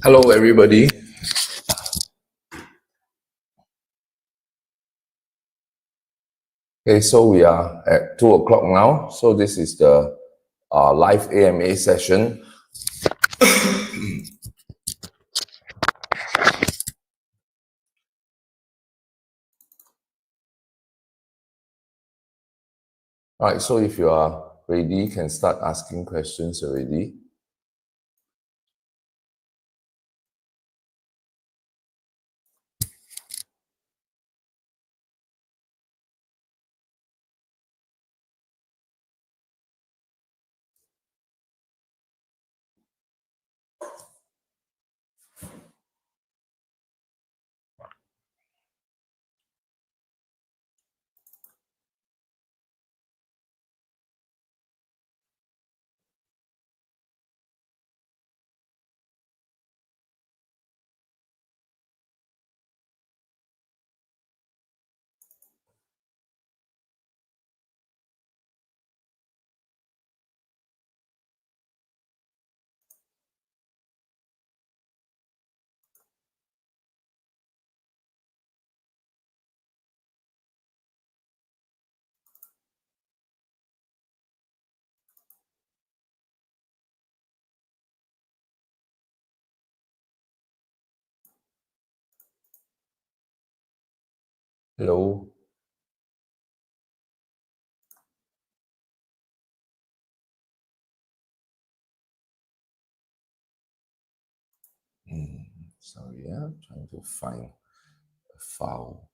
Hello, everybody. Okay, so we are at 2 o'clock now. So this is the live AMA session. All right, so if you are ready, you can start asking questions already. Hello. Sorry, trying to find a file.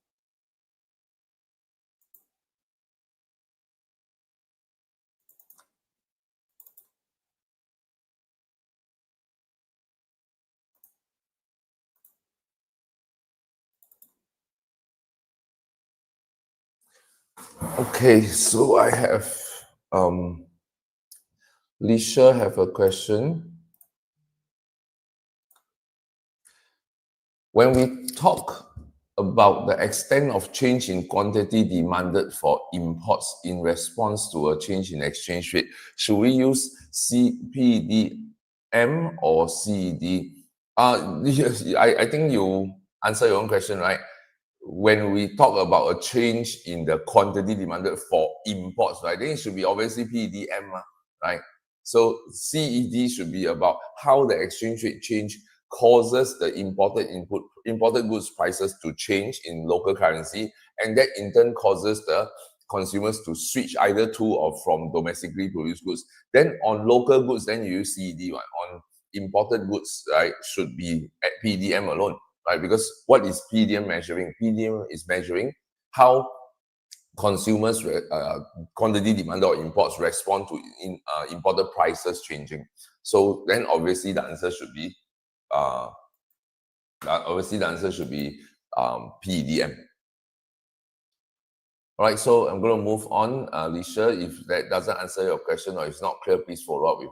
Okay, so I have Lisha have a question. When we talk about the extent of change in quantity demanded for imports in response to a change in exchange rate, should we use CPDM or CED? I think you answer your own question, right? When we talk about a change in the quantity demanded for imports, right, then it should be obviously PDM, right? So CED should be about how the exchange rate change causes the imported goods prices to change in local currency, and that in turn causes the consumers to switch either to or from domestically produced goods. Then on local goods, then you use CED. Right? On imported goods, right, should be at PDM alone, right? Because what is PDM measuring? PDM is measuring how consumers quantity demand or imports respond to imported prices changing. So then obviously the answer should be PDM. All right, so I'm going to move on. Alicia, if that doesn't answer your question or it's not clear, please follow up with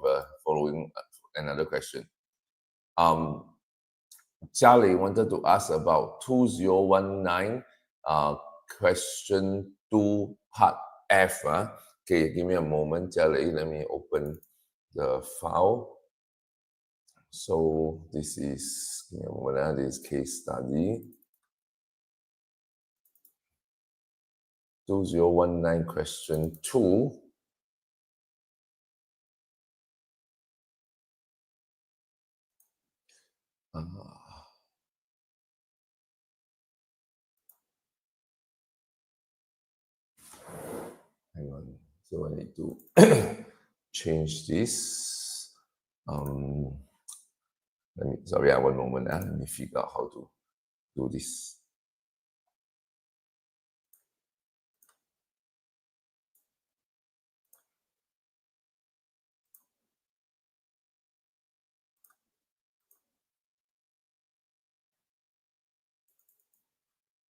another question. Charlie wanted to ask about 2019 question 2 part F. Okay, give me a moment, Charlie. Let me open the file. So this is, give me a moment, this case study. 2019 question 2. Hang on. So I need to change this. Sorry, one moment. Let me figure out how to do this.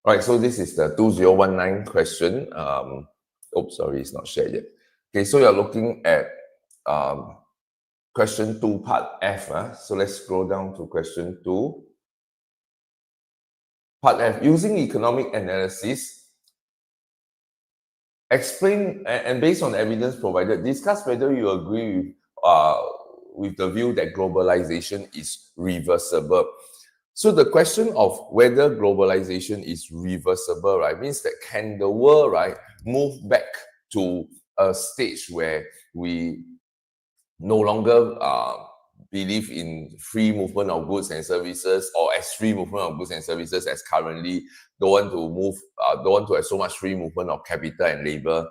All right, so this is the 2019 question. Oops, sorry, it's not shared yet. Okay, so you're looking at question 2, part F. So let's scroll down to question 2. Part F, using economic analysis, explain and based on the evidence provided, discuss whether you agree with the view that globalization is reversible. So the question of whether globalization is reversible, right, means that can the world, right, move back to a stage where we no longer believe in free movement of goods and services, or as free movement of goods and services as currently, don't want to have so much free movement of capital and labor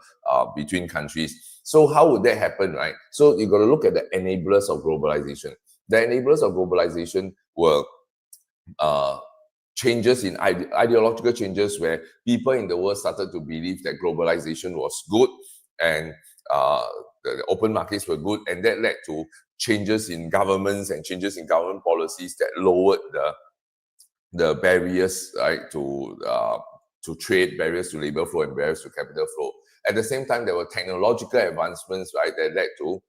between countries. So how would that happen, right? So you got to look at the enablers of globalization. The enablers of globalization were changes in ideological changes, where people in the world started to believe that globalization was good and the open markets were good, and that led to changes in governments and changes in government policies that lowered the barriers, right, to trade, barriers to labor flow, and barriers to capital flow. At the same time, there were technological advancements, right, that led to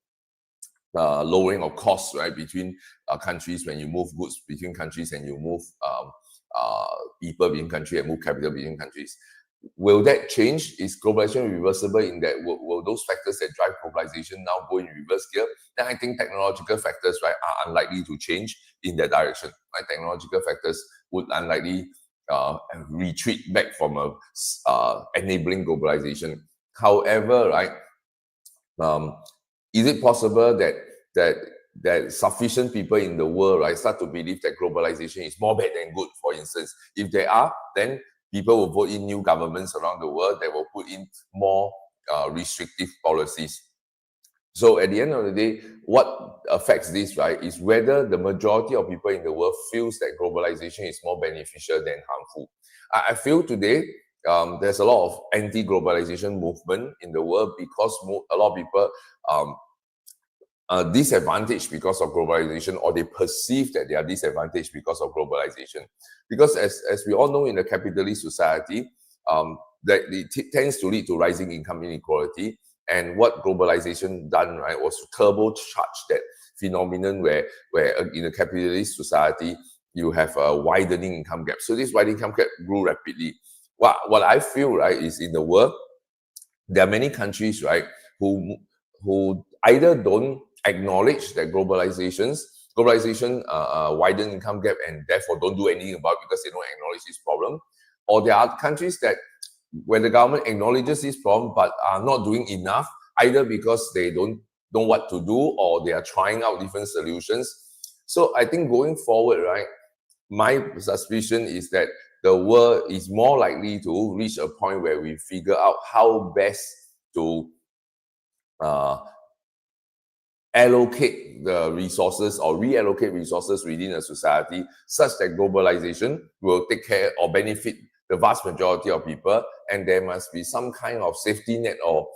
lowering of costs, right, between countries when you move goods between countries and you move people between countries and move capital between countries. Will that change? Is globalization reversible in that? Will those factors that drive globalization now go in reverse gear? Then I think technological factors, right, are unlikely to change in that direction. Right? Technological factors would unlikely retreat back from enabling globalization. However, right, is it possible that sufficient people in the world, right, start to believe that globalization is more bad than good? For instance, if they are, then people will vote in new governments around the world that will put in more restrictive policies. So at the end of the day, what affects this, right, is whether the majority of people in the world feels that globalization is more beneficial than harmful. I feel today there's a lot of anti-globalization movement in the world because a lot of people disadvantaged because of globalization, or they perceive that they are disadvantaged because of globalization. Because as we all know, in a capitalist society, that it tends to lead to rising income inequality. And what globalization done, right, was to turbocharge that phenomenon where in a capitalist society, you have a widening income gap. So this widening income gap grew rapidly. What I feel, right, is in the world, there are many countries, right, who either don't acknowledge that globalization widen income gap and therefore don't do anything about it because they don't acknowledge this problem, or there are countries that when the government acknowledges this problem but are not doing enough, either because they don't know what to do or they are trying out different solutions. So I think going forward, right, my suspicion is that the world is more likely to reach a point where we figure out how best to allocate the resources or reallocate resources within a society such that globalization will take care or benefit the vast majority of people, and there must be some kind of safety net or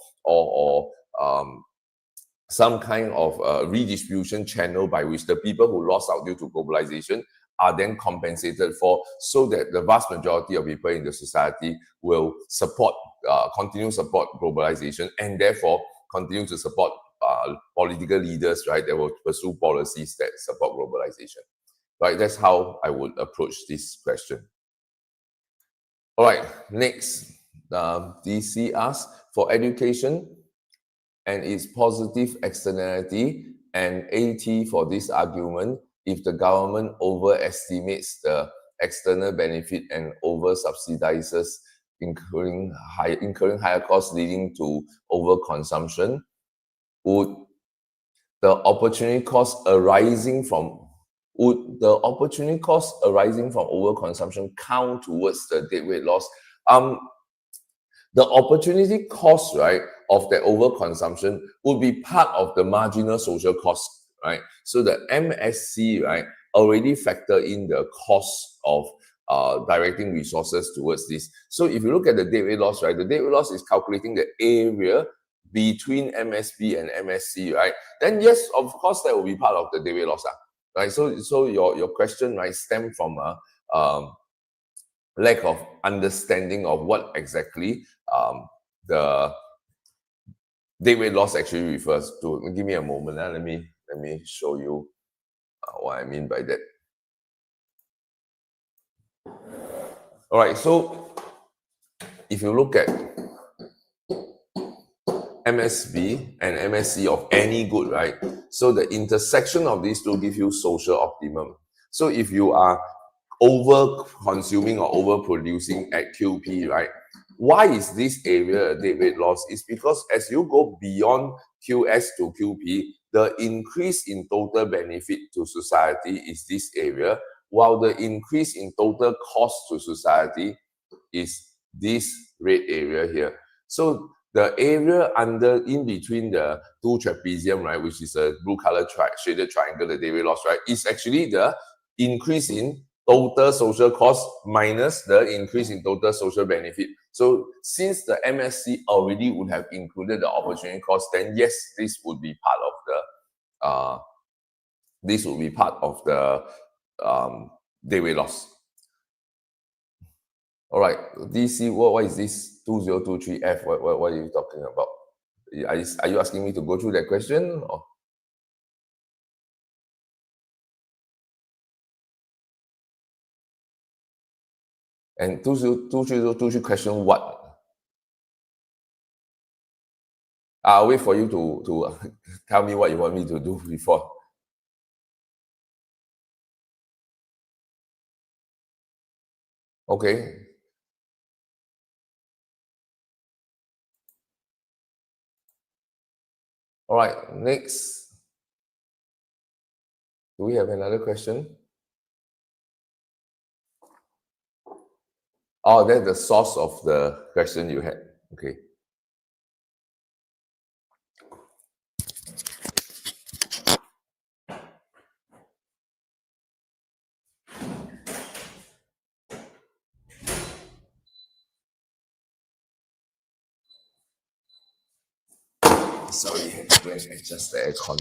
some kind of redistribution channel by which the people who lost out due to globalization are then compensated for, so that the vast majority of people in the society will support, continue support globalization, and therefore continue to support political leaders, right, that will pursue policies that support globalization. Right, that's how I would approach this question. All right, next, DC asks, for education and its positive externality and AT for this argument, if the government overestimates the external benefit and over-subsidizes, incurring higher costs leading to overconsumption, would the opportunity cost arising from overconsumption count towards the deadweight loss? The opportunity cost, right, of the overconsumption would be part of the marginal social cost, right? So the MSC, right, already factor in the cost of directing resources towards this. So if you look at the deadweight loss, right, the deadweight loss is calculating the area between MSB and MSC, right? Then yes, of course, that will be part of the deadweight loss, right? So your question, right, stem from a lack of understanding of what exactly the deadweight loss actually refers to. Give me a moment. Let me show you what I mean by that. All right, so if you look at MSB and MSC of any good, right, So the intersection of these two give you social optimum. So if you are over consuming or over producing at QP, right? Why is this area a dead weight loss? It's because as you go beyond QS to QP, the increase in total benefit to society is this area, while the increase in total cost to society is this red area here. So the area in between the two trapezium, right, which is a blue color shaded triangle, the dead weight loss, right, is actually the increase in total social cost minus the increase in total social benefit. So since the MSC already would have included the opportunity cost, then yes, this would be part of the dead weight loss. All right, DC, what is this 2023F? What are you talking about? Are you asking me to go through that question? Or? And 2023 question what? I'll wait for you to tell me what you want me to do before. Okay. All right, next. Do we have another question? Oh, that's the source of the question you had. Okay. Sorry, I had to go and adjust the aircon.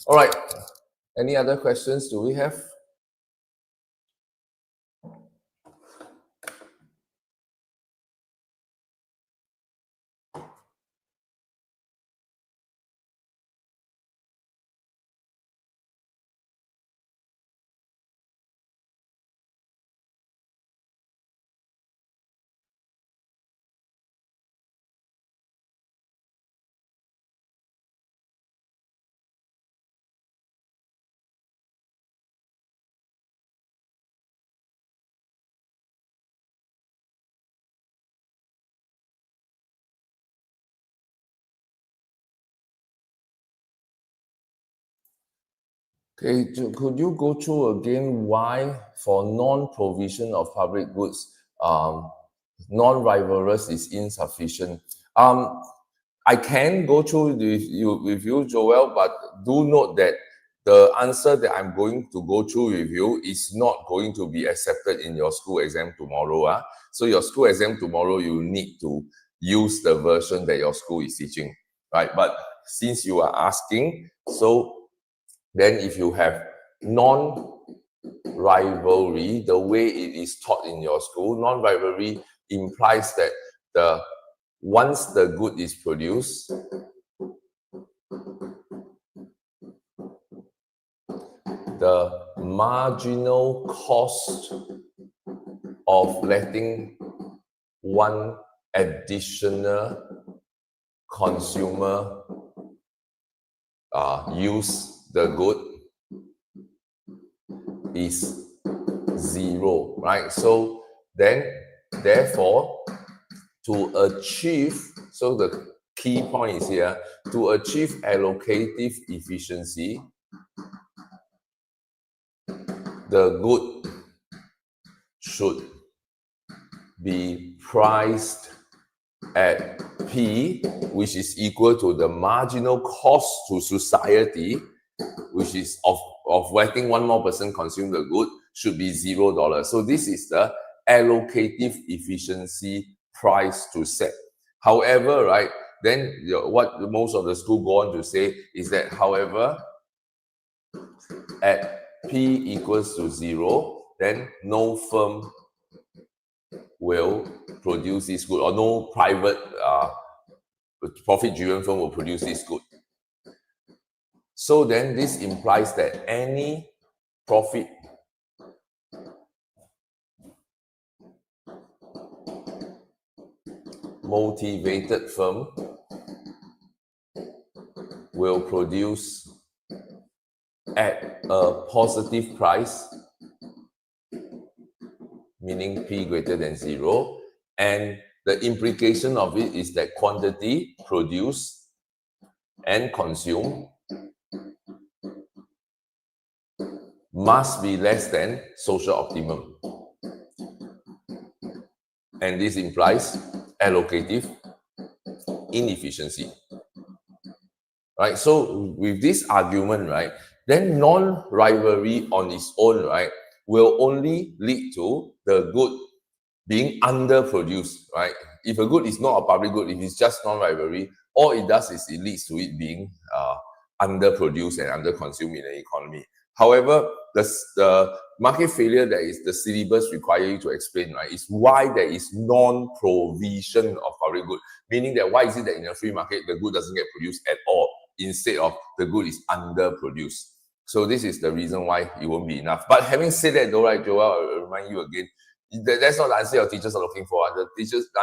All right. Any other questions do we have? Okay, could you go through again why for non-provision of public goods, non-rivalrous is insufficient? I can go through with you, Joel, but do note that the answer that I'm going to go through with you is not going to be accepted in your school exam tomorrow. So your school exam tomorrow, you need to use the version that your school is teaching, right? But since you are asking, so then if you have non-rivalry, the way it is taught in your school, non-rivalry implies that once the good is produced, the marginal cost of letting one additional consumer use the good is zero, right? So then, therefore, to achieve, so the key point is here, to achieve allocative efficiency, the good should be priced at P, which is equal to the marginal cost to society, which is of letting one more person consume the good, should be $0. So this is the allocative efficiency price to set. However, right, then what most of the school go on to say is that, however, at P equals to 0, then no firm will produce this good, or no private profit-driven firm will produce this good. So then this implies that any profit motivated firm will produce at a positive price, meaning P greater than 0, and the implication of it is that quantity produced and consumed must be less than social optimum. And this implies allocative inefficiency. Right? So with this argument, right, then non-rivalry on its own, right, will only lead to the good being underproduced, right? If a good is not a public good, if it's just non-rivalry, all it does is it leads to it being underproduced and underconsumed in the economy. However, the market failure that is the syllabus require you to explain, right, is why there is non-provision of public good, meaning that why is it that in a free market the good doesn't get produced at all, instead of the good is underproduced. So this is the reason why it won't be enough. But having said that though, right, Joel, I'll remind you again, that's not the answer your teachers are looking for. The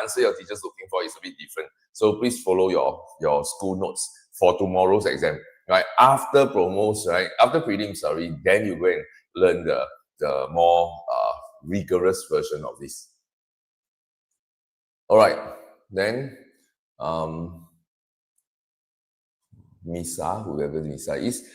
answer your teachers are looking for is a bit different. So please follow your school notes for tomorrow's exam. Right, after promos, right, after prelims, sorry, then you go and learn the more rigorous version of this. All right, then Misa, whoever Misa is,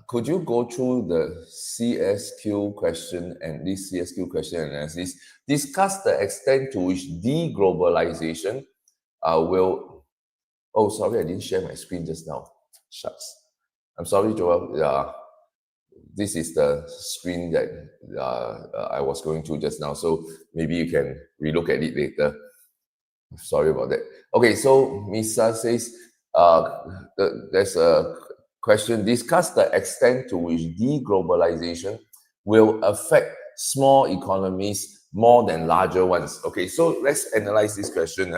could you go through the CSQ question and this CSQ question analysis, discuss the extent to which deglobalization will, oh, sorry, I didn't share my screen just now. Shucks. I'm sorry, Joel. This is the screen that I was going through just now. So maybe you can relook at it later. Sorry about that. Okay, so Misa says, there's a question, discuss the extent to which deglobalization will affect small economies more than larger ones. Okay, so let's analyze this question.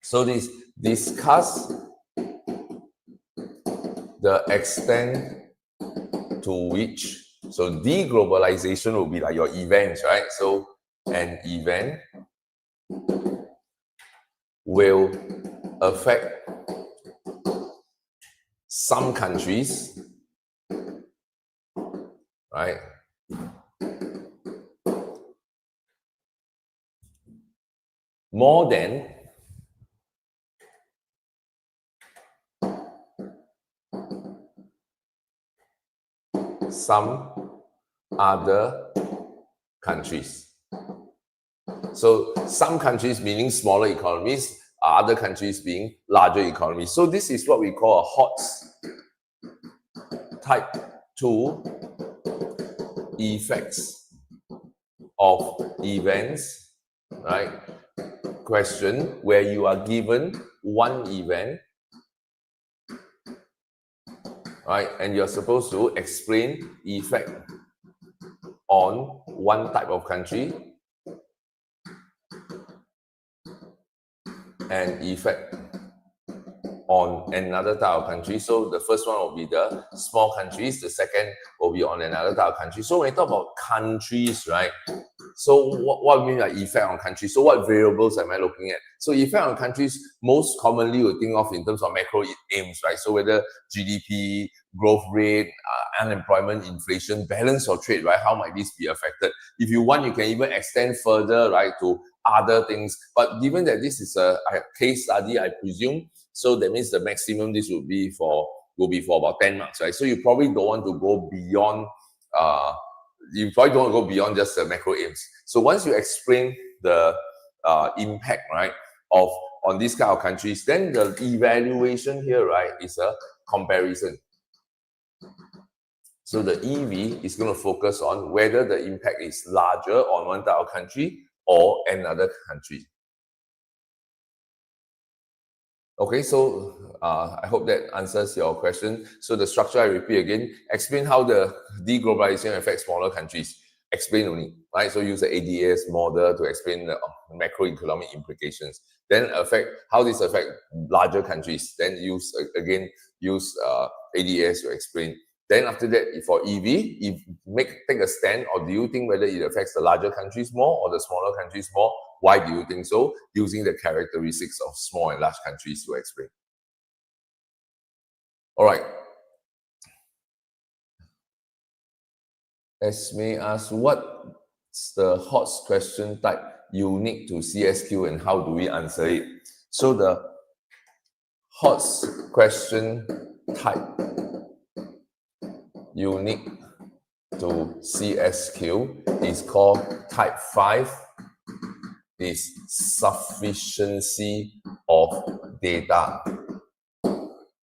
So this discuss the extent to which, so deglobalization will be like your events, right? So an event will affect some countries, right, more than some other countries. So some countries meaning smaller economies, other countries being larger economies. So this is what we call a HOTS, type 2 effects of events, right? Question where you are given one event, right, and you're supposed to explain effect on one type of country and effect on another type of country. So the first one will be the small countries, the second will be on another type of country. So when we talk about countries, right, so what I mean by effect on countries? So what variables am I looking at? So effect on countries, most commonly we think of in terms of macro aims, right? So whether GDP, growth rate, unemployment, inflation, balance of trade, right? How might this be affected? If you want, you can even extend further, right, to other things. But given that this is a case study, I presume, so that means the maximum this will be for about 10 marks, right? So you probably don't want to go beyond just the macro aims. So once you explain the impact, right, on these kind of countries, then the evaluation here, right, is a comparison. So the EV is going to focus on whether the impact is larger on one type of country or another country. Okay, so I hope that answers your question. So the structure, I repeat again, explain how the deglobalization affects smaller countries. Explain only, right? So use the ADS model to explain the macroeconomic implications. Then how this affect larger countries. Then use ADS to explain. Then after that, for EV, take a stand, or do you think whether it affects the larger countries more or the smaller countries more? Why do you think so? Using the characteristics of small and large countries to explain. All right. Esme asks, what's the HOTS question type unique to CSQ and how do we answer it? So the HOTS question type unique to CSQ is called type 5, is sufficiency of data.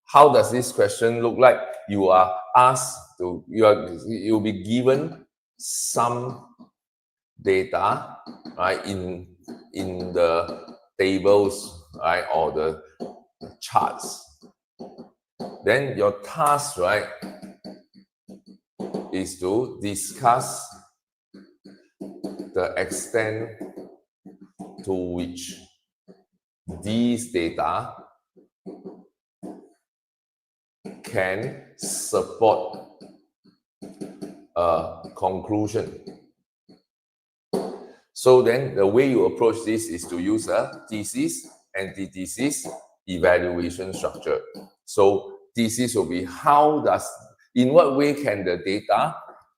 How does this question look like? You are asked to, you'll be given some data, right, in the tables, right, or the charts. Then your task, right, is to discuss the extent to which these data can support a conclusion. So then the way you approach this is to use a thesis, antithesis, evaluation structure. So thesis will be in what way can the data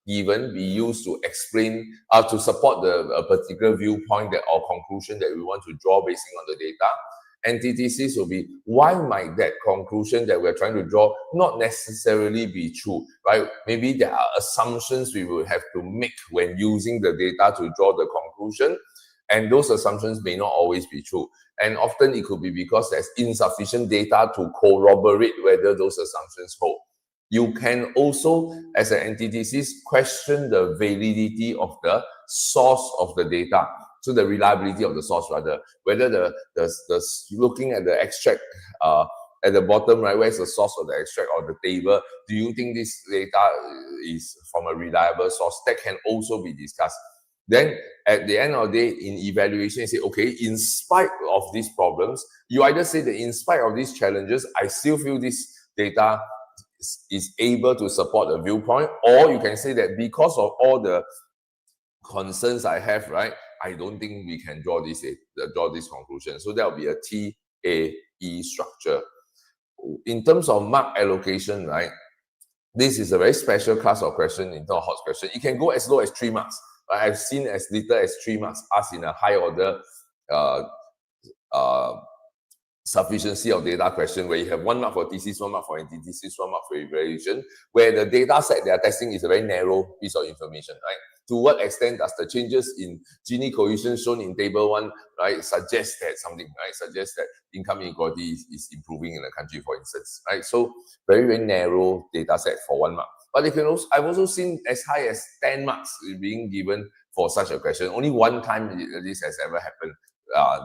given be used to explain, to support a particular viewpoint or conclusion that we want to draw based on the data. Antithesis will be, why might that conclusion that we're trying to draw not necessarily be true, right? Maybe there are assumptions we will have to make when using the data to draw the conclusion, and those assumptions may not always be true. And often it could be because there's insufficient data to corroborate whether those assumptions hold. You can also, as an antithesis, question the validity of the source of the data. So the reliability of the source, rather, whether the looking at the extract at the bottom, right, where's the source of the extract or the table, do you think this data is from a reliable source? That can also be discussed. Then at the end of the day, in evaluation, you say, okay, in spite of these problems, you either say that in spite of these challenges, I still feel this data is able to support a viewpoint, or you can say that because of all the concerns I have, right, I don't think we can draw this conclusion. So that will be a TAE structure. In terms of mark allocation, right, this is a very special class of question in terms of HOTS question. It can go as low as 3 marks. Right? I've seen as little as 3 marks asked in a high order sufficiency of data question, where you have 1 mark for thesis, 1 mark for antithesis, 1 mark for evaluation, where the data set they are testing is a very narrow piece of information, right? To what extent does the changes in Gini coefficient shown in table 1, right, suggest that something, right, suggest that income inequality is improving in the country, for instance, right? So very, very narrow data set for 1 mark. But you can also, I've also seen as high as 10 marks being given for such a question. Only 1 time this has ever happened.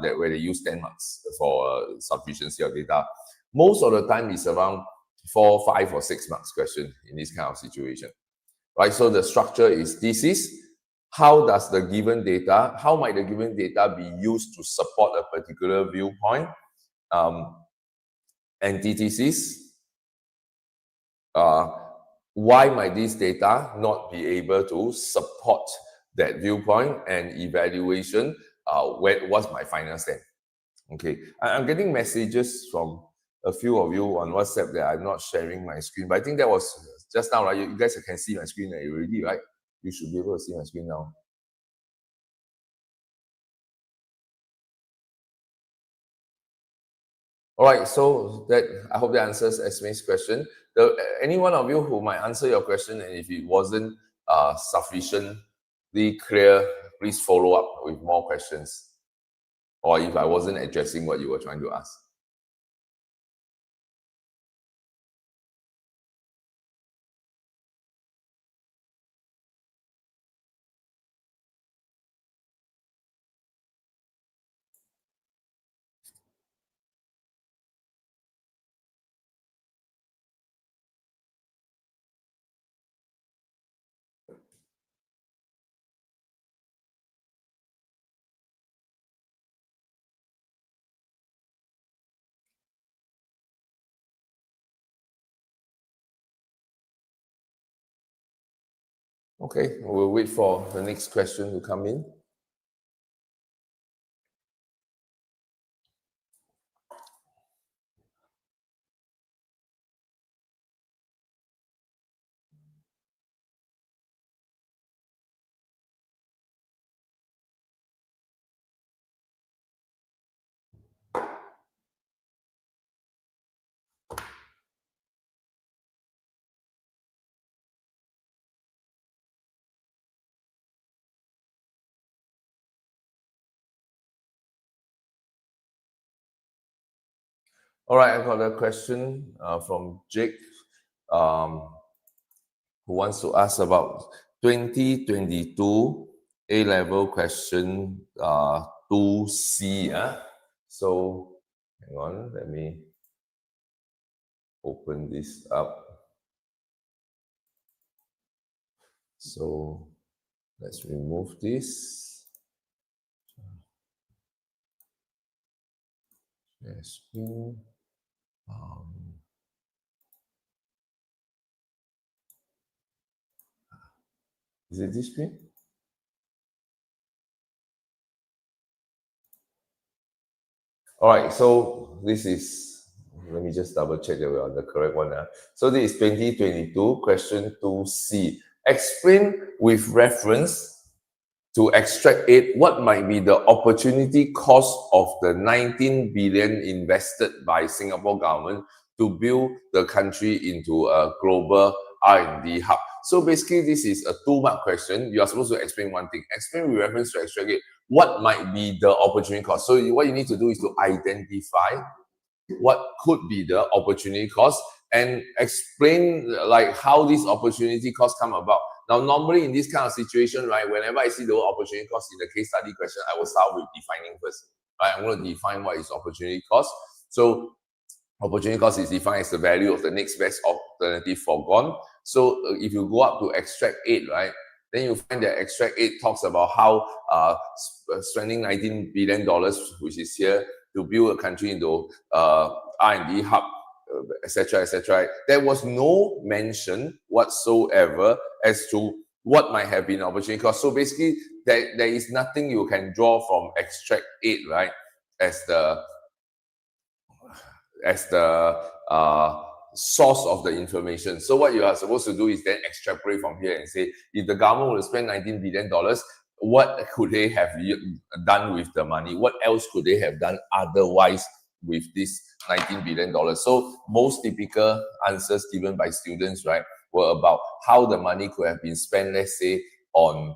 Where they use 10 marks for sufficiency of data. Most of the time it's around 4, 5, or 6 marks question in this kind of situation, right? So the structure is thesis. How might the given data be used to support a particular viewpoint? Antithesis. Why might this data not be able to support that viewpoint? And evaluation. What's my final stand? Okay, I'm getting messages from a few of you on WhatsApp that I'm not sharing my screen, but I think that was just now, right? You guys can see my screen already, right? You should be able to see my screen now. All right, so that I hope that answers Esme's question. Any one of you who might answer your question, and if it wasn't sufficiently clear, please follow up with more questions. Or if I wasn't addressing what you were trying to ask. Okay, we'll wait for the next question to come in. All right, I got a question from Jake, who wants to ask about 2022 A-level question 2C. So hang on, let me open this up. So let's remove this. Share screen. Is it this screen? All right, so this is, let me just double check that we're on the correct one. So this is 2022, question 2C. Explain with reference to extract aid, what might be the opportunity cost of the 19 billion invested by Singapore government to build the country into a global R&D hub? So basically, this is a 2-mark question. You are supposed to explain one thing. Explain with reference to extract aid, what might be the opportunity cost. So what you need to do is to identify what could be the opportunity cost and explain like how this opportunity cost come about. Now, normally in this kind of situation, right, whenever I see the word opportunity cost in the case study question, I will start with defining first. Right, I'm going to define what is opportunity cost. So opportunity cost is defined as the value of the next best alternative foregone. So if you go up to extract aid, right, then you find that extract aid talks about how spending $19 billion, which is here, to build a country into R&D hub, etc., etc. There was no mention whatsoever as to what might have been opportunity cost. So basically, there is nothing you can draw from extract aid, right, as the source of the information. So what you are supposed to do is then extrapolate from here and say, if the government will spend $19 billion, what could they have done with the money? What else could they have done otherwise with this $19 billion? So most typical answers given by students, right, were about how the money could have been spent, let's say, on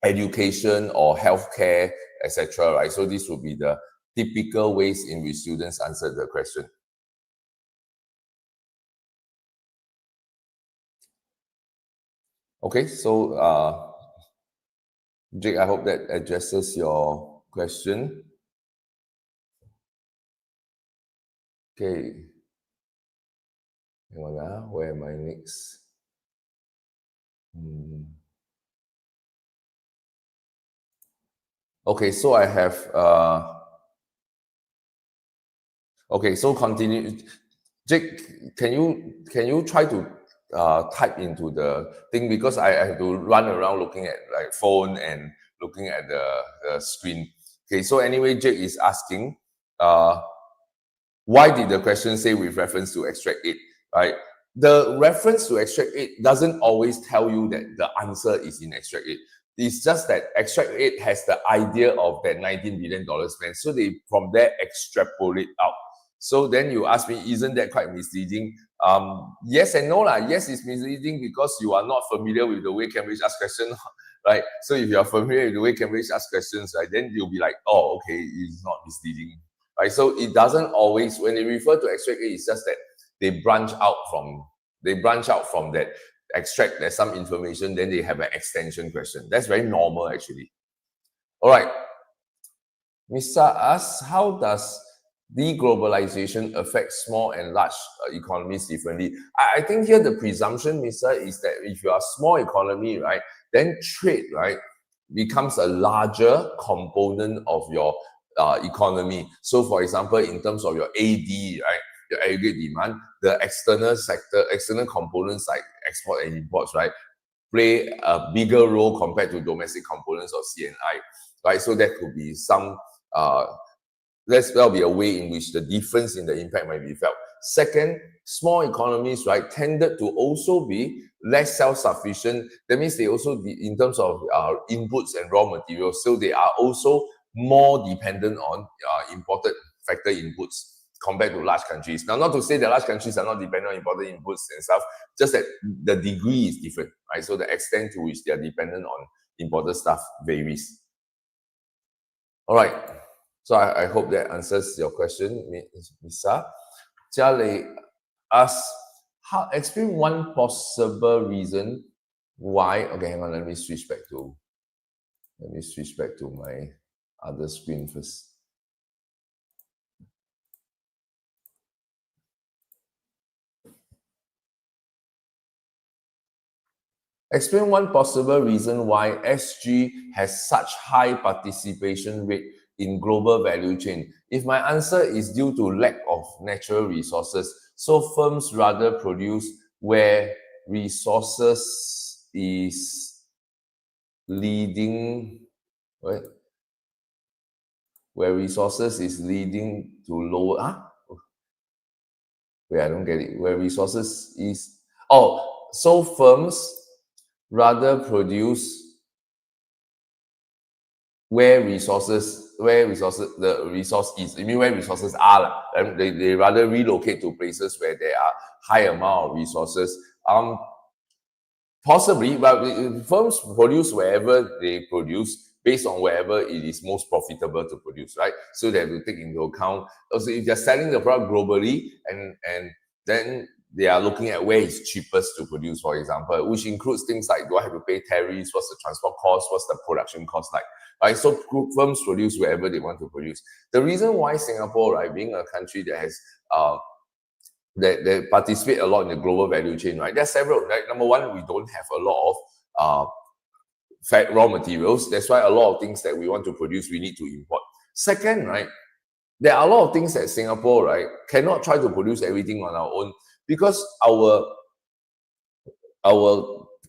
education or healthcare, etc. Right? So this would be the typical ways in which students answer the question. Okay, so Jake, I hope that addresses your question. Okay. Hang on, where am I next? Okay, so I have okay, so continue. Jake, can you try to type into the thing, because I have to run around looking at like phone and looking at the screen. Okay, so anyway, Jake is asking, why did the question say with reference to extract aid, right? The reference to extract aid doesn't always tell you that the answer is in extract aid. It's just that extract aid has the idea of that $19 billion spent. So they from there extrapolate out. So then you ask me, isn't that quite misleading? Yes and no lah. Yes, it's misleading because you are not familiar with the way Cambridge asks questions, right? So if you are familiar with the way Cambridge asks questions, right, then you'll be like, oh, okay, it's not misleading, right? So it doesn't always, when they refer to extract aid, it's just that they branch out from that extract. There's some information, then they have an extension question. That's very normal, actually. All right. Mr. asks, how does deglobalization affect small and large economies differently? I think here the presumption, Mr., is that if you are a small economy, right, then trade, right, becomes a larger component of your economy. So, for example, in terms of your AD, right, your aggregate demand, the external sector, external components like export and imports, right, play a bigger role compared to domestic components of CNI, right? So that could be some that'll be a way in which the difference in the impact might be felt. Second, small economies, right, tended to also be less self-sufficient. That means they also, in terms of inputs and raw materials, so they are also more dependent on imported factor inputs compared to large countries. Now, not to say that large countries are not dependent on imported inputs and stuff, just that the degree is different, right? So the extent to which they are dependent on imported stuff varies. All right. So I hope that answers your question, Misa. Jia Lei asks, explain one possible reason why. Okay, hang on. Let me switch back to my other screen first. Explain one possible reason why SG has such high participation rate in global value chain. If my answer is due to lack of natural resources, so firms rather produce where resources is leading, right? Where resources is leading to lower, wait, I don't get it. Where resources is, so firms rather produce where the resource is. You mean where resources are? They rather relocate to places where there are high amount of resources. Possibly, but firms produce wherever they produce based on wherever it is most profitable to produce, right? So they have to take into account. Also, if they're selling the product globally, and then they are looking at where it's cheapest to produce, for example, which includes things like, do I have to pay tariffs? What's the transport cost? What's the production cost like? Right? So firms produce wherever they want to produce. The reason why Singapore, right, being a country that has that participate a lot in the global value chain, right? There's several, right? Number one, we don't have a lot of raw materials. That's why a lot of things that we want to produce, we need to import. Second, right, there are a lot of things that Singapore, right, cannot try to produce everything on our own because our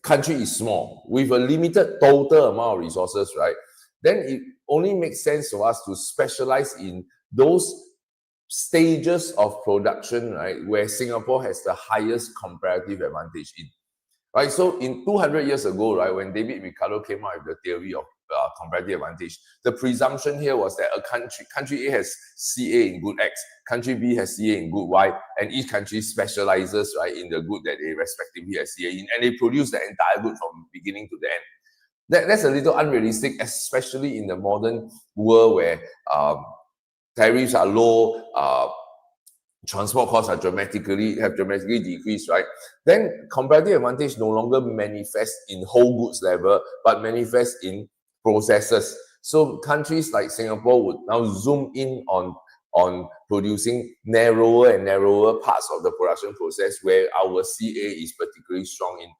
country is small with a limited total amount of resources, right? Then it only makes sense for us to specialize in those stages of production, right, where Singapore has the highest comparative advantage in, right? So in 200 years ago, right, when David Ricardo came out with the theory of comparative advantage, the presumption here was that a country A has CA in good X, country B has CA in good Y, and each country specializes, right, in the good that they respectively have CA in, and they produce the entire good from beginning to the end. That's a little unrealistic, especially in the modern world where tariffs are low, transport costs have dramatically decreased, right? Then comparative advantage no longer manifests in whole goods level, but manifests in processes. So countries like Singapore would now zoom in on producing narrower and narrower parts of the production process where our CA is particularly strong in.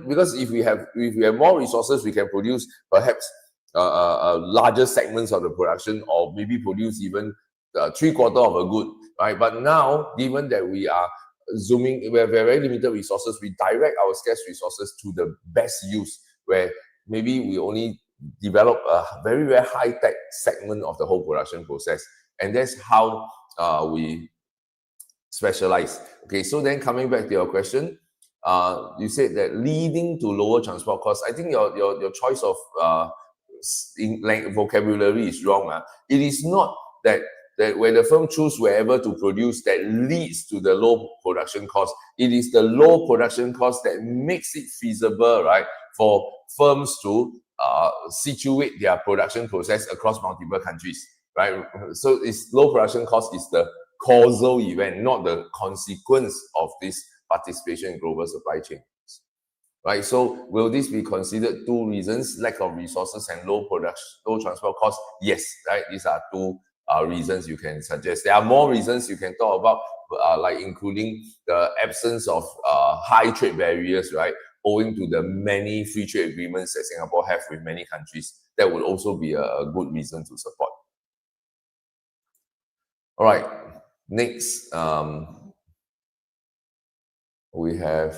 Because if we have more resources, we can produce perhaps larger segments of the production, or maybe produce even 3/4 of a good, right? But now, given that we have very limited resources, we direct our scarce resources to the best use, where maybe we only develop a very, very high-tech segment of the whole production process. And that's how we specialize. Okay, so then coming back to your question, you said that leading to lower transport costs. I think your choice of vocabulary is wrong. It is not that when the firm choose wherever to produce that leads to the low production cost. It is the low production cost that makes it feasible, right, for firms to situate their production process across multiple countries, right? So it's low production cost is the causal event, not the consequence of this participation in global supply chains, right? So will this be considered two reasons, lack of resources and low transport costs? Yes, right? These are two reasons you can suggest. There are more reasons you can talk about, like including the absence of high trade barriers, right? Owing to the many free trade agreements that Singapore have with many countries. That would also be a good reason to support. All right, next, we have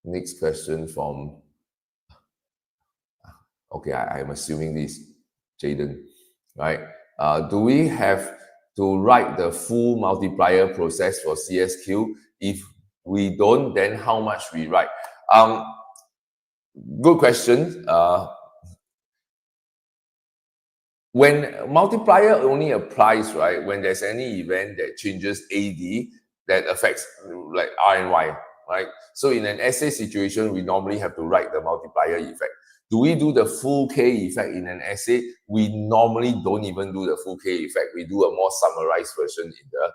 next question from, okay, I'm assuming this, Jaden, right? Do we have to write the full multiplier process for CSQ? If we don't, then how much we write? Good question. When multiplier only applies, right, when there's any event that changes AD that affects like R and Y, right? So in an essay situation, we normally have to write the multiplier effect. Do we do the full K effect in an essay? We normally don't even do the full K effect. We do a more summarized version in the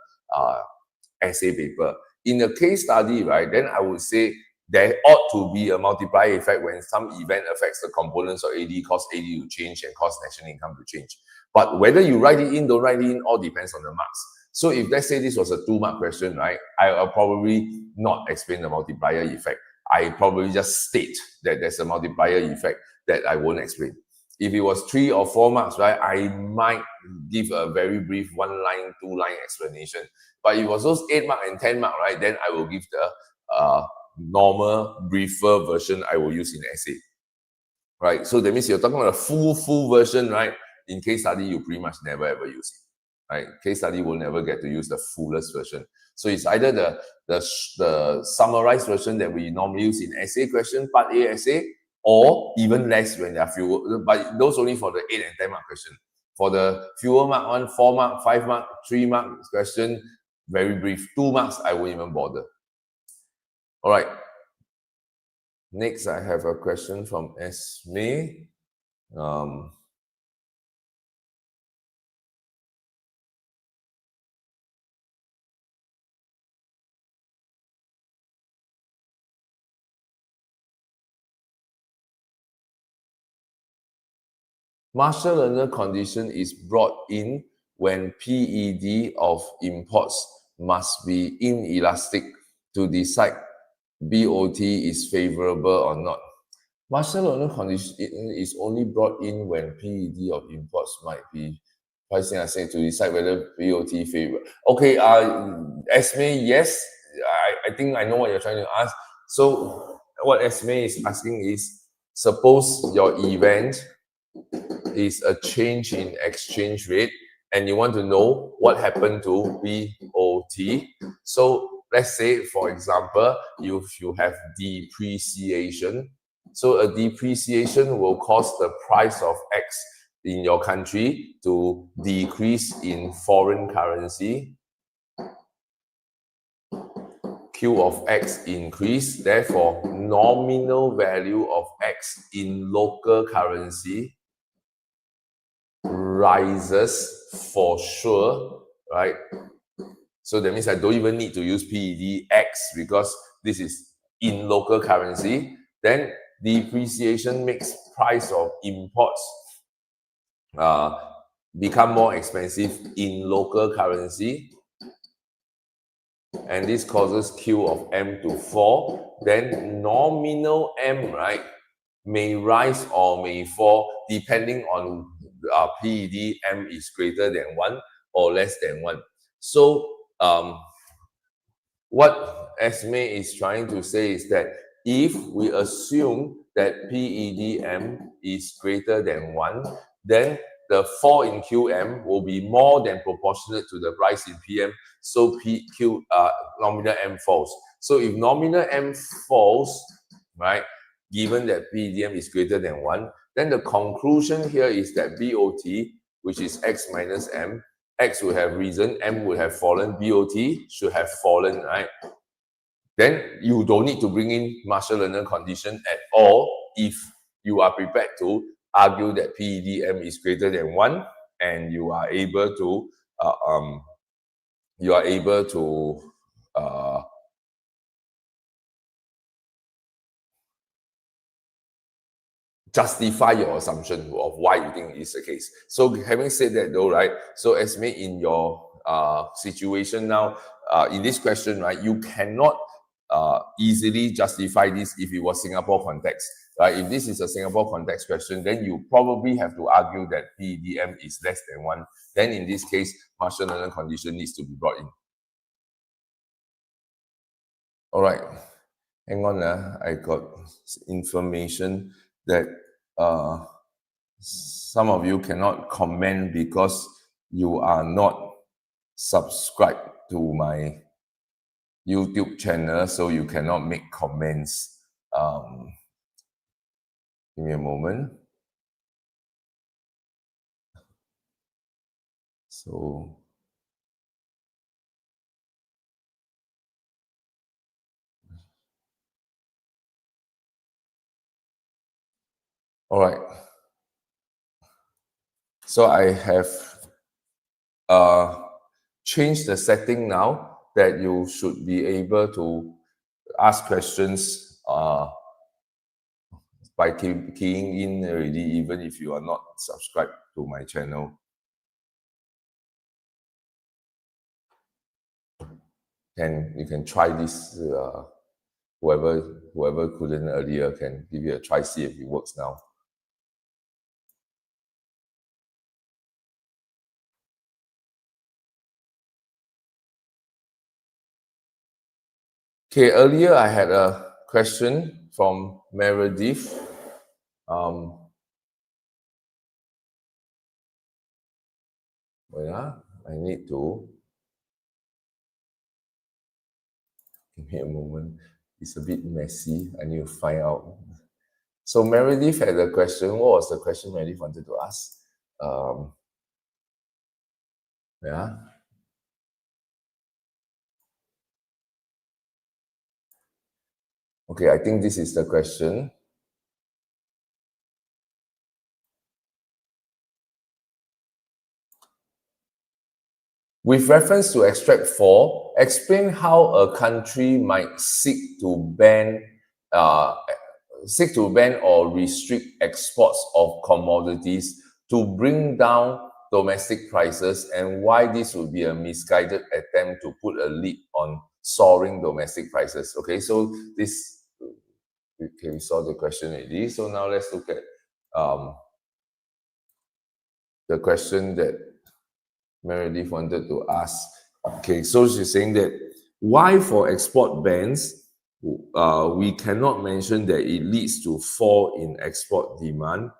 essay paper. In a case study, right, then I would say there ought to be a multiplier effect when some event affects the components of AD, cause AD to change and cause national income to change. But whether you write it in, don't write it in, all depends on the marks. So if let's say this was a 2-mark question, right, I'll probably not explain the multiplier effect. I probably just state that there's a multiplier effect that I won't explain. If it was 3 or 4 marks, right, I might give a very brief 1-line, 2-line explanation. But if it was those 8-mark and 10-mark, right, then I will give the normal, briefer version I will use in essay. Right, so that means you're talking about a full version, right? In case study, you pretty much never ever use it, right? Case study will never get to use the fullest version. So it's either the summarized version that we normally use in essay question, part A essay, or even less when there are fewer, but those only for the 8 and 10-mark question. For the fewer mark one, 4-mark, 5-mark, 3-mark question, very brief. 2 marks, I won't even bother. All right. Next, I have a question from Esme. Marshall-Lerner condition is brought in when PED of imports must be inelastic to decide BOT is favorable or not. Marshall-Lerner condition is only brought in when PED of imports might be pricing assay to decide whether BOT favor. Okay, Esme, yes, I think I know what you're trying to ask. So what Esme is asking is, suppose your event is a change in exchange rate and you want to know what happened to BOT. So let's say, for example, you have depreciation. So a depreciation will cause the price of X in your country to decrease in foreign currency. Q of X increase, therefore nominal value of X in local currency rises for sure, right? So that means I don't even need to use PED X because this is in local currency. Then depreciation makes price of imports become more expensive in local currency. And this causes Q of M to fall. Then nominal M, right, may rise or may fall depending on PED M is greater than 1 or less than 1. So what Esme is trying to say is that if we assume that PED M is greater than 1, then the fall in QM will be more than proportionate to the rise in PM. So nominal M falls. So if nominal M falls, right, given that PEDM is greater than 1, then the conclusion here is that BOT, which is X minus M, X would have risen, M would have fallen, BOT should have fallen, right? Then you don't need to bring in Marshall-Lerner condition at all if you are prepared to argue that PEDM is greater than 1 and you are able to justify your assumption of why you think it's the case. So having said that though, right, so Esme, in your situation now, in this question, right, you cannot easily justify this if it was Singapore context, right? If this is a Singapore context question, then you probably have to argue that PEDM is less than 1. Then in this case, Marshall-Lerner condition needs to be brought in. All right, hang on, I got information that some of you cannot comment because you are not subscribed to my YouTube channel, so you cannot make comments. Give me a moment. So All right. So I have changed the setting now that you should be able to ask questions by keying in already, even if you are not subscribed to my channel. And you can try this. Whoever couldn't earlier can give it a try, see if it works now. Okay, earlier I had a question from Meredith. I need to give me a moment. It's a bit messy. I need to find out. So Meredith had a question. What was the question Meredith wanted to ask? Okay, I think this is the question. With reference to extract 4, explain how a country might seek to ban or restrict exports of commodities to bring down domestic prices, and why this would be a misguided attempt to put a lid on soaring domestic prices. Okay, so this, okay, we saw the question already. So now let's look at the question that Meredith wanted to ask. Okay, so she's saying that why for export bans, we cannot mention that it leads to fall in export demand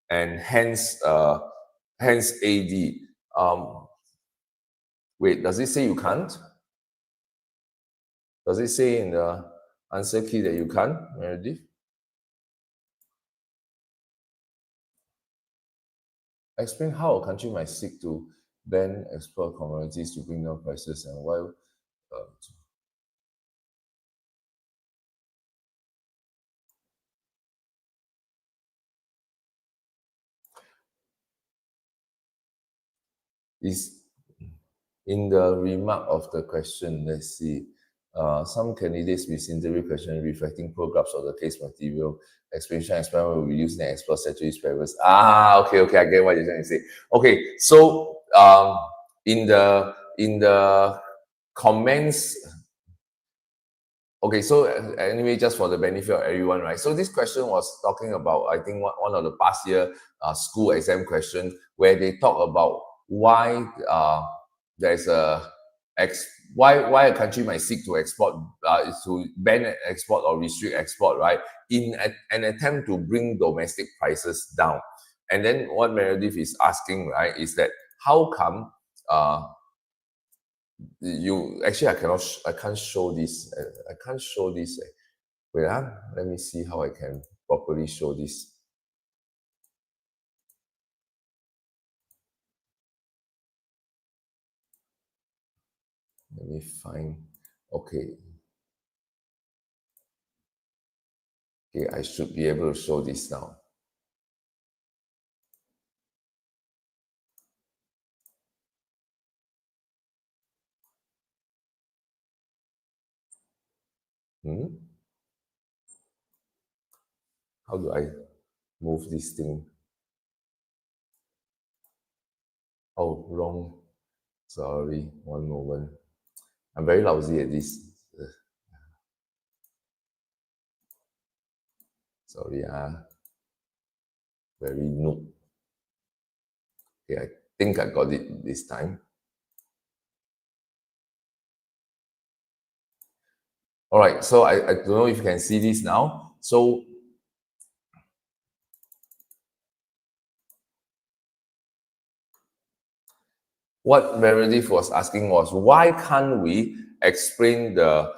and hence AD. Wait, does it say you can't? Does it say in the answer key that you can't, Meredith? Explain how a country might seek to ban export commodities to bring down prices and why. Is in the remark of the question, let's see. Some candidates with interview question reflecting pro-graphs of the case material. Explanation experiment will be used in export statutory papers. Okay, I get what you're trying to say. Okay, so in the comments. Okay, so anyway, just for the benefit of everyone, right? So this question was talking about, I think, one of the past year school exam question where they talk about why there's why a country might seek to export to ban export or restrict export, right, in an attempt to bring domestic prices down. And then what Meredith is asking, right, is that how come you actually I can't show this. Wait, let me see how I can properly show this. Let me find. Okay, I should be able to show this now. How do I move this thing? Oh, wrong. Sorry, one moment. I'm very lousy at this. Sorry, very noob. Okay, I think I got it this time. All right, so I don't know if you can see this now. So what Meredith was asking was, why can't we explain the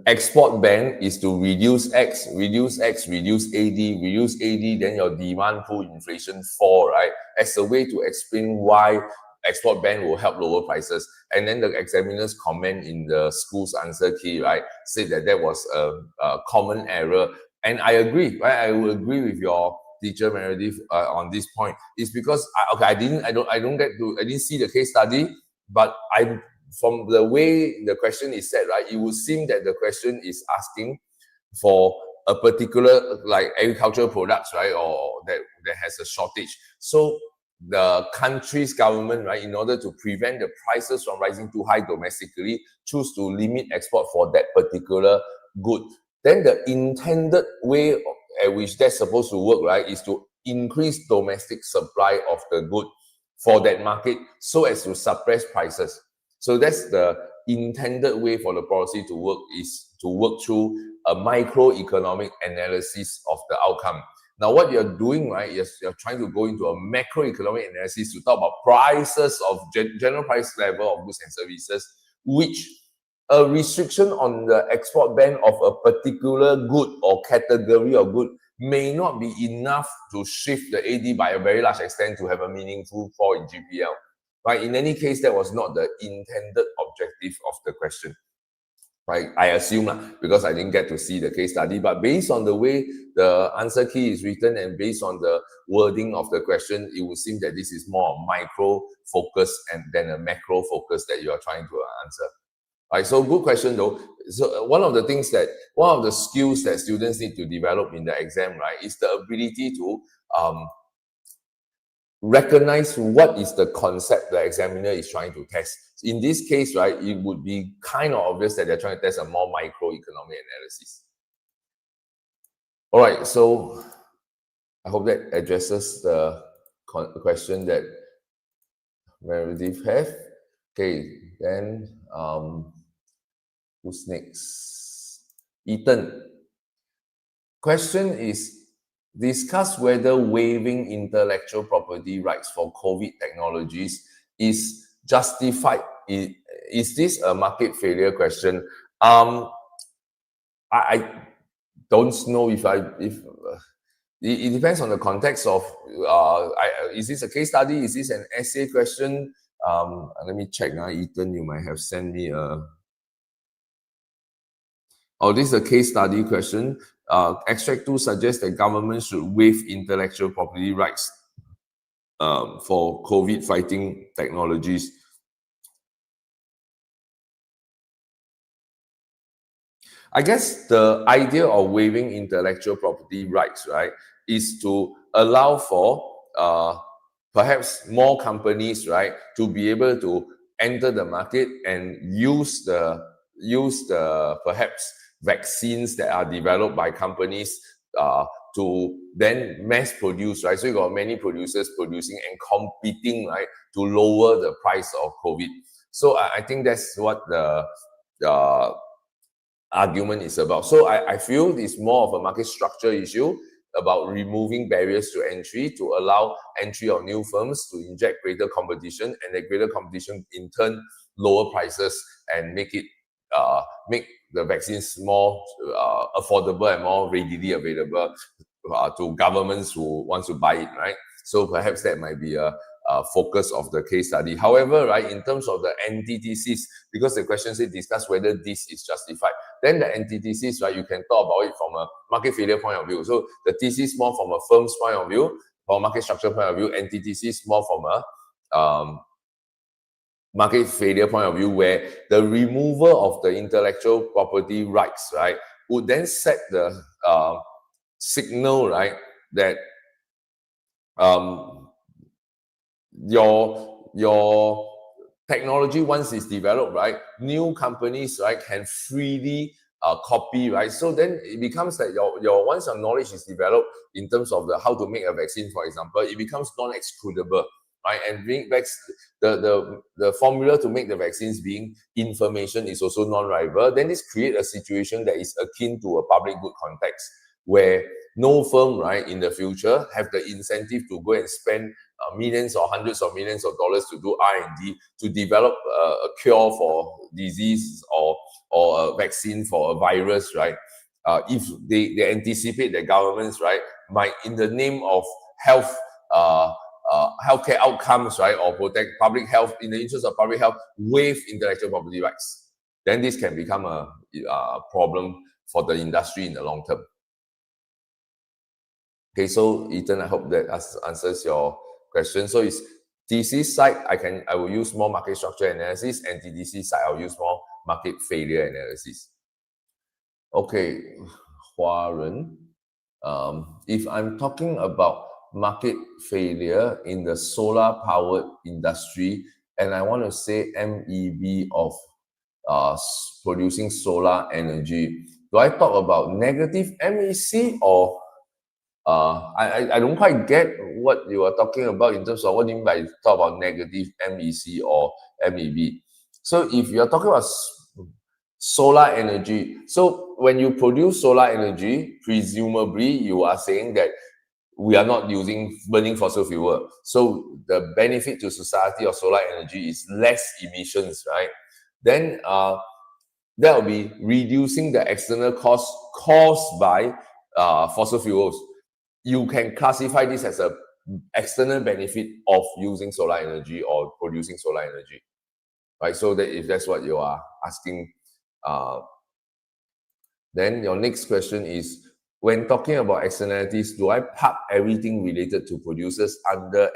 export ban is to reduce X, reduce AD, then your demand pull inflation fall, right? As a way to explain why export ban will help lower prices. And then the examiner's comment in the school's answer key, right, said that was a common error. And I agree, right? I will agree with your teacher Meredith on this point is because I didn't see the case study, but from the way the question is set, right, it would seem that the question is asking for a particular like agricultural products, right, or that has a shortage. So the country's government, right, in order to prevent the prices from rising too high domestically, choose to limit export for that particular good. Then the intended way at which that's supposed to work, right, is to increase domestic supply of the good for that market so as to suppress prices. So that's the intended way for the policy to work, is to work through a microeconomic analysis of the outcome. Now, what you're doing, right, is you're trying to go into a macroeconomic analysis to talk about prices of general price level of goods and services, which a restriction on the export ban of a particular good or category of good may not be enough to shift the AD by a very large extent to have a meaningful fall in GPL. Right? In any case, that was not the intended objective of the question. Right? I assume, because I didn't get to see the case study, but based on the way the answer key is written and based on the wording of the question, it would seem that this is more a micro focus than a macro focus that you are trying to answer. Right, so good question though. So one of the skills that students need to develop in the exam, right, is the ability to recognize what is the concept the examiner is trying to test. In this case, right, it would be kind of obvious that they're trying to test a more microeconomic analysis. All right, so I hope that addresses the question that Meredith have. Okay, then who's next? Ethan. Question is, discuss whether waiving intellectual property rights for COVID technologies is justified. Is this a market failure question? I don't know if it depends on the context of is this a case study? Is this an essay question? Let me check now. Ethan, you might have sent me a... Oh, this is a case study question. Extract 2 suggests that government should waive intellectual property rights for COVID fighting technologies. I guess the idea of waiving intellectual property rights, right, is to allow for perhaps more companies, right, to be able to enter the market and use the perhaps vaccines that are developed by companies to then mass produce, right? So you got many producers producing and competing, right, to lower the price of COVID. So I think that's what the argument is about. So I feel it's more of a market structure issue about removing barriers to entry to allow entry of new firms to inject greater competition, and that greater competition in turn lower prices and make the vaccines more affordable and more readily available to governments who want to buy it, right? So perhaps that might be a focus of the case study. However, right, in terms of the antithesis, because the question says discuss whether this is justified, then the antithesis, right, you can talk about it from a market failure point of view. So the thesis more from a firm's point of view, from a market structure point of view, antithesis more from a market failure point of view, where the removal of the intellectual property rights, right, would then set the signal, right, that your technology, once it's developed, right, new companies, right, can freely copy, right? So then it becomes that your once your knowledge is developed in terms of how to make a vaccine, for example, it becomes non-excludable, right? And bring back the formula to make the vaccines being information is also non-rival. Then this creates a situation that is akin to a public good context, where no firm, right, in the future have the incentive to go and spend millions or hundreds of millions of dollars to do R&D to develop a cure for disease or a vaccine for a virus, right? If they anticipate that governments, right, might, in the name of health, healthcare outcomes, right, or protect public health, in the interest of public health, waive intellectual property rights, then this can become a problem for the industry in the long term. Okay, so Ethan, I hope that answers your question. So it's TC side, I will use more market structure analysis, and TDC side, I'll use more market failure analysis. Okay, Huaren, if I'm talking about market failure in the solar powered industry, and I want to say MEB of producing solar energy, do I talk about negative MEC or I don't quite get what you are talking about in terms of what do you mean by talk about negative MEC or MEB. So if you're talking about solar energy, so when you produce solar energy, presumably you are saying that we are not burning fossil fuel. So the benefit to society of solar energy is less emissions, right? Then that will be reducing the external costs caused by fossil fuels. You can classify this as a external benefit of using solar energy or producing solar energy, right? So that if that's what you are asking, then your next question is, when talking about externalities, do I park everything related to producers under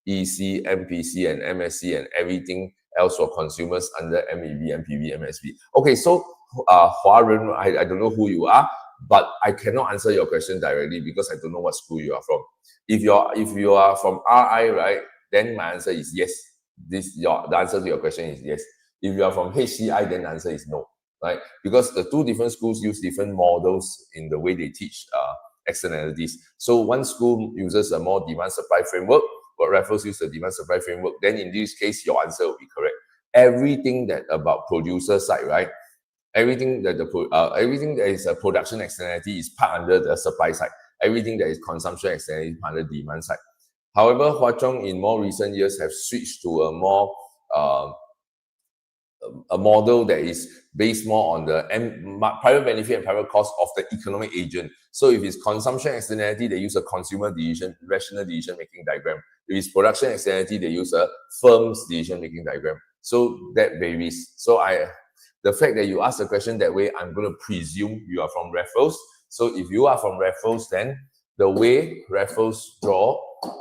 MEC, MPC, and MSC, and everything else for consumers under MEB, MPB, MSB? Okay, so Huaren, I don't know who you are, but I cannot answer your question directly because I don't know what school you are from. If you are from RI, right, then my answer is yes. The answer to your question is yes. If you are from HCI, then the answer is no, right? Because the two different schools use different models in the way they teach externalities. So one school uses a more demand-supply framework, but Raffles uses a demand-supply framework. Then in this case, your answer will be correct. Everything that about producer side, right? Everything that everything that is a production externality is part under the supply side. Everything that is consumption externality is part under the demand side. However, Hwa Chong in more recent years have switched to a more a model that is based more on the private benefit and private cost of the economic agent. So if it's consumption externality, they use a consumer rational decision-making diagram. If it's production externality, they use a firm's decision-making diagram. So that varies. So the fact that you ask the question that way, I'm going to presume you are from Raffles. So if you are from Raffles, then the way Raffles draw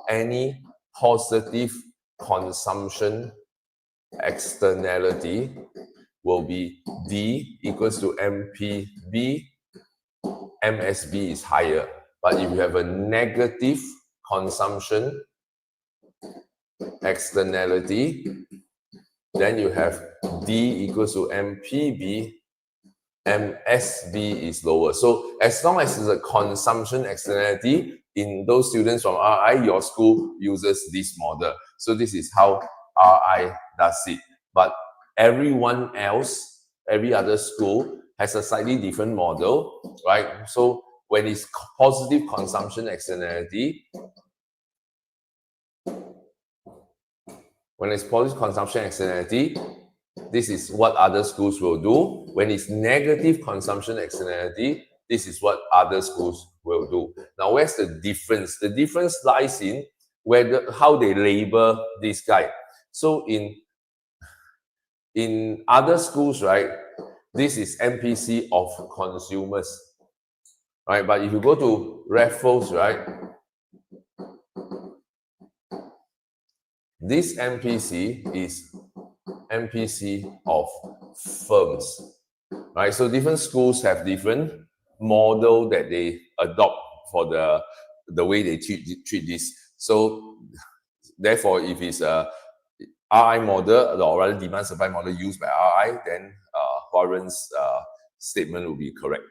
any positive consumption externality will be D equals to MPB. MSB is higher. But if you have a negative consumption externality, then you have D equals to MPB. MSB is lower. So as long as it's a consumption externality, in those students from RI, your school uses this model. So this is how RI does it. But everyone else, every other school has a slightly different model, right? So when it's positive consumption externality, this is what other schools will do. When it's negative consumption externality, this is what other schools will do. Now, where's the difference? The difference lies in how they label this guy. So in other schools, right, this is MPC of consumers, right? But if you go to Raffles, right, this MPC is MPC of firms, right? So different schools have different model that they adopt for the way they treat this. So therefore, if it's a RI model, or rather demand supply model used by RI, then Huaren's statement will be correct.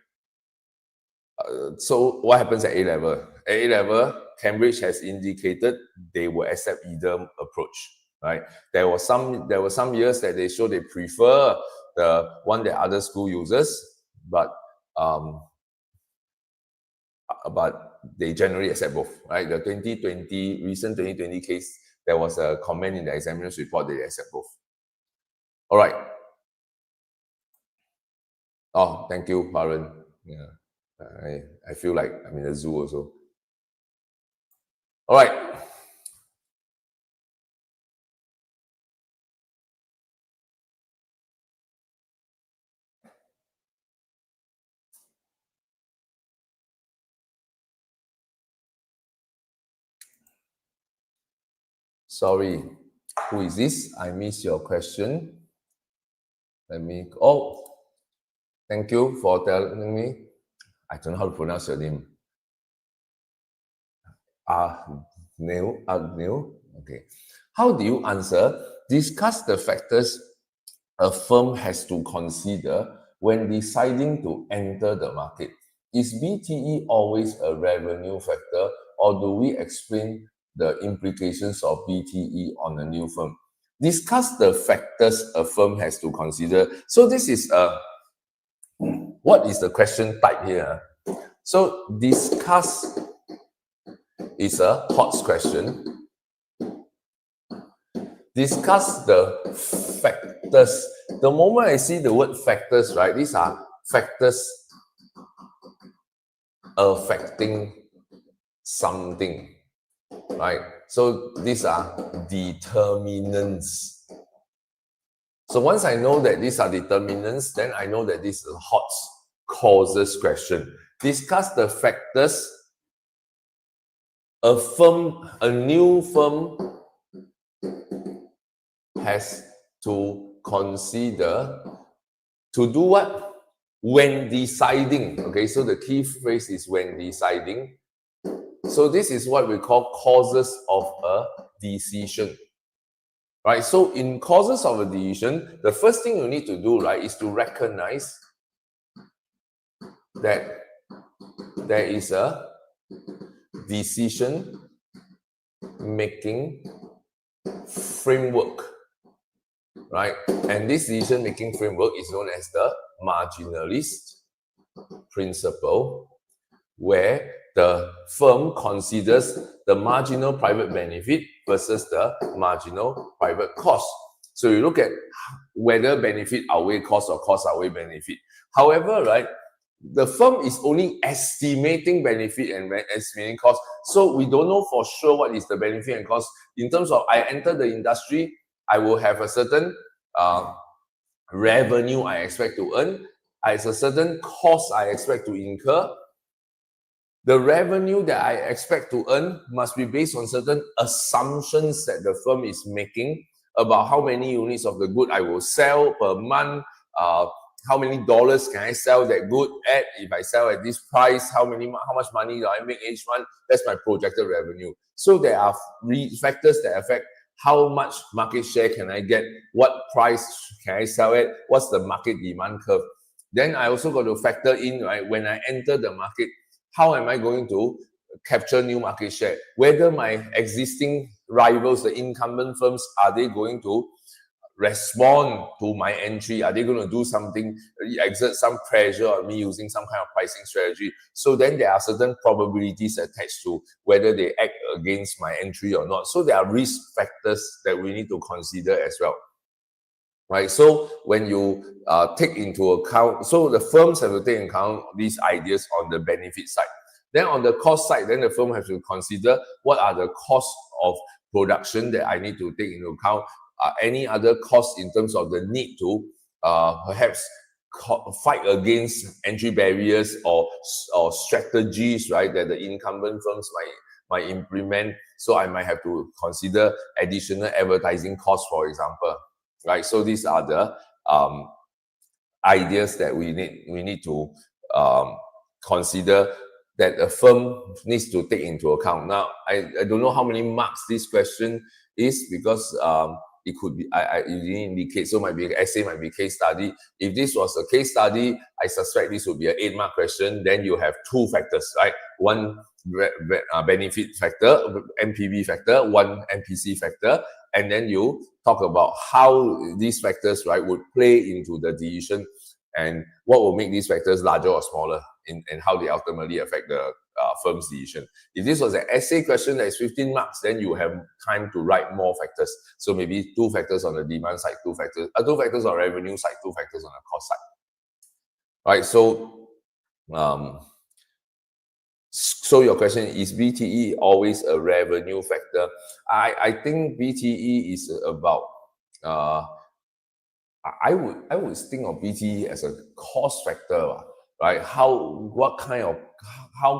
So what happens at A-level? At A-level, Cambridge has indicated they will accept either approach, right? There were some years that they show they prefer the one that other school uses, but they generally accept both, right? The recent 2020 case, there was a comment in the examiner's report that they accept both. All right. Oh, thank you, Baron. Yeah. I feel like I'm in a zoo also. All right. Sorry, who is this? I missed your question. Let me, oh, thank you for telling me. I don't know how to pronounce your name. Neil. Okay. How do you answer? Discuss the factors a firm has to consider when deciding to enter the market. Is BTE always a revenue factor, or do we explain the implications of BTE on a new firm? Discuss the factors a firm has to consider. So this is what is the question type here? So discuss is a hot question. Discuss the factors. The moment I see the word factors, right, these are factors affecting something, right? So these are determinants. So once I know that these are determinants, then I know that this is a hot causes question. Discuss the factors a new firm has to consider to do what? When deciding. Okay, so the key phrase is when deciding. So this is what we call causes of a decision. Right, so in causes of a decision, the first thing you need to do, right, is to recognize that there is a decision making framework, right? And this decision making framework is known as the marginalist principle, where the firm considers the marginal private benefit versus the marginal private cost. So you look at whether benefit outweigh cost or cost outweigh benefit. However, right, the firm is only estimating benefit and estimating cost. So we don't know for sure what is the benefit and cost. In terms of I enter the industry, I will have a certain revenue I expect to earn. As a certain cost I expect to incur. The revenue that I expect to earn must be based on certain assumptions that the firm is making about how many units of the good I will sell per month, how many dollars can I sell that good at? If I sell at this price, how much money do I make each month? That's my projected revenue. So there are factors that affect how much market share can I get, what price can I sell at, what's the market demand curve. Then I also got to factor in, right, when I enter the market, how am I going to capture new market share? Whether my existing rivals, the incumbent firms, are they going to respond to my entry? Are they going to do something, exert some pressure on me using some kind of pricing strategy? So then there are certain probabilities attached to whether they act against my entry or not. So there are risk factors that we need to consider as well. Right, so when you take into account, so the firms have to take into account these ideas on the benefit side. Then on the cost side, then the firm has to consider what are the costs of production that I need to take into account. Any other costs in terms of the need to perhaps fight against entry barriers or strategies, right, that the incumbent firms might implement. So I might have to consider additional advertising costs, for example. Right, so these are the ideas that we need to consider that a firm needs to take into account. Now, I don't know how many marks this question is, because it could be it didn't indicate, so might be an essay, might be a case study. If this was a case study, I suspect this would be an 8-mark question. Then you have 2 factors, right? One benefit factor, MPV factor, one MPC factor, and then you talk about how these factors, right, would play into the decision and what will make these factors larger or smaller and how they ultimately affect the firm's decision. If this was an essay question that is 15 marks, then you have time to write more factors. So maybe 2 factors on the demand side, 2 factors on revenue side, 2 factors on the cost side. Right, so your question is BTE always a revenue factor? I think BTE is about I would think of BTE as a cost factor, right? How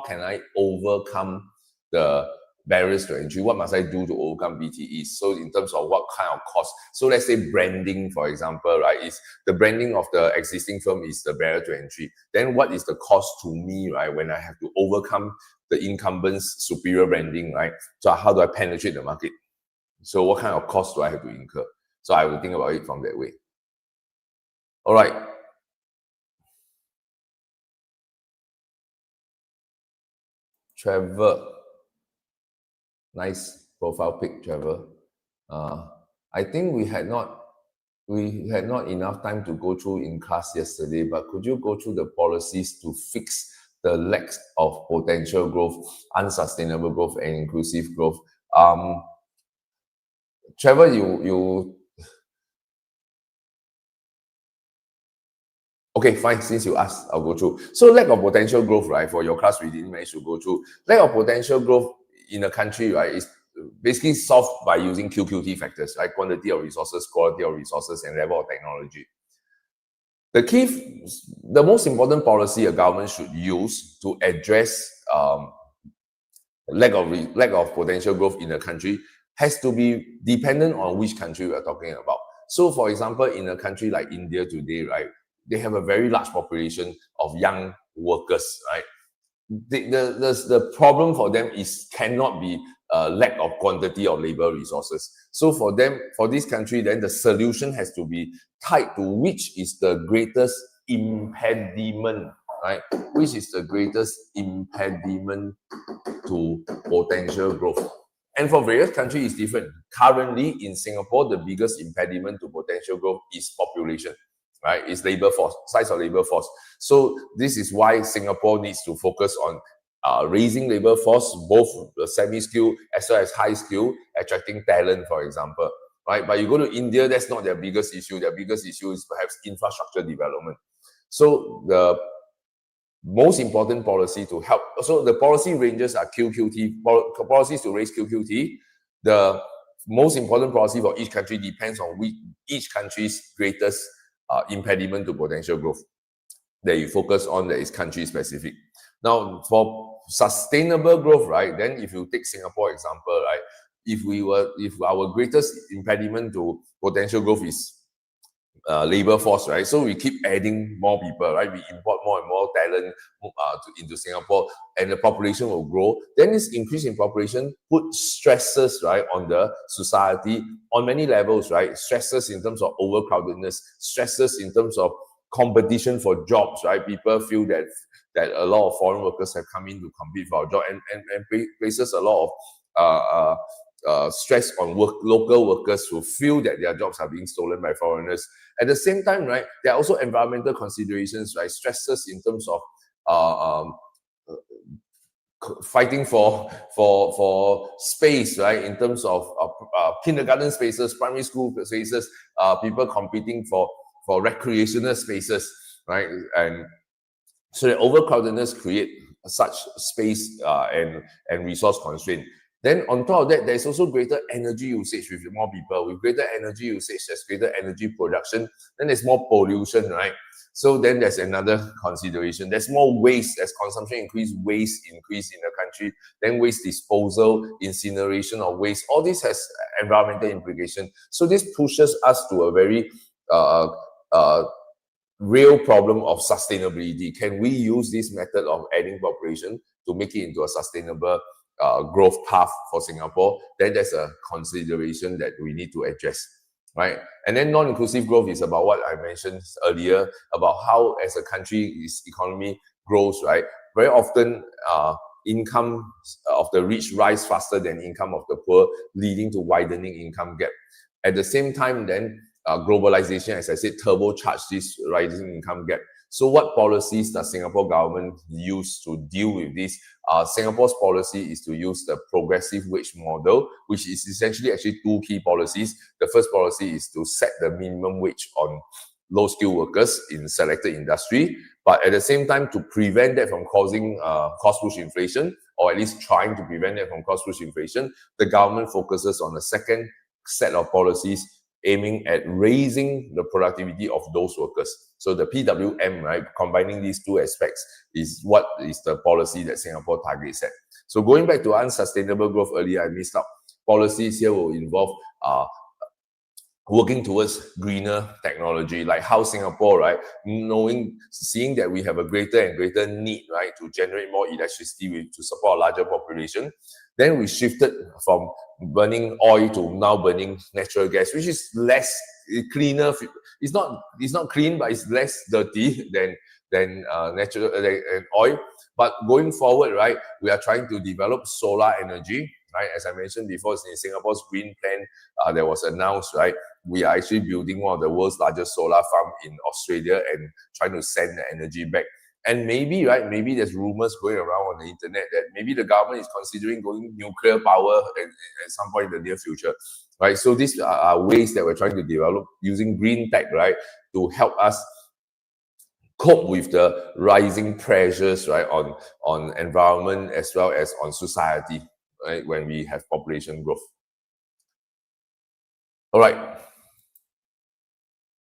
can I overcome the barriers to entry. What must I do to overcome BTEs? So in terms of what kind of cost, so let's say branding, for example, right, is the branding of the existing firm is the barrier to entry. Then what is the cost to me, right, when I have to overcome the incumbent's superior branding, right? So how do I penetrate the market? So what kind of cost do I have to incur? So I will think about it from that way. All right. Trevor. Nice profile pic, Trevor. I think we had not enough time to go through in class yesterday, but could you go through the policies to fix the lack of potential growth, unsustainable growth, and inclusive growth? Trevor, you okay, fine. Since you asked, I'll go through. So lack of potential growth, right? For your class, we didn't manage to go through. Lack of potential growth in a country, right, is basically solved by using QQT factors, right? Quantity of resources, quality of resources, and level of technology. The most important policy a government should use to address lack of potential growth in a country has to be dependent on which country we are talking about. So, for example, in a country like India today, right, they have a very large population of young workers, right? The problem for them is cannot be lack of quantity of labor resources. So for them, for this country, then the solution has to be tied to which is the greatest impediment, right? Which is the greatest impediment to potential growth. And for various countries, it's different. Currently, in Singapore, the biggest impediment to potential growth is population, right? It's labor force, size of labor force. So this is why Singapore needs to focus on raising labor force, both semi-skilled as well as high-skilled, attracting talent, for example, right? But you go to India, that's not their biggest issue. Their biggest issue is perhaps infrastructure development. So the most important policy to help, so the policy ranges are QQT, policies to raise QQT. The most important policy for each country depends on each country's greatest impediment to potential growth that you focus on that is country specific. Now, for sustainable growth, right, then if you take Singapore example, right, if our greatest impediment to potential growth is labor force, right? So we keep adding more people, right? We import more and more talent into Singapore, and the population will grow. Then this increase in population put stresses, right, on the society on many levels, right? Stresses in terms of overcrowdedness, stresses in terms of competition for jobs, right? People feel that a lot of foreign workers have come in to compete for a job, and places a lot of stress on local workers who feel that their jobs are being stolen by foreigners. At the same time, right, there are also environmental considerations, right? Stresses in terms of fighting for space, right? In terms of kindergarten spaces, primary school spaces, people competing for recreational spaces, right? And so the overcrowdedness create such space and resource constraint. Then on top of that, there's also greater energy usage with more people. With greater energy usage, there's greater energy production. Then there's more pollution, right? So then there's another consideration. There's more waste. As consumption increase, waste increase in the country. Then waste disposal, incineration of waste. All this has environmental implication. So this pushes us to a very real problem of sustainability. Can we use this method of adding population to make it into a sustainable growth path for Singapore? Then there's a consideration that we need to address, right? And then non-inclusive growth is about what I mentioned earlier, about how as a country, its economy grows, right? Very often, income of the rich rise faster than income of the poor, leading to widening income gap. At the same time, then, globalization, as I said, turbocharged this rising income gap. So what policies does Singapore government use to deal with this? Singapore's policy is to use the progressive wage model, which is essentially actually two key policies. The first policy is to set the minimum wage on low-skilled workers in selected industry, but at the same time to prevent that from causing cost-push inflation, or at least trying to prevent that from cost-push inflation, the government focuses on the second set of policies aiming at raising the productivity of those workers. So the PWM, right, combining these two aspects is what is the policy that Singapore targets at. So going back to unsustainable growth earlier, I missed out. Policies here will involve working towards greener technology, like how Singapore, right, seeing that we have a greater and greater need, right, to generate more electricity to support a larger population, then we shifted from burning oil to now burning natural gas, which is less cleaner. It's not clean, but it's less dirty than natural oil. But going forward, right, we are trying to develop solar energy, right? As I mentioned before, in Singapore's green plan that was announced, right? We are actually building one of the world's largest solar farm in Australia and trying to send the energy back. And maybe, right, maybe there's rumors going around on the internet that maybe the government is considering going nuclear power at some point in the near future, right? So these are ways that we're trying to develop using green tech, right, to help us cope with the rising pressures, right, on environment as well as on society, right, when we have population growth. All right.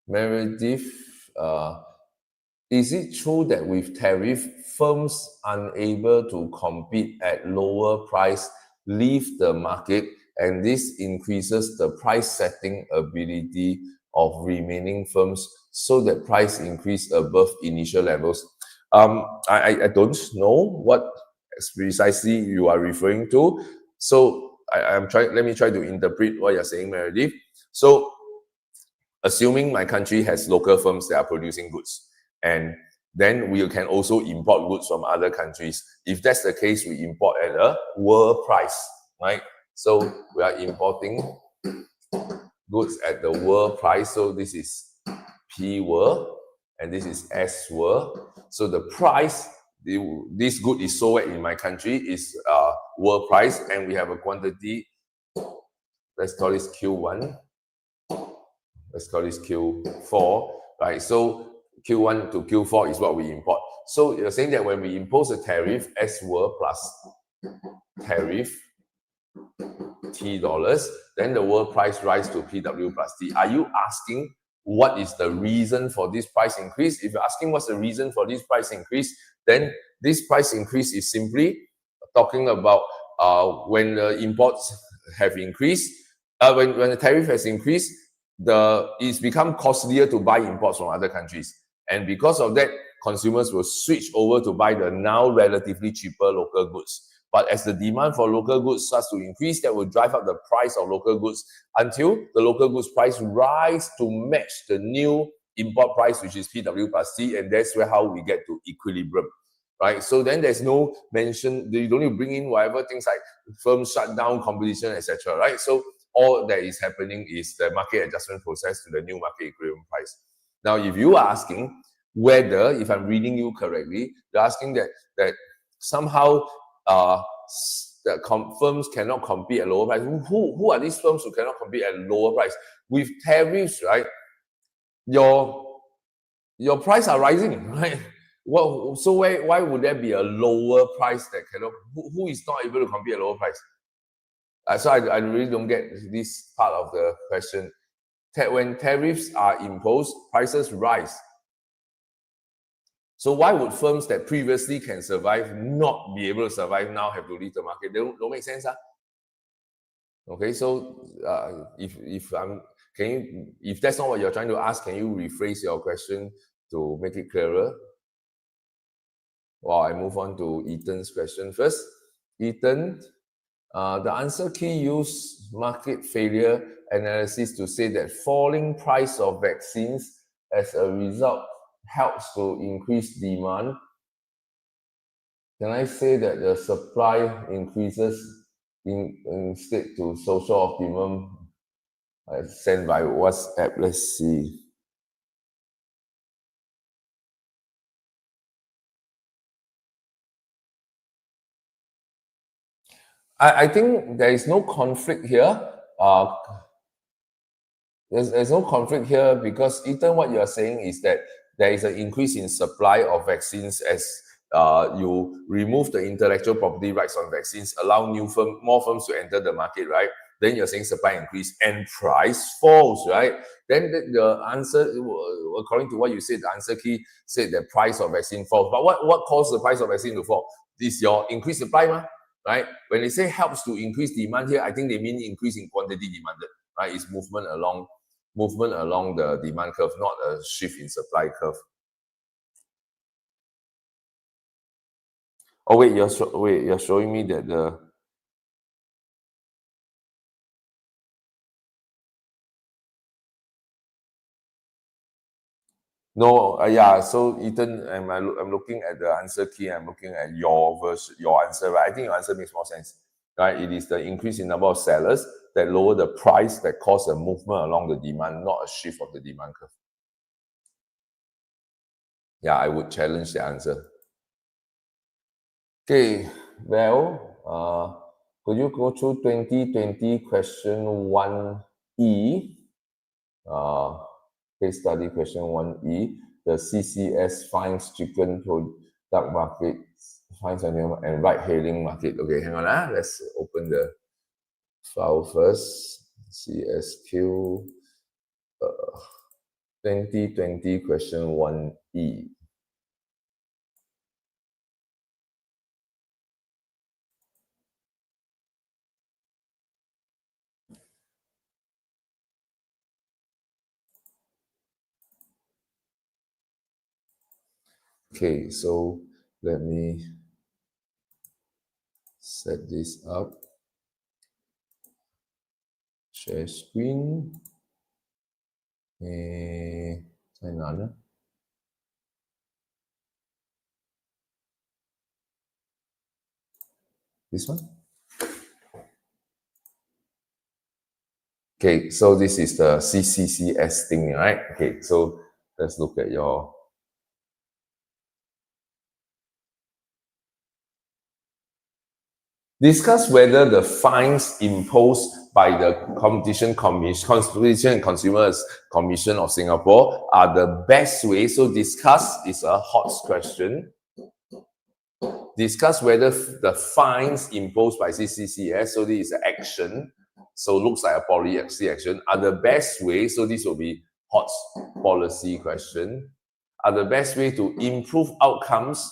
Meredith, is it true that with tariff, firms unable to compete at lower price leave the market, and this increases the price setting ability of remaining firms so that price increase above initial levels? I don't know what precisely you are referring to. So let me try to interpret what you're saying, Meredith. So assuming my country has local firms that are producing goods, and then we can also import goods from other countries. If that's the case, we import at a world price, right? So we are importing goods at the world price. So this is P world and this is S world. So the price, this good is sold in my country is world price, and we have a quantity, let's call this Q1. Let's call this Q4, right? So Q1 to Q4 is what we import. So you're saying that when we impose a tariff, S world plus tariff T dollars, then the world price rise to PW plus T. Are you asking what is the reason for this price increase? If you're asking what's the reason for this price increase, then this price increase is simply talking about when the imports have increased, when the tariff has increased, it's become costlier to buy imports from other countries. And because of that, consumers will switch over to buy the now relatively cheaper local goods. But as the demand for local goods starts to increase, that will drive up the price of local goods until the local goods price rise to match the new import price, which is PW plus T, and that's how we get to equilibrium, right? So then there's no mention, you don't need to bring in whatever things like firms shut down, competition, etc., right? So all that is happening is the market adjustment process to the new market equilibrium price. Now, if you are asking whether, if I'm reading you correctly, you're asking that somehow firms cannot compete at lower price. Who are these firms who cannot compete at lower price? With tariffs, right, your price are rising, right? Well, so why would there be a lower price that cannot, who is not able to compete at lower price? So I really don't get this part of the question. When tariffs are imposed, prices rise. So why would firms that previously can survive not be able to survive now have to leave the market? They don't make sense, huh? Okay, so if that's not what you're trying to ask, can you rephrase your question to make it clearer? Well, I move on to Ethan's question first. Ethan, the answer key used market failure analysis to say that falling price of vaccines as a result helps to increase demand. Can I say that the supply increases instead to social optimum? I sent by WhatsApp. Let's see. I think there is no conflict here. There's no conflict here because, Ethan, what you're saying is that there is an increase in supply of vaccines as you remove the intellectual property rights on vaccines, allow more firms to enter the market, right? Then you're saying supply increase and price falls, right? Then the answer, according to what you said, the answer key said the price of vaccine falls. But what caused the price of vaccine to fall? This is your increased supply, right? When they say helps to increase demand here, I think they mean increase in quantity demanded, right? It's movement along the demand curve, not a shift in supply curve. Oh wait, you're showing me that the no, yeah. So Ethan, I'm looking at the answer key. I'm looking at your answer, right? I think your answer makes more sense, right? It is the increase in number of sellers that lower the price that cause a movement along the demand, not a shift of the demand curve. Yeah, I would challenge the answer. Okay, well, could you go through 2020 question 1E? Case study question 1E. The CCS finds chicken product market, finds and ride-hailing market. Okay, hang on. Let's open the file first. CSQ 2020 question 1E. Okay, so let me set this up. Share screen. Hang on. This one? Okay, so this is the CCCS thing, right? Okay, so let's look at your discuss whether the fines imposed by the Competition and Consumers Commission of Singapore are the best way. So discuss is a hot question. Discuss whether the fines imposed by CCCS, so this is an action, so looks like a policy action, are the best way, so this will be hot policy question, are the best way to improve outcomes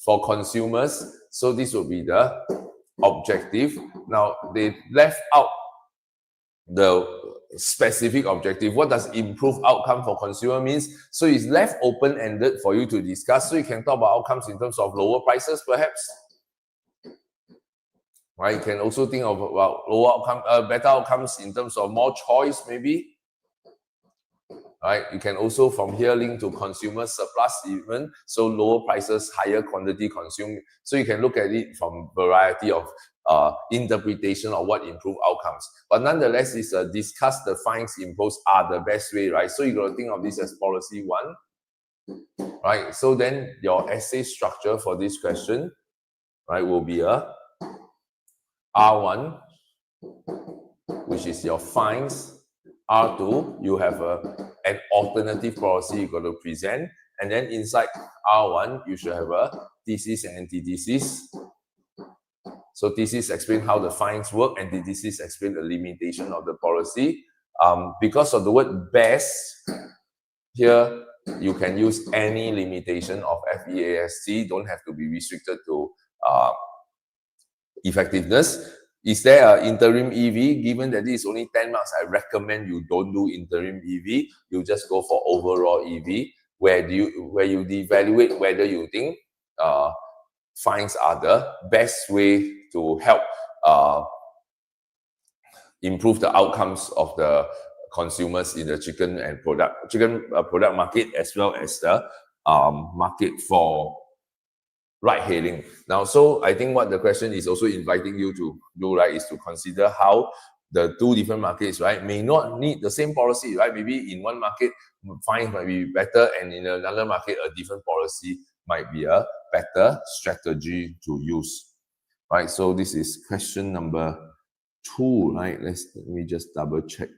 for consumers, so this will be the objective. Now, they left out the specific objective. What does improve outcome for consumer means? So it's left open-ended for you to discuss. So you can talk about outcomes in terms of lower prices, perhaps. Right? You can also think of about lower outcome, better outcomes in terms of more choice, maybe. Right? You can also from here link to consumer surplus even. So lower prices, higher quantity consumed. So you can look at it from variety of interpretation of what improve outcomes. But nonetheless, it's discuss the fines imposed are the best way, right? So you got to think of this as policy one, right? So then your essay structure for this question, right, will be a R1, which is your fines. R2, you have an alternative policy you got to present. And then inside R1, you should have a thesis and antithesis. So thesis explain how the fines work, and antithesis explain the limitation of the policy. Because of the word best, here you can use any limitation of FEAST, don't have to be restricted to effectiveness. Is there an interim EV? Given that this is only 10 marks, I recommend you don't do interim EV. You just go for overall EV, where you evaluate whether you think fines are the best way to help improve the outcomes of the consumers in the chicken product market, as well as the market for ride-hailing. Now, so I think what the question is also inviting you to do, right, is to consider how the two different markets, right, may not need the same policy, right? Maybe in one market, fines might be better, and in another market, a different policy might be a better strategy to use, right? So this is question number 2, right? Let me just double check.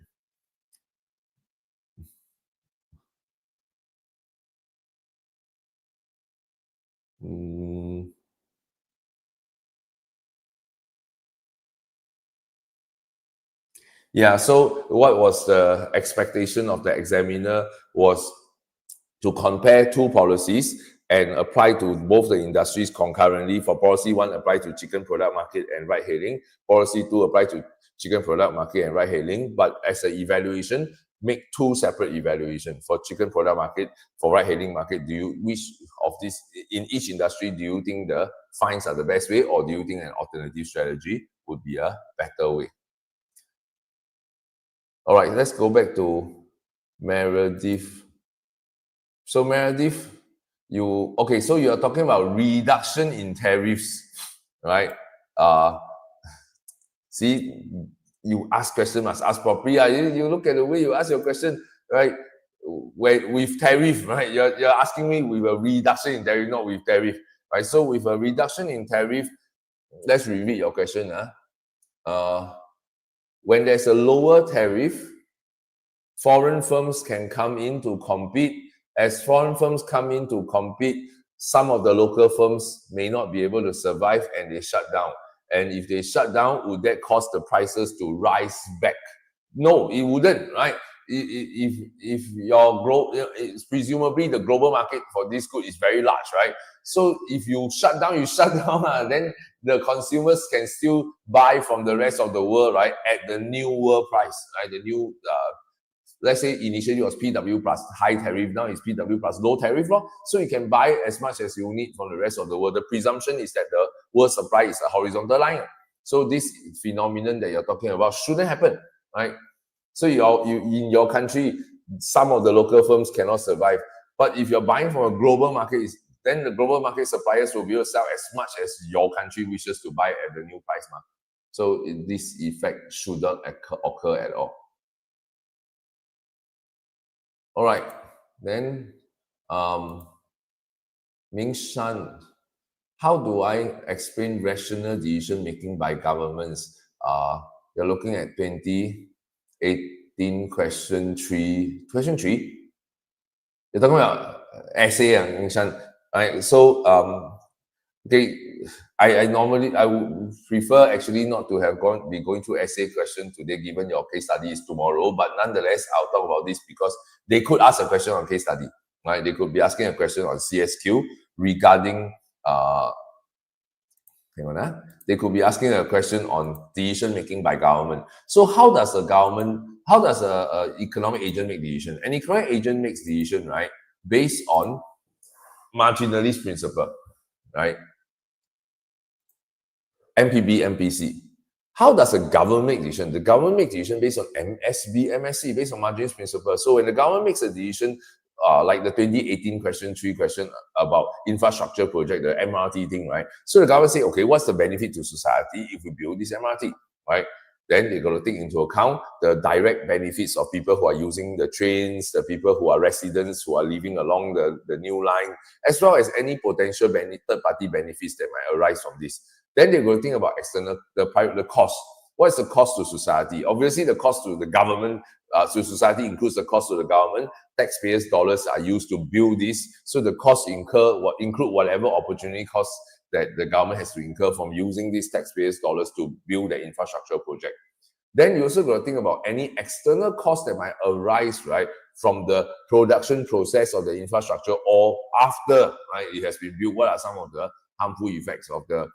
Yeah, so what was the expectation of the examiner was to compare two policies and apply to both the industries concurrently. For policy 1, apply to chicken product market and ride-hailing. Policy 2, apply to chicken product market and ride-hailing. But as an evaluation, make 2 separate evaluations. For chicken product market, for ride-hailing market, which of this, in each industry, do you think the fines are the best way, or do you think an alternative strategy would be a better way? All right, let's go back to Meredith. So Meredith, so you are talking about reduction in tariffs, right? See, you ask question, must ask properly. You look at the way you ask your question, right? With tariff, right? You're asking me with a reduction in tariff, not with tariff, right? So with a reduction in tariff, let's reread your question. When there's a lower tariff, foreign firms can come in to compete. As foreign firms come in to compete, some of the local firms may not be able to survive and they shut down. And if they shut down, would that cause the prices to rise back? No, it wouldn't, right? If presumably the global market for this good is very large, right? So if you shut down, then the consumers can still buy from the rest of the world, right, at the new world price, right? The new let's say initially it was PW plus high tariff, now it's PW plus low tariff. So you can buy as much as you need from the rest of the world. The presumption is that the world supply is a horizontal line. So this phenomenon that you're talking about shouldn't happen, right? So in your country, some of the local firms cannot survive. But if you're buying from a global market, then the global market suppliers will be able to sell as much as your country wishes to buy at the new price market. So this effect should not occur at all. All right, then Ming Shan, how do I explain rational decision making by governments? You're looking at 2018 question 3. Question 3? You're talking about essay, Ming Shan, right? So I would prefer actually not to have be going through essay question today, given your case study is tomorrow. But nonetheless, I'll talk about this because they could ask a question on case study, right? They could be asking a question on CSQ regarding they could be asking a question on decision making by government. So how does a economic agent make decision? An economic agent makes decision, right, based on marginalist principle, right? MPB, MPC. How does a government make decision? The government makes decision based on MSB, MSC, based on marginalist principle. So when the government makes a decision, like the 2018 question 3 question about infrastructure project, the MRT thing, right? So the government say, okay, what's the benefit to society if we build this MRT, right? Then they're going to take into account the direct benefits of people who are using the trains, the people who are residents who are living along the new line, as well as any potential third-party benefits that might arise from this. Then they're going to think about the cost. What is the cost to society? Obviously, the cost to the government, to society includes the cost to the government. Taxpayers' dollars are used to build this. So the costs include whatever opportunity costs that the government has to incur from using these taxpayers' dollars to build the infrastructure project. Then you also got to think about any external costs that might arise, right, from the production process of the infrastructure or after, right, it has been built. What are some of the harmful effects of the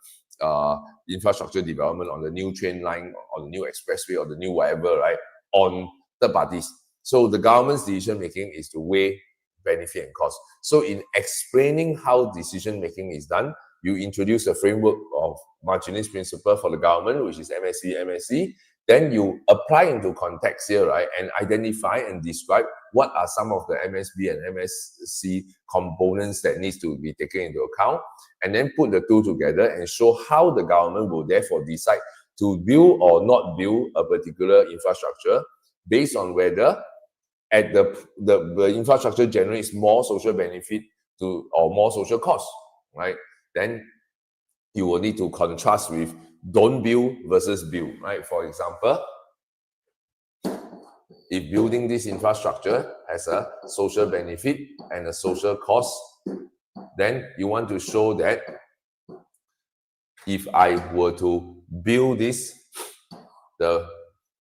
infrastructure development on the new train line, on the new expressway, or the new whatever, right, on third parties? So the government's decision making is to weigh benefit and cost. So in explaining how decision making is done, you introduce a framework of marginalist principle for the government, which is MSC, MSC. Then you apply into context here, right, and identify and describe what are some of the MSB and MSC components that needs to be taken into account, and then put the two together and show how the government will therefore decide to build or not build a particular infrastructure based on whether at the infrastructure generates more social benefit or more social cost, right? Then you will need to contrast with don't build versus build, right? For example, if building this infrastructure has a social benefit and a social cost, then you want to show that if I were to build this, the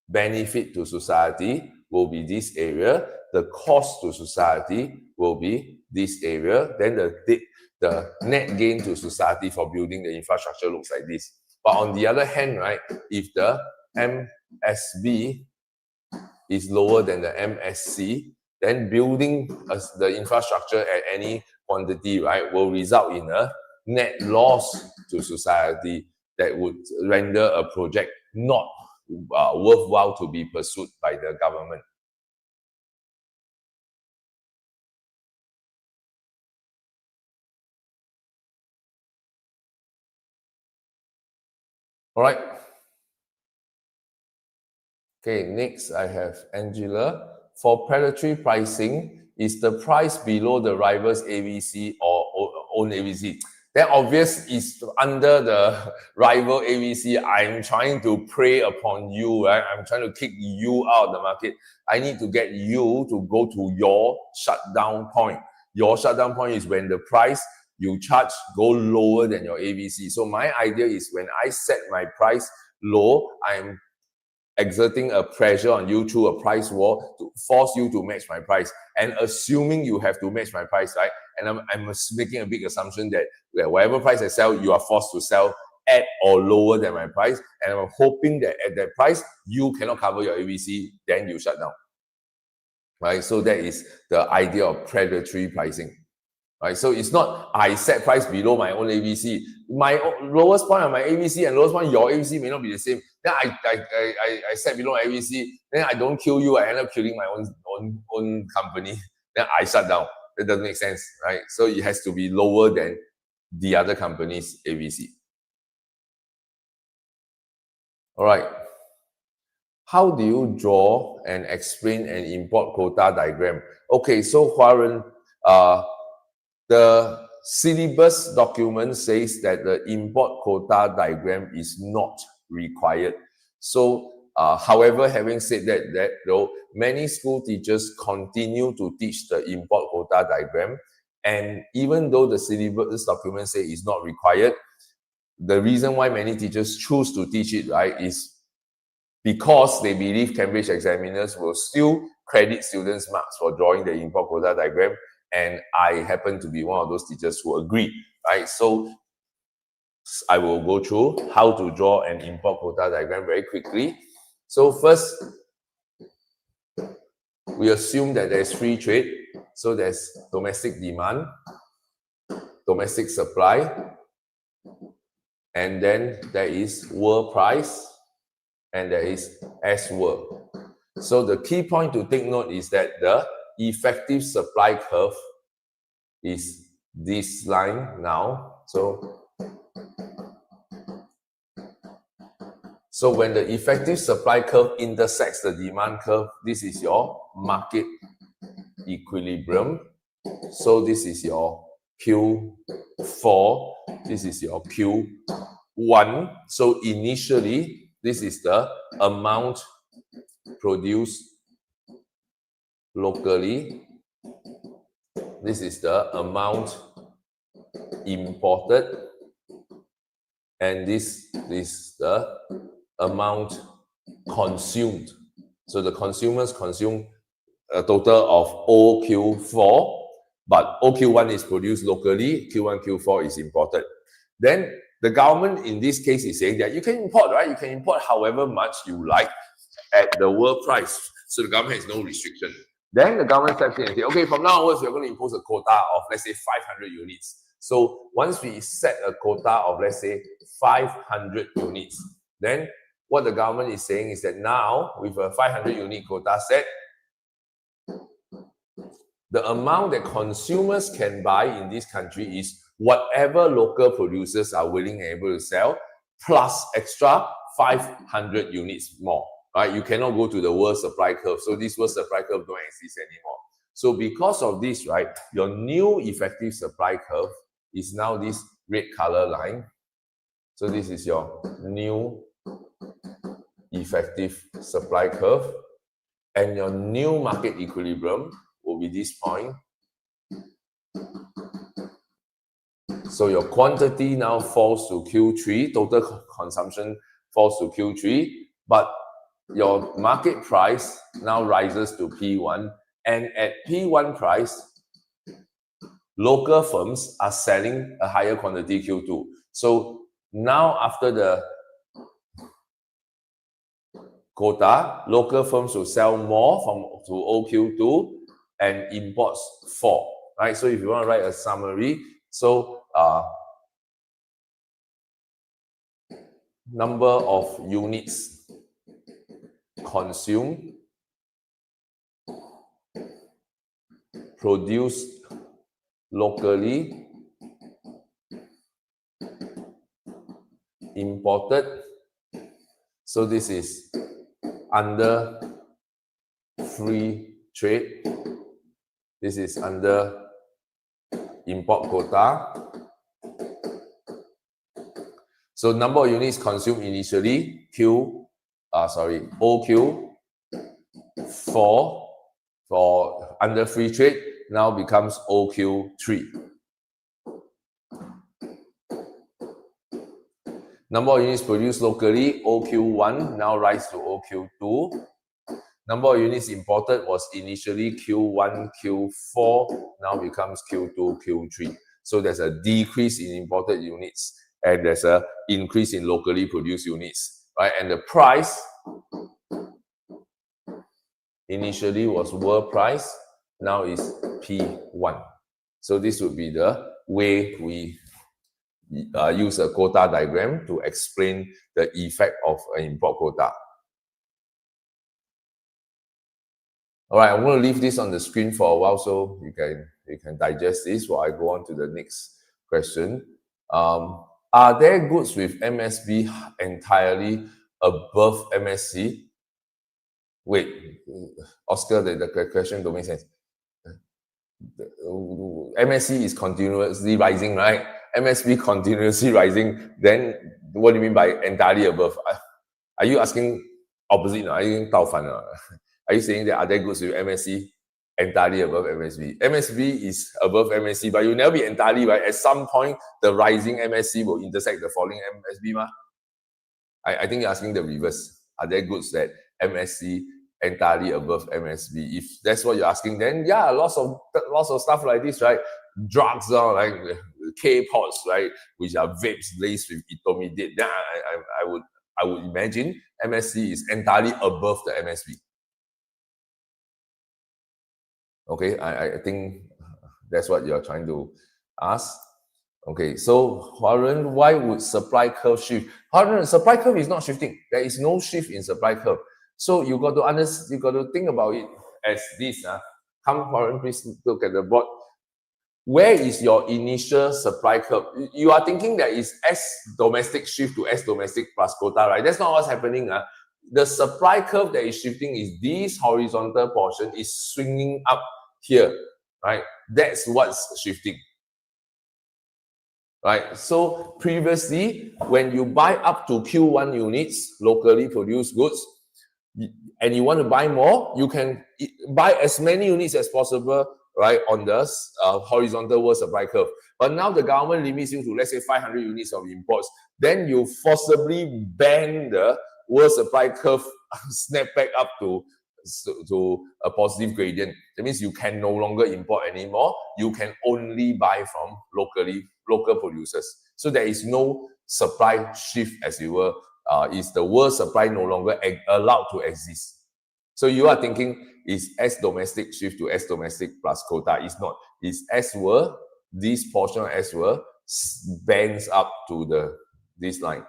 benefit to society will be this area, the cost to society will be this area, then the net gain to society for building the infrastructure looks like this. But on the other hand, right, if the MSB is lower than the MSC, then building the infrastructure at any quantity, right, will result in a net loss to society that would render a project not worthwhile to be pursued by the government. All right. Okay, next I have Angela. For predatory pricing, is the price below the rival's AVC or own AVC? Then obvious is under the rival AVC. I'm trying to prey upon you, right? I'm trying to kick you out of the market. I need to get you to go to your shutdown point. Your shutdown point is when the price you charge go lower than your AVC. So my idea is when I set my price low, I'm exerting a pressure on you through a price war to force you to match my price, and assuming you have to match my price, right? And I'm making a big assumption that whatever price I sell, you are forced to sell at or lower than my price, and I'm hoping that at that price you cannot cover your AVC, then you shut down, right? So that is the idea of predatory pricing. Right, so it's not I set price below my own AVC. My lowest point on my AVC and lowest point your AVC may not be the same. Then I set below my AVC. Then I don't kill you. I end up killing my own company. Then I shut down. That doesn't make sense, right? So it has to be lower than the other company's AVC. All right. How do you draw and explain an import quota diagram? Okay, so Huaren, the syllabus document says that the import quota diagram is not required. So, however, having said that though, many school teachers continue to teach the import quota diagram. And even though the syllabus document says it's not required, the reason why many teachers choose to teach it, right, is because they believe Cambridge examiners will still credit students' marks for drawing the import quota diagram. And I happen to be one of those teachers who agree, right? So I will go through how to draw an import quota diagram very quickly. So first, we assume that there's free trade. So there's domestic demand, domestic supply, and then there is world price, and there is S-world. So the key point to take note is that the effective supply curve is this line now. So when the effective supply curve intersects the demand curve, this is your market equilibrium. So this is your Q4, this is your Q1. So initially, this is the amount produced locally. This is the amount imported. And this is the amount consumed. So the consumers consume a total of OQ4, but OQ1 is produced locally, Q1, Q4 is imported. Then the government in this case is saying that you can import, right? You can import however much you like at the world price. So the government has no restriction. Then the government steps in and says, okay, from now onwards, we're going to impose a quota of, let's say, 500 units. So once we set a quota of, let's say, 500 units, then what the government is saying is that now, with a 500 unit quota set, the amount that consumers can buy in this country is whatever local producers are willing and able to sell, plus extra 500 units more. Right? You cannot go to the world supply curve. So this world supply curve don't exist anymore. So because of this, right, your new effective supply curve is now this red color line. So this is your new effective supply curve. And your new market equilibrium will be this point. So your quantity now falls to Q3, total consumption falls to Q3, but your market price now rises to P1, and at P1 price, local firms are selling a higher quantity Q2. So now after the quota, local firms will sell more to OQ2 and imports fall, right? So if you want to write a summary, so number of units consumed, produced locally, imported. So this is under free trade. This is under import quota. So number of units consumed initially, OQ for under free trade now becomes OQ3. Number of units produced locally, OQ1 now rise to OQ2. Number of units imported was initially Q1, Q4, now becomes Q2, Q3. So there's a decrease in imported units and there's an increase in locally produced units, right? And the price initially was world price, now is P1. So this would be the way we use a quota diagram to explain the effect of an import quota. All right, I'm going to leave this on the screen for a while so you can digest this while I go on to the next question. Are there goods with MSB entirely above MSC? Wait, Oscar, the question don't make sense. MSC is continuously rising, right? MSB continuously rising, then what do you mean by entirely above? Are you asking opposite? Are you Are you saying that are there goods with MSC entirely above MSB? MSB is above MSC, but you'll never be entirely, right? At some point, the rising MSC will intersect the falling MSB, ma? I think you're asking the reverse. Are there goods that MSC entirely above MSB? If that's what you're asking, then yeah, lots of stuff like this, right? Drugs, like K-pods, right, which are vapes laced with etomidate. Then I would imagine MSC is entirely above the MSB. Okay, I think that's what you're trying to ask. Okay, so Huaren, why would supply curve shift? Huaren, supply curve is not shifting. There is no shift in supply curve. So you got to think about it as this. Come, Huaren, please look at the board. Where is your initial supply curve? You are thinking that is S domestic shift to S domestic plus quota, right? That's not what's happening. The supply curve that is shifting is this horizontal portion is swinging up here, right? That's what's shifting, right? So previously, when you buy up to Q1 units, locally produced goods, and you want to buy more, you can buy as many units as possible, right, on the horizontal world supply curve. But now the government limits you to, let's say, 500 units of imports. Then you forcibly bend the world supply curve, snap back up to a positive gradient. That means you can no longer import anymore. You can only buy from local producers. So there is no supply shift, as you were. Is the world supply no longer allowed to exist? So you are thinking, is S domestic shift to S domestic plus quota? It's not. It's S world, this portion of S world bends up to this line.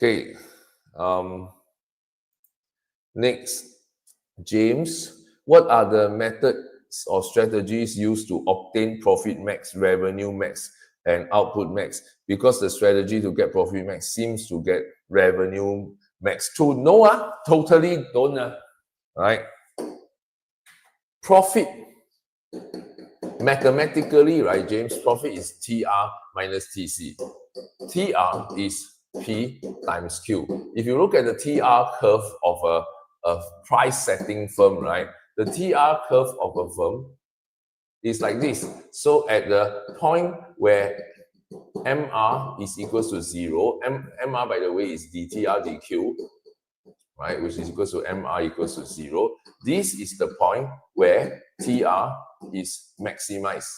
Okay. Next, James, what are the methods or strategies used to obtain profit max, revenue max, and output max? Because the strategy to get profit max seems to get revenue max too. No, totally don't. Right? Profit, mathematically, right, James, profit is TR minus TC. TR is P times Q. If you look at the TR curve of a price setting firm, right, the TR curve of a firm is like this. So at the point where MR is equals to 0, MR, by the way, is dTR dQ, right, which is equals to MR equals to 0. This is the point where TR is maximized,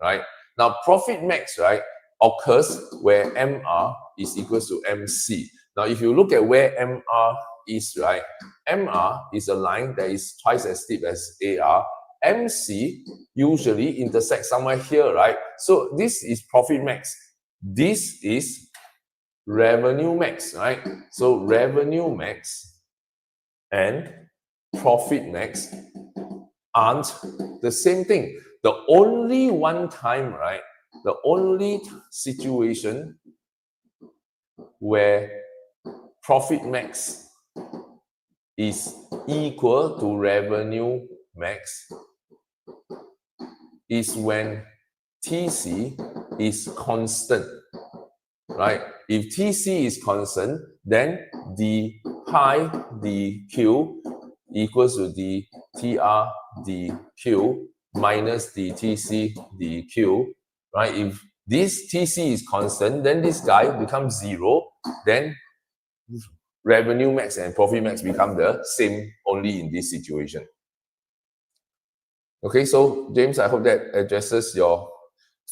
right? Now, profit max, right, occurs where MR is equals to MC. Now, if you look at where MR is, right, MR is a line that is twice as steep as AR. MC usually intersects somewhere here, right? So this is profit max. This is revenue max, right? So revenue max and profit max aren't the same thing. The only one time, right? The only situation where profit max is equal to revenue max is when TC is constant, right? If TC is constant, then the pi dq equals to the TR dq minus the TC dq, right? If this TC is constant, then this guy becomes 0, then revenue max and profit max become the same only in this situation. Okay, so James, I hope that addresses your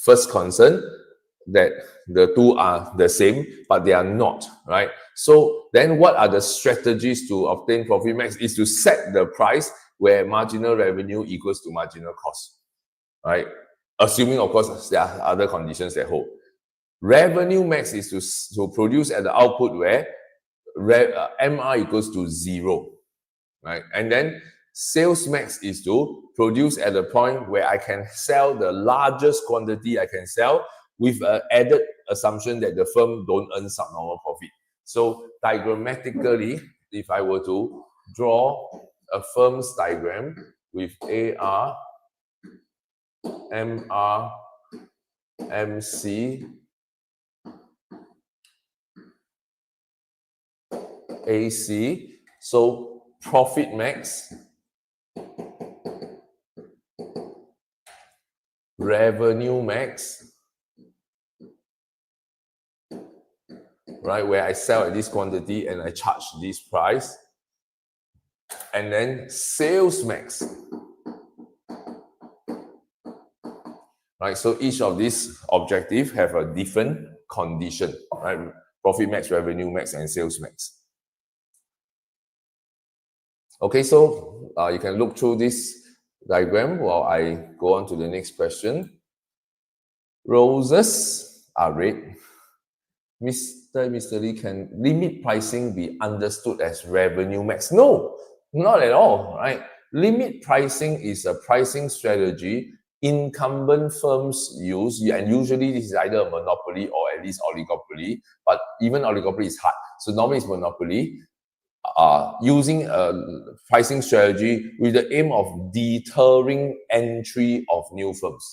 first concern, that the two are the same, but they are not, right? So then what are the strategies to obtain profit max is to set the price where marginal revenue equals to marginal cost, right? Assuming, of course, there are other conditions that hold. Revenue max is to produce at the output where MR equals to 0, right? And then sales max is to produce at the point where I can sell the largest quantity I can sell with an added assumption that the firm don't earn subnormal profit. So diagrammatically, if I were to draw a firm's diagram with AR, MR, MC, AC, so profit max, revenue max, right, where I sell at this quantity and I charge this price, and then sales max, right? So each of these objectives have a different condition, right? Profit max, revenue max, and sales max. Okay, so you can look through this diagram while I go on to the next question. Roses are red. Mr. Lee, can limit pricing be understood as revenue max? No, not at all, right? Limit pricing is a pricing strategy incumbent firms use, and usually this is either a monopoly or at least oligopoly, but even oligopoly is hard. So normally it's monopoly, using a pricing strategy with the aim of deterring entry of new firms,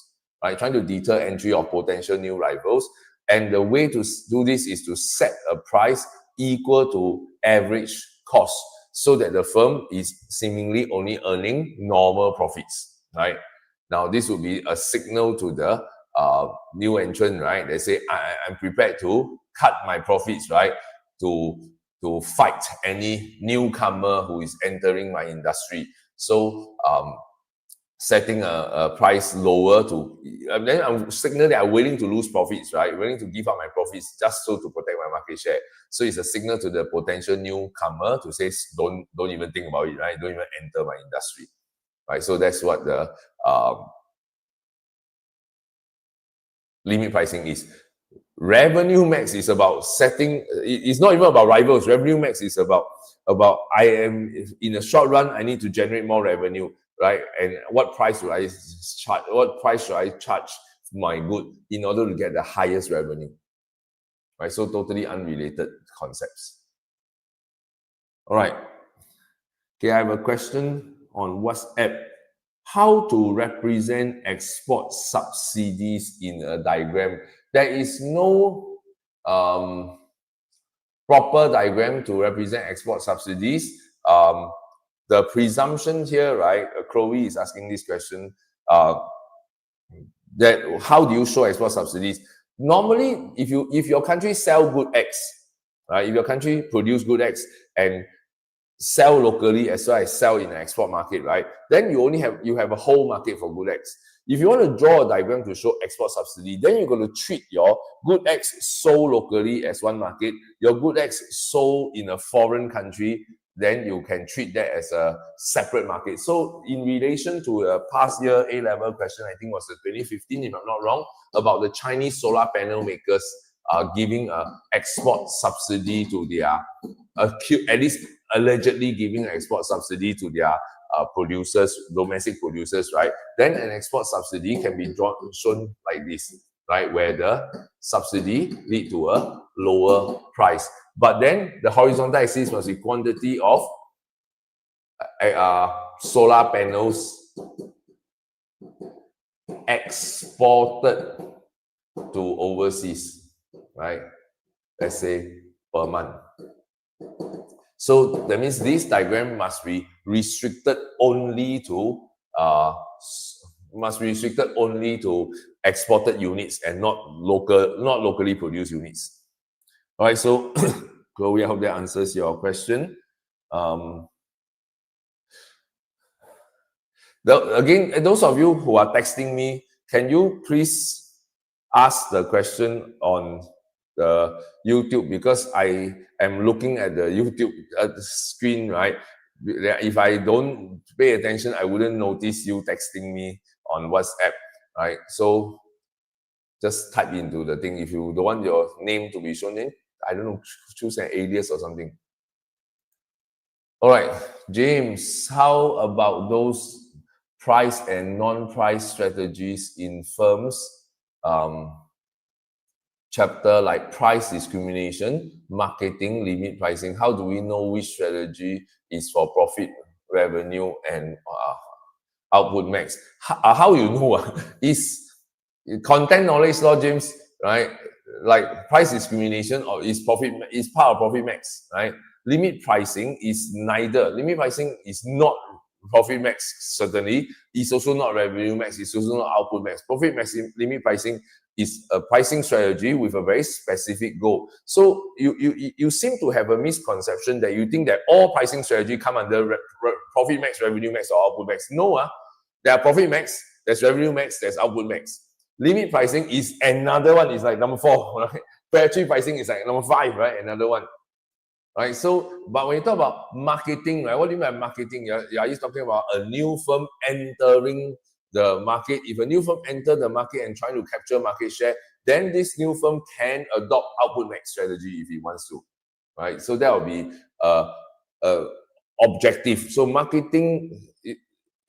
right? Trying to deter entry of potential new rivals. And the way to do this is to set a price equal to average cost so that the firm is seemingly only earning normal profits, right? Now, this would be a signal to the new entrant, right? They say, I'm prepared to cut my profits, right? To fight any newcomer who is entering my industry. So, setting a price lower to, then I'm signaling that I'm willing to lose profits, right? Willing to give up my profits just so to protect my market share. So it's a signal to the potential newcomer to say, don't even think about it, right? Don't even enter my industry, right? So that's what the limit pricing is. Revenue max is about setting, it's not even about rivals. Revenue max is about I am, in a short run, I need to generate more revenue, right? And what price should I charge? What price should I charge my good in order to get the highest revenue, right? So totally unrelated concepts. All right. Okay, I have a question on WhatsApp. How to represent export subsidies in a diagram? There is no proper diagram to represent export subsidies. The presumption here, right? Chloe is asking this question. That how do you show export subsidies? Normally, if your country sell good X, right? If your country produce good X and sell locally as well as sell in the export market, right? Then you have a whole market for good X. If you want to draw a diagram to show export subsidy, then you're going to treat your good X sold locally as one market, your good X sold in a foreign country, then you can treat that as a separate market. So in relation to a past year A-level question, I think was the 2015, if I'm not wrong, about the Chinese solar panel makers giving an export subsidy to their, at least allegedly giving an export subsidy to their producers, domestic producers, right? Then an export subsidy can be shown like this, right? Where the subsidy lead to a lower price. But then the horizontal axis must be quantity of solar panels exported to overseas, right? Let's say per month. So that means this diagram must be restricted only to exported units and not locally produced units. All right, so Chloe, I hope that answers your question. Again, those of you who are texting me, can you please ask the question on the YouTube, because I am looking at the YouTube screen, right? If I don't pay attention, I wouldn't notice you texting me on WhatsApp, right? So just type into the thing. If you don't want your name to be shown in, I don't know, choose an alias or something. All right, James, how about those price and non-price strategies in firms? Chapter like price discrimination, marketing, limit pricing. How do we know which strategy is for profit, revenue, and output max? How you know? Is content knowledge law, James, right? Like price discrimination or is part of profit max, right? Limit pricing is neither. Limit pricing is not profit max, certainly. It's also not revenue max. It's also not output max. Profit max, limit pricing is a pricing strategy with a very specific goal. So you seem to have a misconception that you think that all pricing strategy come under profit max, revenue max, or output max. No, there are profit max, there's revenue max, there's output max. Limit pricing is another one. It's like number 4, right? Predatory pricing is like number 5, right? Another one. Right, so, but when you talk about marketing, right, what do you mean by marketing? Are you talking about a new firm entering the market? If a new firm enter the market and trying to capture market share, then this new firm can adopt output max strategy if he wants to, right? So that will be objective. So marketing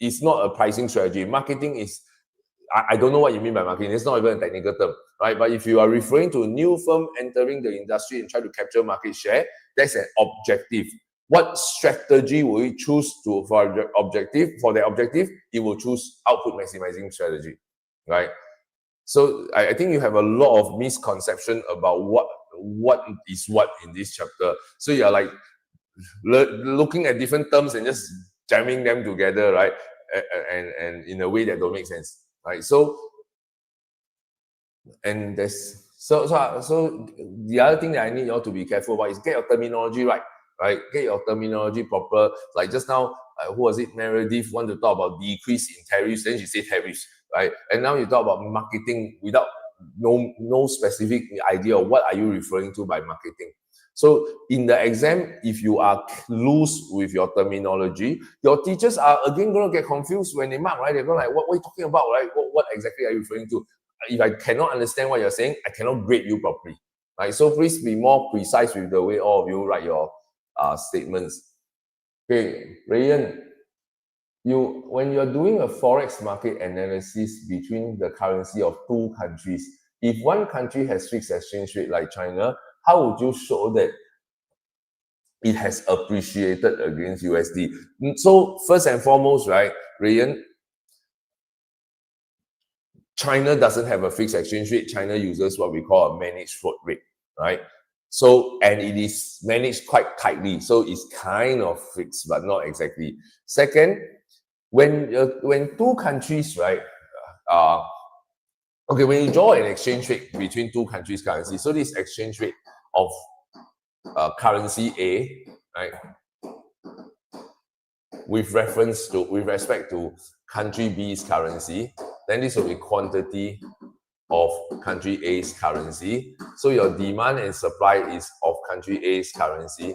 is not a pricing strategy. Marketing is, I don't know what you mean by marketing. It's not even a technical term, right? But if you are referring to a new firm entering the industry and try to capture market share, that's an objective. What strategy will you choose for the objective? For the objective, it will choose output maximizing strategy, right? So I think you have a lot of misconception about what is what in this chapter. So you're like looking at different terms and just jamming them together, right? And in a way that don't make sense, right? So, and there's so the other thing that I need you all to be careful about is get your terminology right? Get your terminology proper. Like just now, who was it? Meredith want to talk about decrease in tariffs, then she said tariffs, right? And now you talk about marketing without no specific idea of what are you referring to by marketing. So in the exam, if you are loose with your terminology, your teachers are again going to get confused when they mark, right? They're going to like, what are you talking about, right? What exactly are you referring to? If I cannot understand what you're saying, I cannot grade you properly, right? So please be more precise with the way all of you write your statements. Okay, Rayan, when you're doing a forex market analysis between the currency of two countries, if one country has fixed exchange rate like China, how would you show that it has appreciated against USD? So first and foremost, right, Rayan, China doesn't have a fixed exchange rate. China uses what we call a managed float rate, right? So, and it is managed quite tightly. So it's kind of fixed, but not exactly. Second, when two countries, right, okay, when you draw an exchange rate between two countries' currency, so this exchange rate of currency A, right, with respect to country B's currency, then this will be quantity of country A's currency. So your demand and supply is of country A's currency.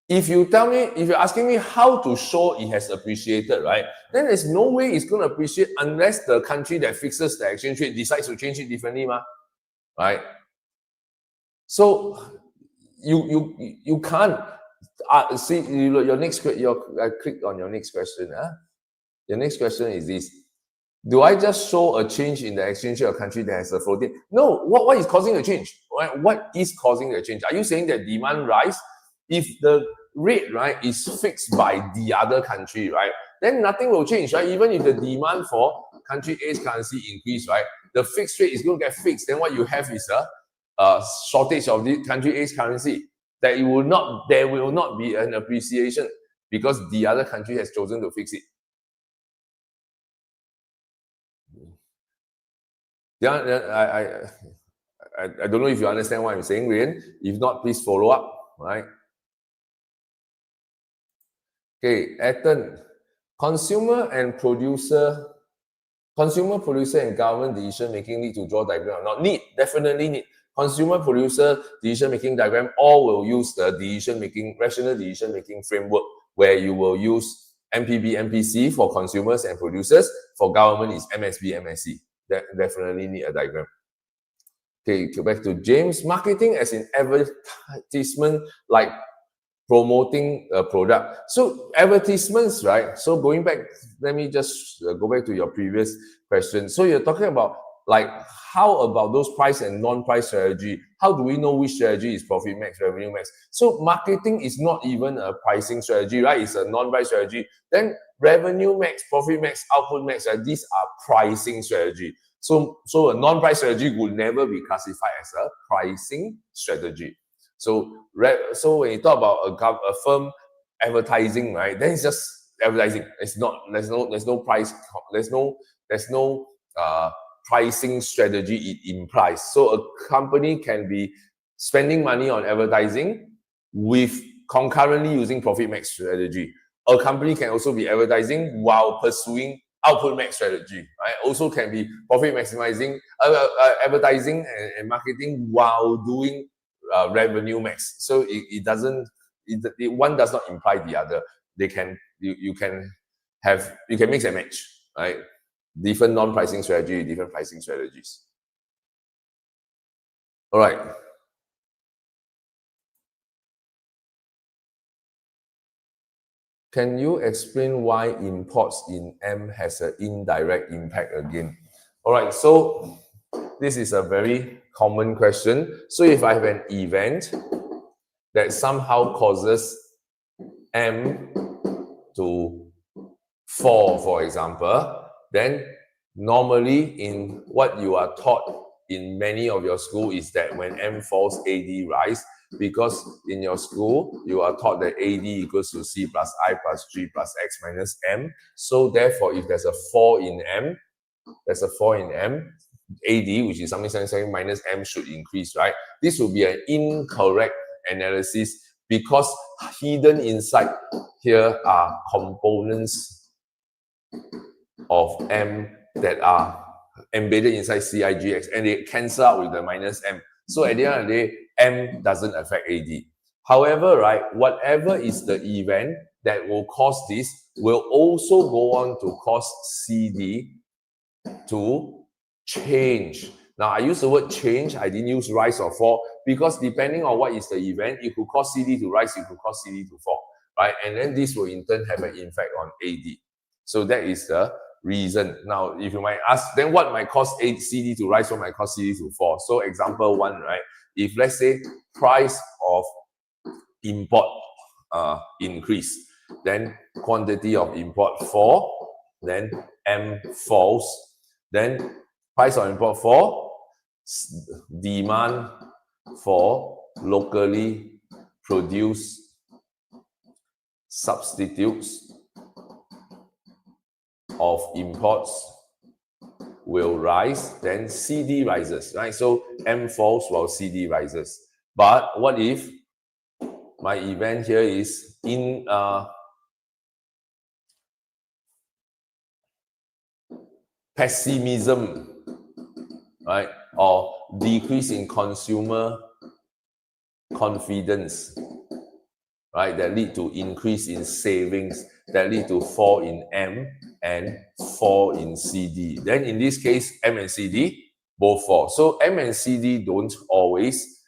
If you're asking me how to show it has appreciated, right, then there's no way it's going to appreciate unless the country that fixes the exchange rate decides to change it differently, right? So you can't see your next I clicked on your next question. Your next question is this: do I just show a change in the exchange rate of country that has a floating? No. What is causing the change? Right? What is causing the change? Are you saying that demand rise? If the rate, right, is fixed by the other country, right, then nothing will change, right? Even if the demand for country A's currency increase, right, the fixed rate is going to get fixed. Then what you have is a shortage of the country A's currency. There will not be an appreciation because the other country has chosen to fix it. Yeah, I don't know if you understand what I'm saying, Rian. If not, please follow up, right? Okay, Ethan, consumer, producer, and government decision making need to draw diagram or not? Need, definitely need. Consumer, producer, decision making diagram, all will use the rational decision making framework, where you will use MPB, MPC for consumers and producers. For government, is MSB, MSC. That definitely need a diagram. Okay, go back to James. Marketing as in advertisement, like promoting a product. So advertisements, right? So going back, let me just go back to your previous question. So you're talking about, like, how about those price and non-price strategy? How do we know which strategy is profit max, revenue max? So marketing is not even a pricing strategy, right? It's a non-price strategy. Then revenue max, profit max, output max, right? These are pricing strategy. So a non-price strategy would never be classified as a pricing strategy. So when you talk about a firm advertising, right, then it's just advertising. It's not, there's no price, there's no pricing strategy it implies. So a company can be spending money on advertising with concurrently using profit max strategy. A company can also be advertising while pursuing output max strategy, right? Also can be profit maximizing, advertising and marketing while doing revenue max. So one does not imply the other. You can mix and match, right? Different non-pricing strategy, different pricing strategies. All right. Can you explain why imports in M has an indirect impact again? All right, so this is a very common question. So if I have an event that somehow causes M to fall, for example, then normally in what you are taught in many of your school is that when M falls, AD rise, because in your school, you are taught that AD equals to C plus I plus G plus X minus M. So therefore, if there's a fall in M, AD, which is something minus M, should increase, right? This will be an incorrect analysis because hidden inside here are components of M that are embedded inside CIGX, and they cancel out with the minus M. So at the end of the day, M doesn't affect AD. However, right, whatever is the event that will cause this will also go on to cause CD to change. Now, I use the word change. I didn't use rise or fall because depending on what is the event, it could cause CD to rise, it could cause CD to fall, right? And then this will in turn have an effect on AD. So that is the reason. Now, if you might ask, then what might cause CD to rise, what might cause CD to fall? So example one, right? If let's say price of import increase, then quantity of import fall, then M falls, then price of import fall, demand for locally produced substitutes of imports will rise, then CD rises, right? So M falls while CD rises. But what if my event here is in pessimism, right, or decrease in consumer confidence, right, that lead to increase in savings, that lead to fall in M and fall in CD. Then in this case, M and CD both fall. So M and CD don't always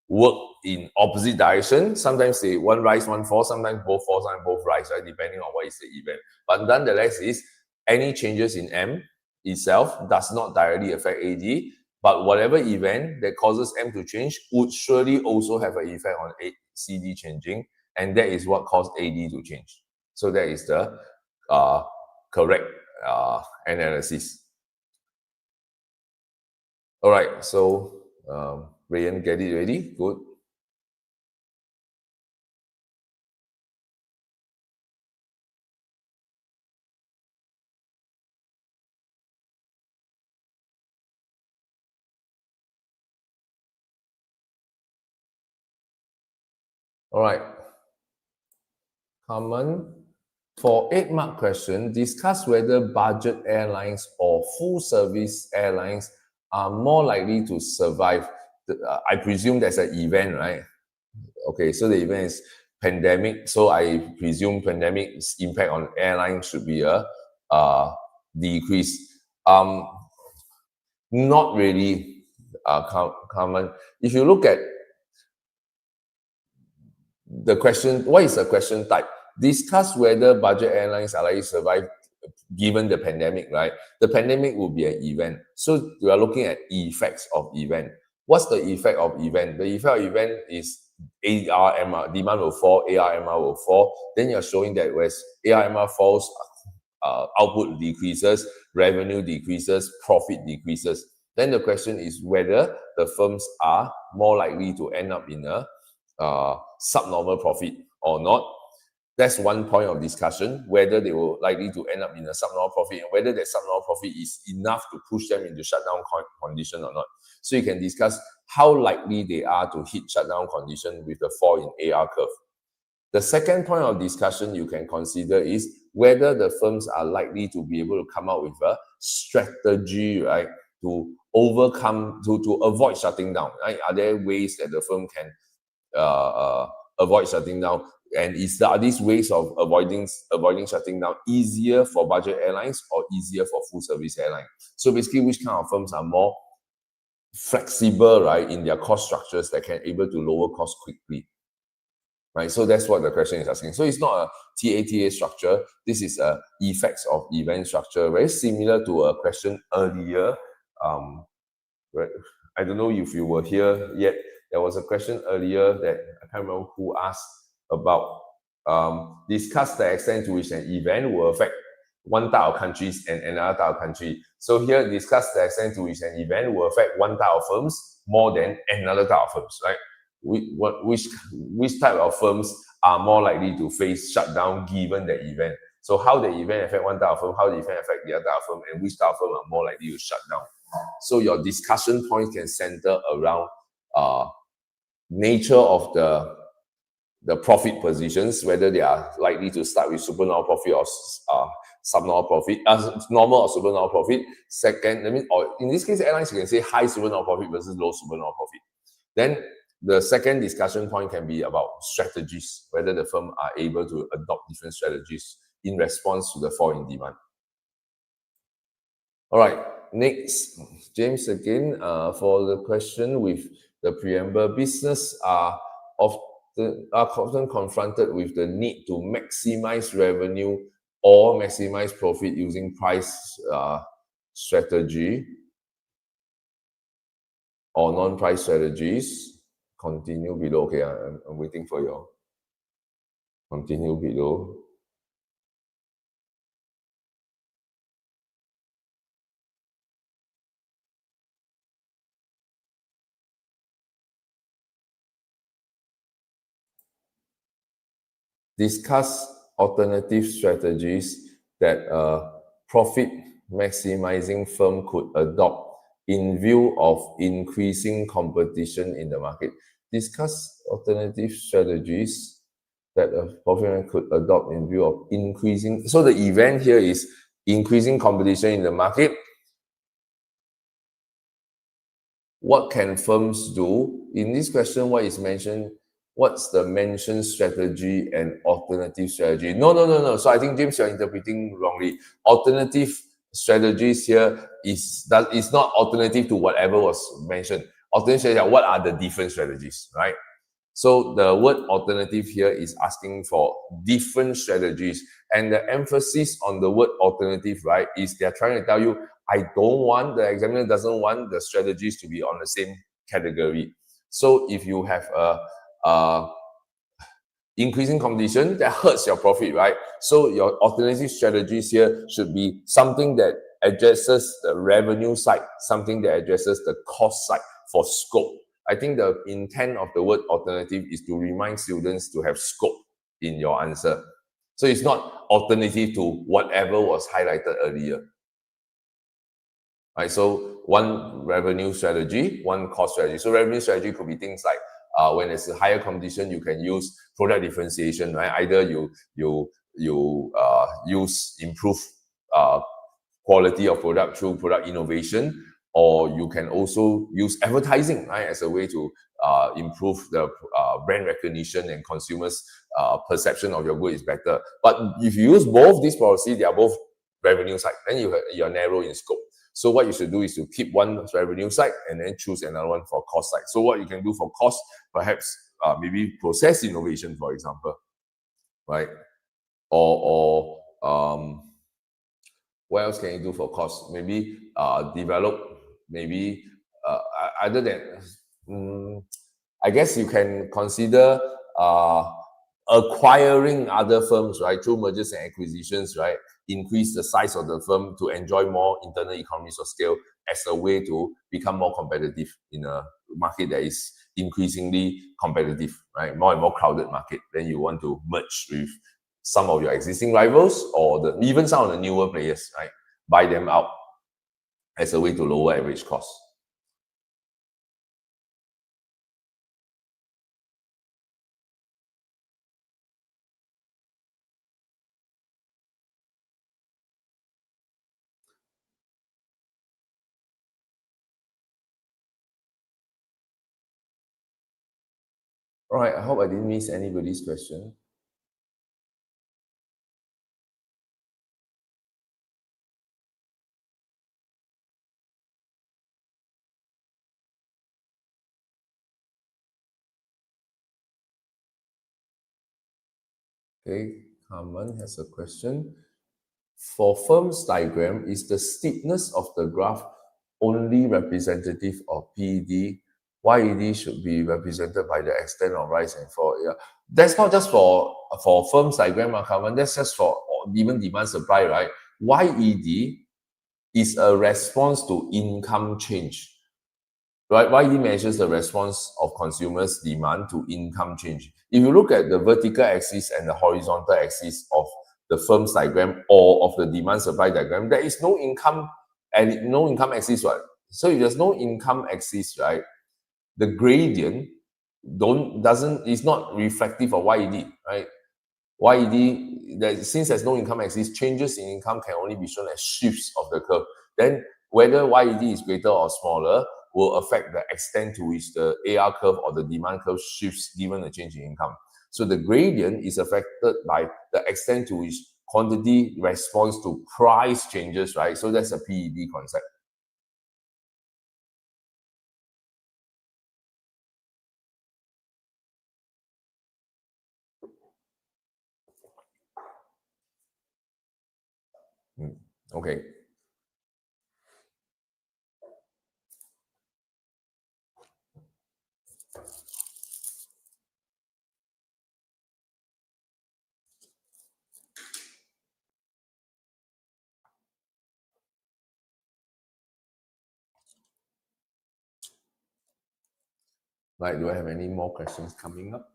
work in opposite direction. Sometimes they one rise, one fall, sometimes both fall, sometimes both rise, right, depending on what is the event. But nonetheless, is any changes in M itself does not directly affect AD, but whatever event that causes M to change would surely also have an effect on CD changing, and that is what caused AD to change. So that is the correct analysis. All right, so Rayan, get it ready? Good. All right. Common. For 8-mark question, discuss whether budget airlines or full service airlines are more likely to survive. I presume there's an event, right? Okay, so the event is pandemic. So I presume pandemic's impact on airlines should be a decrease. Not really common. If you look at the question, what is the question type? Discuss whether budget airlines are likely to survive given the pandemic, right? The pandemic will be an event. So we are looking at effects of event. What's the effect of event? The effect of event is ARMR, demand will fall, ARMR will fall. Then you're showing that whereas ARMR falls, output decreases, revenue decreases, profit decreases. Then the question is whether the firms are more likely to end up in a subnormal profit or not. That's one point of discussion, whether they will likely to end up in a subnormal profit and whether that subnormal profit is enough to push them into shutdown condition or not. So you can discuss how likely they are to hit shutdown condition with the fall in AR curve. The second point of discussion you can consider is whether the firms are likely to be able to come out with a strategy, right, to overcome, to avoid shutting down, right? Are there ways that the firm can avoid shutting down? And are these ways of avoiding shutting down easier for budget airlines or easier for full service airlines? So basically, which kind of firms are more flexible, right, in their cost structures that can able to lower costs quickly? Right, so that's what the question is asking. So it's not a TATA structure. This is a effects of event structure, very similar to a question earlier. Right, I don't know if you were here yet. There was a question earlier that I can't remember who asked about. Discuss the extent to which an event will affect one type of countries and another type of country. So here, discuss the extent to which an event will affect one type of firms more than another type of firms, right? Which type of firms are more likely to face shutdown given the event? So how the event affect one type of firm, how the event affect the other type of firm, and which type of firm are more likely to shut down? So your discussion points can center around nature of the profit positions, whether they are likely to start with supernormal profit or subnormal profit, normal or supernormal profit. Second, or in this case, airlines, you can say high supernormal profit versus low supernormal profit. Then the second discussion point can be about strategies, whether the firm are able to adopt different strategies in response to the fall in demand. All right, next, James again, for the question with the preamble. Business are often confronted with the need to maximize revenue or maximize profit using price strategy or non-price strategies. Continue below. Okay, I'm waiting for your continue below. Discuss alternative strategies that a profit maximizing firm could adopt in view of increasing competition in the market. Discuss alternative strategies that a profit could adopt in view of increasing. So the event here is increasing competition in the market. What can firms do? In this question, what is mentioned? What's the mentioned strategy and alternative strategy? No. So I think, James, you're interpreting wrongly. Alternative strategies here is not alternative to whatever was mentioned. Alternative strategy, what are the different strategies, right? So the word alternative here is asking for different strategies. And the emphasis on the word alternative, right, is they're trying to tell you, the examiner doesn't want the strategies to be on the same category. So if you have a increasing competition, that hurts your profit, right? So your alternative strategies here should be something that addresses the revenue side, something that addresses the cost side for scope. I think the intent of the word alternative is to remind students to have scope in your answer. So it's not alternative to whatever was highlighted earlier. Right, so one revenue strategy, one cost strategy. So revenue strategy could be things like when it's a higher competition, you can use product differentiation, right? Either you use improve quality of product through product innovation, or you can also use advertising, right, as a way to improve the brand recognition and consumers' perception of your good is better. But if you use both these policies, they are both revenue side, then you're narrow in scope. So what you should do is to keep one revenue side and then choose another one for cost side. So what you can do for cost, perhaps maybe process innovation, for example, right? Or what else can you do for cost? Maybe develop, maybe other than, I guess you can consider acquiring other firms, right, through mergers and acquisitions, right, increase the size of the firm to enjoy more internal economies of scale as a way to become more competitive in a market that is increasingly competitive, right, more and more crowded market. Then you want to merge with some of your existing rivals or even some of the newer players, right, buy them out as a way to lower average cost. All right, I hope I didn't miss anybody's question. Okay, Carmen has a question. For firms diagram, is the steepness of the graph only representative of PED? YED should be represented by the extent of rise and fall. Yeah, that's not just for firms diagram, Carmen. That's just for even demand supply, right? YED is a response to income change. Right? YED measures the response of consumers' demand to income change. If you look at the vertical axis and the horizontal axis of the firm's diagram or of the demand supply diagram, there is no income and no income axis, right? So if there's no income axis, right, the gradient is not reflective of YED, right? YED, since there's no income axis, changes in income can only be shown as shifts of the curve. Then whether YED is greater or smaller will affect the extent to which the AR curve or the demand curve shifts given the change in income. So the gradient is affected by the extent to which quantity responds to price changes, right? So that's a PED concept. Okay. Right, do I have any more questions coming up?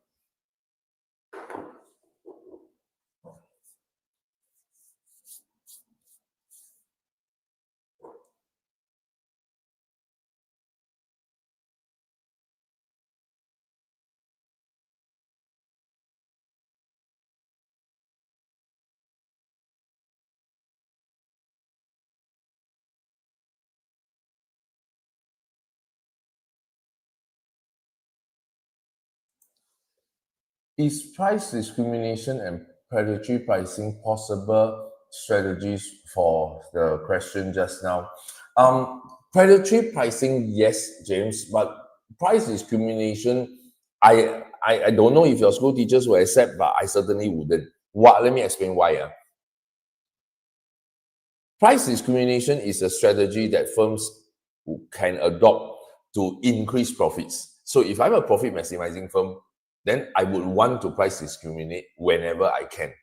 is price discrimination and predatory pricing possible strategies for the question just now? Predatory pricing, yes, James, but price discrimination, I don't know if your school teachers will accept, but I certainly wouldn't. Let me explain why. Price discrimination is a strategy that firms can adopt to increase profits. So if I'm a profit maximizing firm, then I would want to price discriminate whenever I can.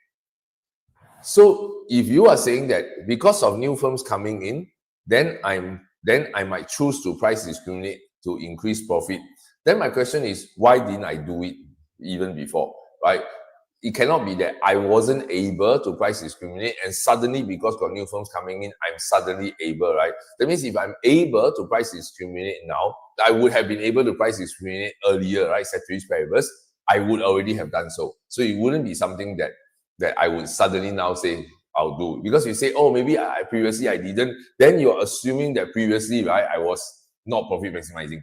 So if you are saying that because of new firms coming in, then I might choose to price discriminate to increase profit. Then my question is, why didn't I do it even before, right? It cannot be that I wasn't able to price discriminate and suddenly because got new firms coming in, I'm suddenly able, right? That means if I'm able to price discriminate now, I would have been able to price discriminate earlier, right? Ceteris paribus, I would already have done so. So it wouldn't be something that I would suddenly now say I'll do. Because you say, oh, maybe previously I didn't, then you're assuming that previously, right, I was not profit maximizing.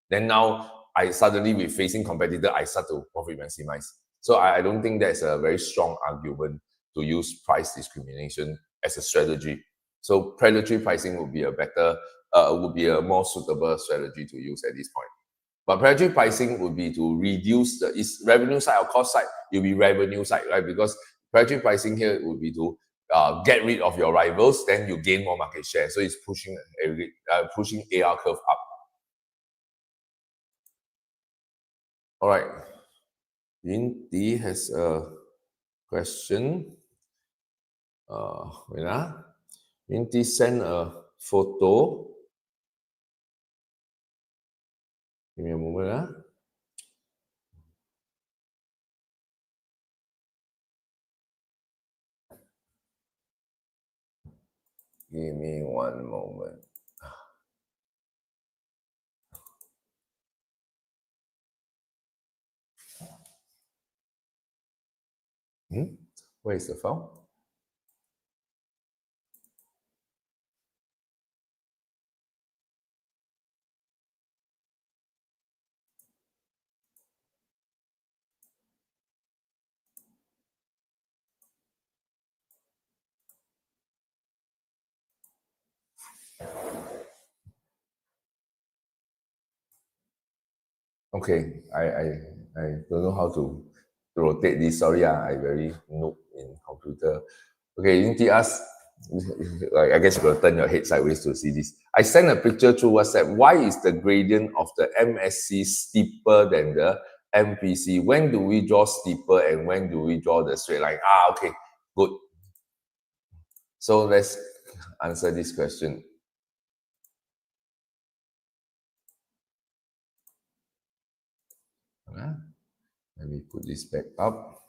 Then now I suddenly, with facing competitor, I start to profit maximize. So I don't think that's a very strong argument to use price discrimination as a strategy. So predatory pricing would be a better, would be a more suitable strategy to use at this point. But predatory pricing would be to reduce the revenue side or cost side. It will be revenue side, right? Because predatory pricing here would be to get rid of your rivals, then you gain more market share. So it's pushing AR curve up. All right. Yin Ti has a question. Yin Ti sent a photo. Give me a moment. Give me one moment. Where is the file? Okay, I don't know how to rotate this. Sorry, I very noob in computer. Okay, Yinti asks, I guess you're going to turn your head sideways to see this. I sent a picture through WhatsApp. Why is the gradient of the MSC steeper than the MPC? When do we draw steeper and when do we draw the straight line? Okay, good. So let's answer this question. Let me put this back up.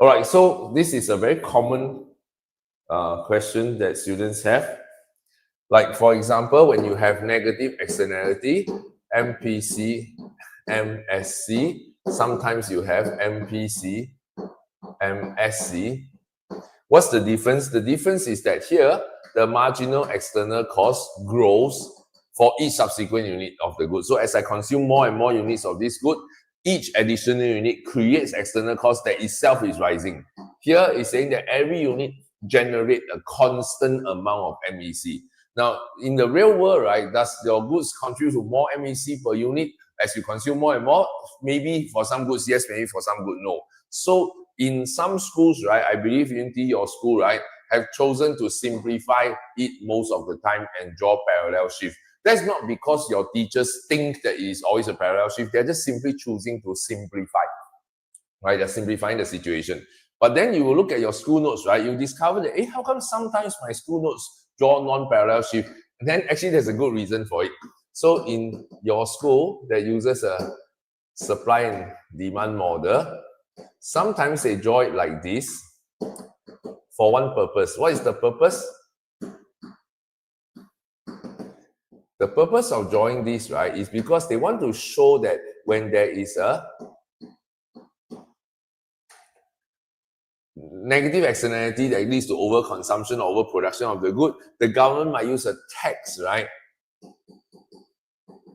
All right, so this is a very common question that students have. Like, for example, when you have negative externality, MPC, MSC, sometimes you have MPC, MSC. What's the difference? The difference is that here, the marginal external cost grows for each subsequent unit of the good. So as I consume more and more units of this good, each additional unit creates external cost that itself is rising. Here is saying that every unit generates a constant amount of MEC. Now, in the real world, right, does your goods contribute to more MEC per unit as you consume more and more? Maybe for some goods, yes, maybe for some goods, no. So in some schools, right, I believe your school, right, have chosen to simplify it most of the time and draw parallel shift. That's not because your teachers think that it is always a parallel shift. They're just simply choosing to simplify, right? They're simplifying the situation. But then you will look at your school notes, right? You discover that, how come sometimes my school notes draw non-parallel shift? And then actually there's a good reason for it. So in your school that uses a supply and demand model, sometimes they draw it like this for one purpose. What is the purpose? The purpose of drawing this, right, is because they want to show that when there is a negative externality that leads to overconsumption or overproduction of the good, the government might use a tax, right,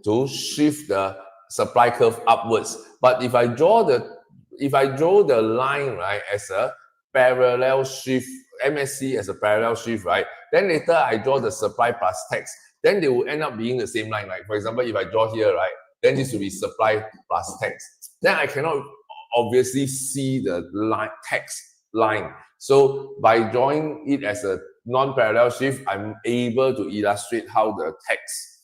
to shift the supply curve upwards. But if I draw the if I draw the line, right, as a parallel shift, MSC as a parallel shift, right, then later I draw the supply plus tax, then they will end up being the same line, right? For example, if I draw here, right, then this will be supply plus tax. Then I cannot obviously see the line, tax line. So by drawing it as a non-parallel shift, I'm able to illustrate how the tax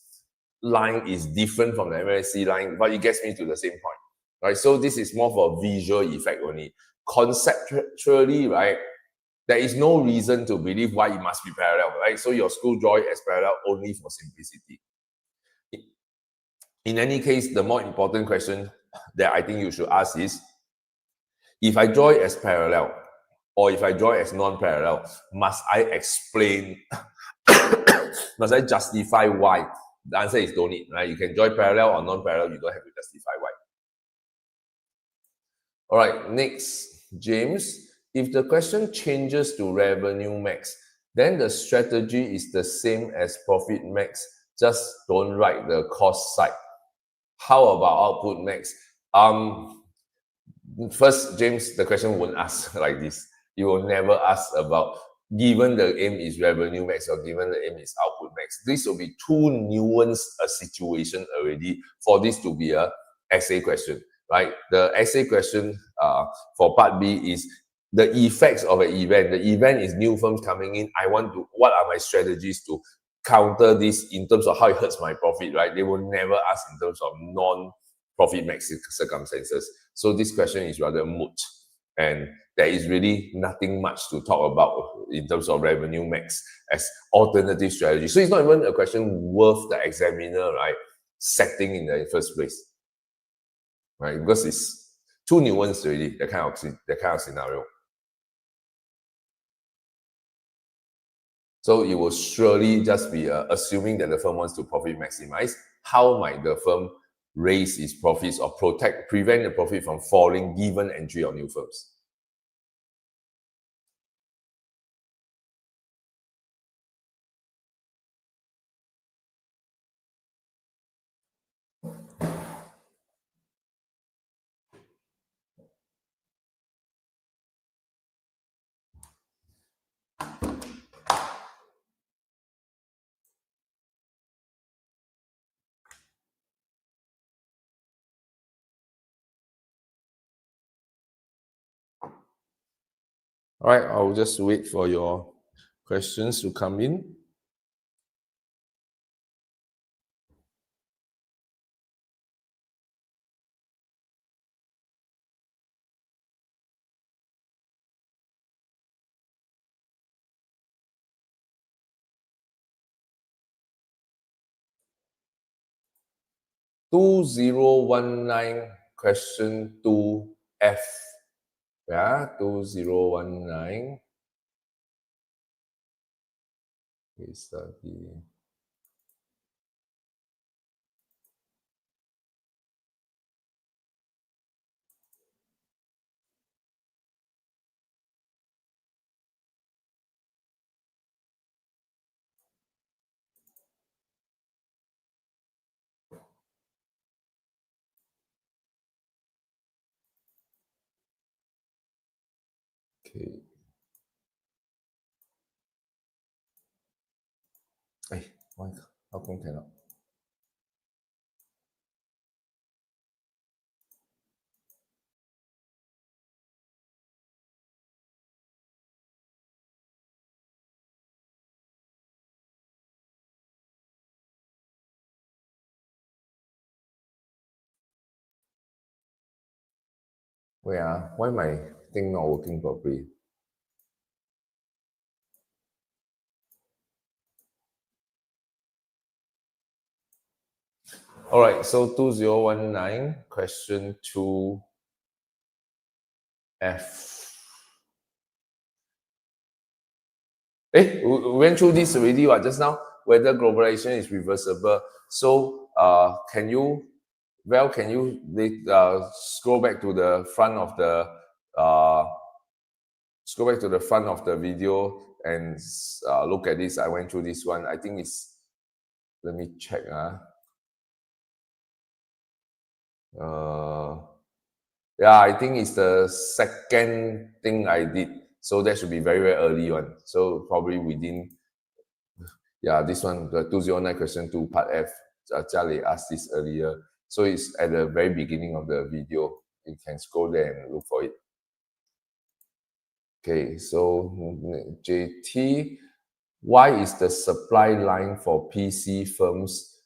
line is different from the MSC line, but it gets me to the same point, right? So this is more for a visual effect only. Conceptually, right, there is no reason to believe why it must be parallel, right? So your school draw it as parallel only for simplicity. In any case, the more important question that I think you should ask is, if I draw it as parallel, or if I draw it as non-parallel, must I explain, must I justify why? The answer is don't need, right? You can draw parallel or non-parallel, you don't have to justify why. All right, next, James. If the question changes to revenue max, then the strategy is the same as profit max, just don't write the cost side. How about output max? First, James, the question won't ask like this. You will never ask about given the aim is revenue max or given the aim is output max. This will be too nuanced a situation already for this to be a essay question, right? The essay question for part B is the effects of an event. The event is new firms coming in. What are my strategies to counter this in terms of how it hurts my profit, right? They will never ask in terms of non-profit max circumstances. So this question is rather moot. And there is really nothing much to talk about in terms of revenue max as alternative strategy. So it's not even a question worth the examiner, right, setting in the first place, right? Because it's too nuanced already, that kind of scenario. So it will surely just be assuming that the firm wants to profit maximize. How might the firm raise its profits or prevent the profit from falling given entry of new firms? All right, I'll just wait for your questions to come in. question 2F. Yeah, 2019. Case study. Okay. Hey, why? How come cannot? Wait, why my thing not working properly? All right, so 2019, question 2F. We went through this already just now, whether globalization is reversible. So can you scroll back to the front of the video and look at this. I went through this one. I think it's, let me check. Yeah, I think it's the second thing I did. So that should be very, very early one. So probably within, yeah, this one, the 209 question 2, part F. Jia Lei asked this earlier. So it's at the very beginning of the video. You can scroll there and look for it. Okay, so JT, why is the supply line for PC firms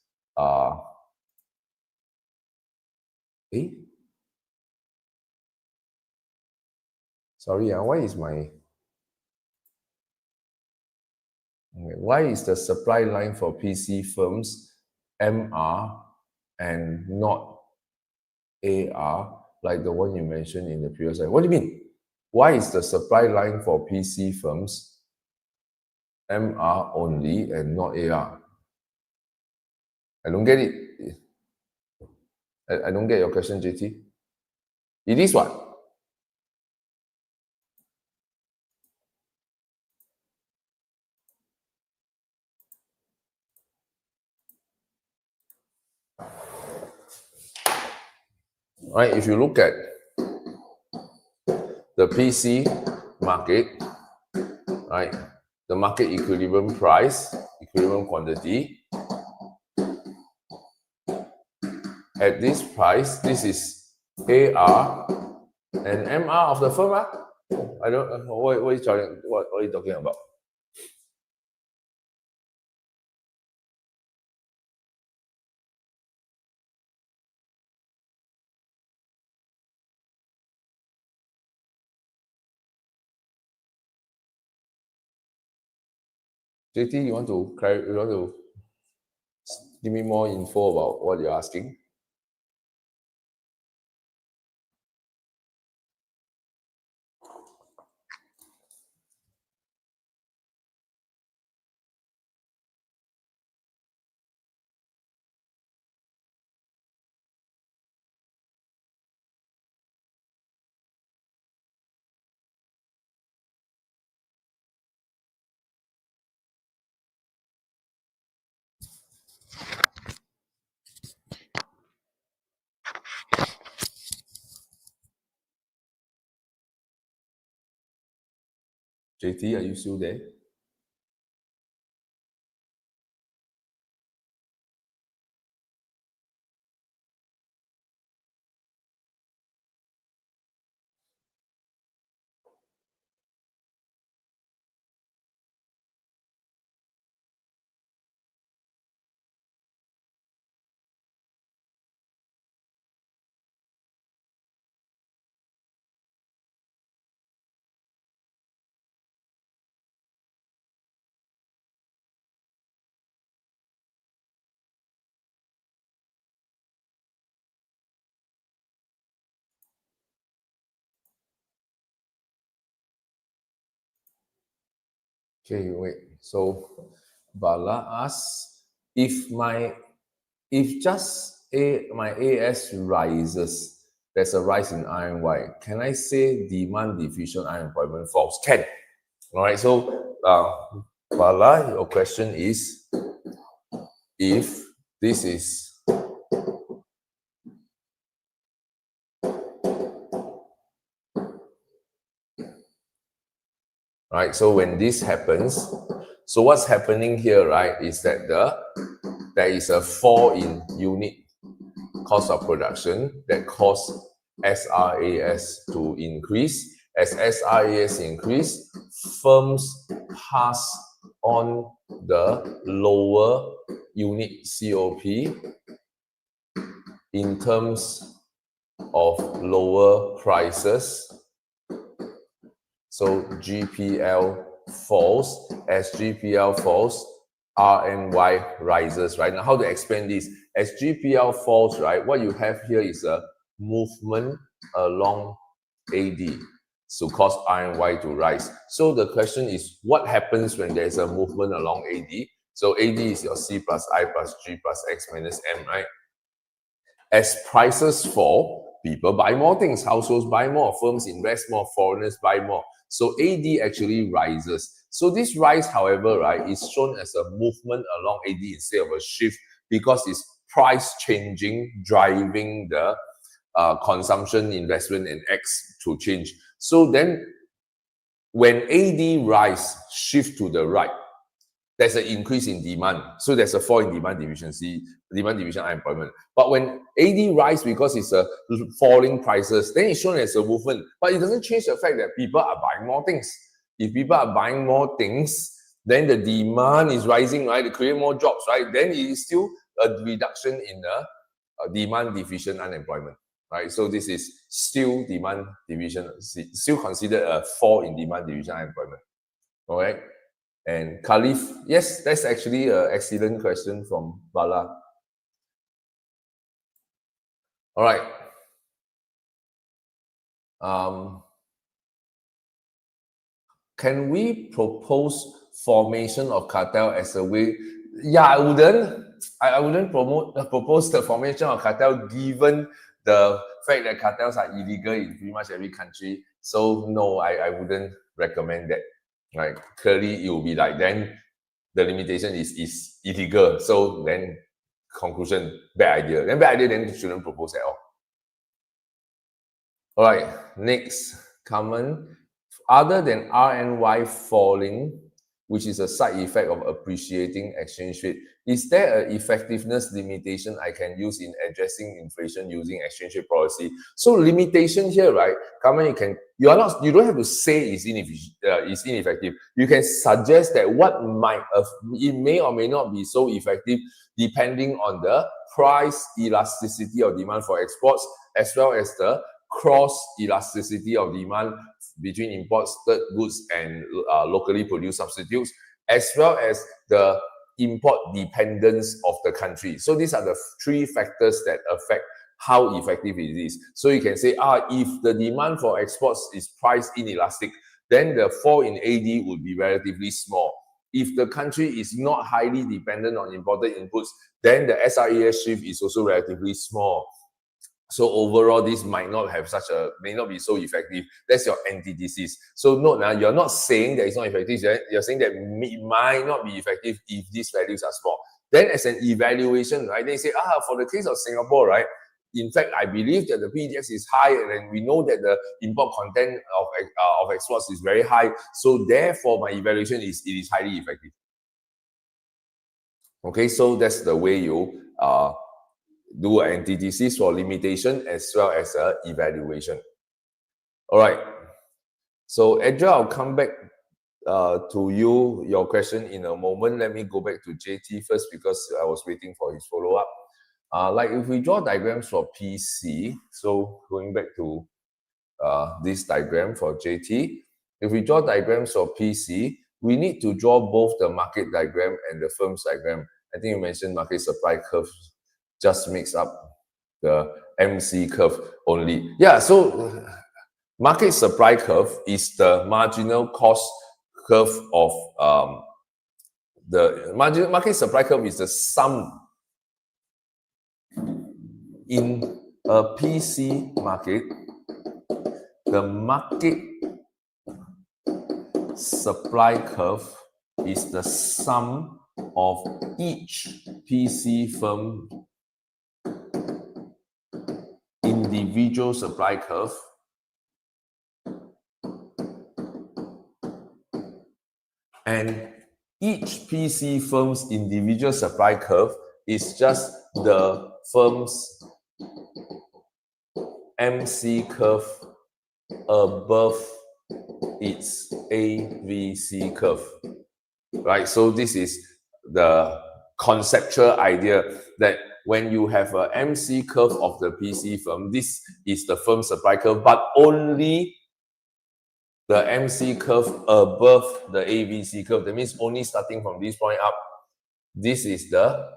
sorry, why is the supply line for PC firms MR and not AR, like the one you mentioned in the previous slide? What do you mean? Why is the supply line for PC firms MR only and not AR? I don't get it. I don't get your question, JT. It is what? Right, if you look at the PC market, right, the market equilibrium price, equilibrium quantity, at this price, this is AR and MR of the firm. I don't know what are you talking about? JT, you want to give me more info about what you're asking? JT, are you still there? Okay, wait. So Bala asks, if my AS rises, there's a rise in RNY, can I say demand deficient unemployment falls? Can. All right. So Bala, your question is, if this is right, so when this happens, so what's happening here, right, is that there is a fall in unit cost of production that cause SRAS to increase. As SRAS increase, firms pass on the lower unit COP in terms of lower prices. So GPL falls. As GPL falls, RNY rises, right? Now, how to explain this? As GPL falls, right, what you have here is a movement along AD to cause RNY to rise. So the question is, what happens when there is a movement along AD? So AD is your C plus I plus G plus X minus M, right? As prices fall, people buy more things, households buy more, firms invest more, foreigners buy more. So AD actually rises. So this rise, however, right, is shown as a movement along AD instead of a shift because it's price changing, driving the consumption, investment, and X to change. So then when AD rise, shift to the right, there's an increase in demand. So there's a fall in demand division unemployment. But when AD rise because it's a falling prices, then it's shown as a movement. But it doesn't change the fact that people are buying more things. If people are buying more things, then the demand is rising, right? They create more jobs, right? Then it is still a reduction in the demand division unemployment, right? So this is still demand division, still considered a fall in demand division unemployment, all right? And Khalif, yes, that's actually an excellent question from Bala. All right. Can we propose formation of cartel as a way? Yeah, I wouldn't propose the formation of cartel given the fact that cartels are illegal in pretty much every country. So no, I wouldn't recommend that. Right? Clearly, it will be like then the limitation is illegal. So then conclusion, bad idea. Then bad idea, then you shouldn't propose at all. All right, next comment. Other than RNY falling, which is a side effect of appreciating exchange rate, is there an effectiveness limitation I can use in addressing inflation using exchange rate policy? So limitation here, right? You don't have to say it's ineffective. You can suggest that it may or may not be so effective depending on the price elasticity of demand for exports, as well as the cross elasticity of demand between imported goods and locally produced substitutes, as well as the import dependence of the country. So these are the three factors that affect how effective it is. So you can say, if the demand for exports is price inelastic, then the fall in AD would be relatively small. If the country is not highly dependent on imported inputs, then the SRES shift is also relatively small. So overall, this may not be so effective. That's your antithesis. So note now, you're not saying that it's not effective. You're saying that it might not be effective if these values are small. Then as an evaluation, right, they say, for the case of Singapore, right, in fact, I believe that the PDX is high, and we know that the import content of exports is very high. So therefore, my evaluation it is highly effective. Okay, so that's the way you do an antithesis for limitation as well as an evaluation. All right. So Edra, I'll come back to your question in a moment. Let me go back to JT first because I was waiting for his follow-up. Like if we draw diagrams for PC, so going back to this diagram for JT, if we draw diagrams for PC, we need to draw both the market diagram and the firm's diagram. I think you mentioned market supply curve just makes up the MC curve only. Yeah, so market supply curve is the marginal cost curve of the market supply curve is the sum in a PC market. The market supply curve is the sum of each PC firm individual supply curve and each PC firm's individual supply curve is just the firm's MC curve above its AVC curve, right? So this is the conceptual idea that when you have a MC curve of the PC firm, this is the firm supply curve, but only the MC curve above the AVC curve. That means only starting from this point up. This is the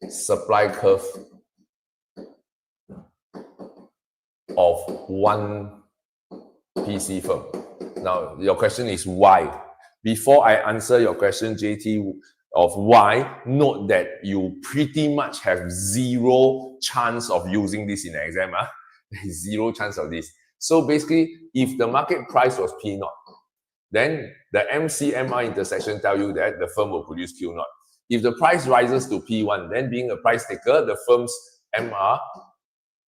supply curve of one PC firm. Now, your question is why? Before I answer your question, JT, of why, note that you pretty much have zero chance of using this in the exam. Zero chance of this. So basically, if the market price was P0, then the MCMR intersection tell you that the firm will produce Q0. If the price rises to P1, then being a price taker, the firm's MR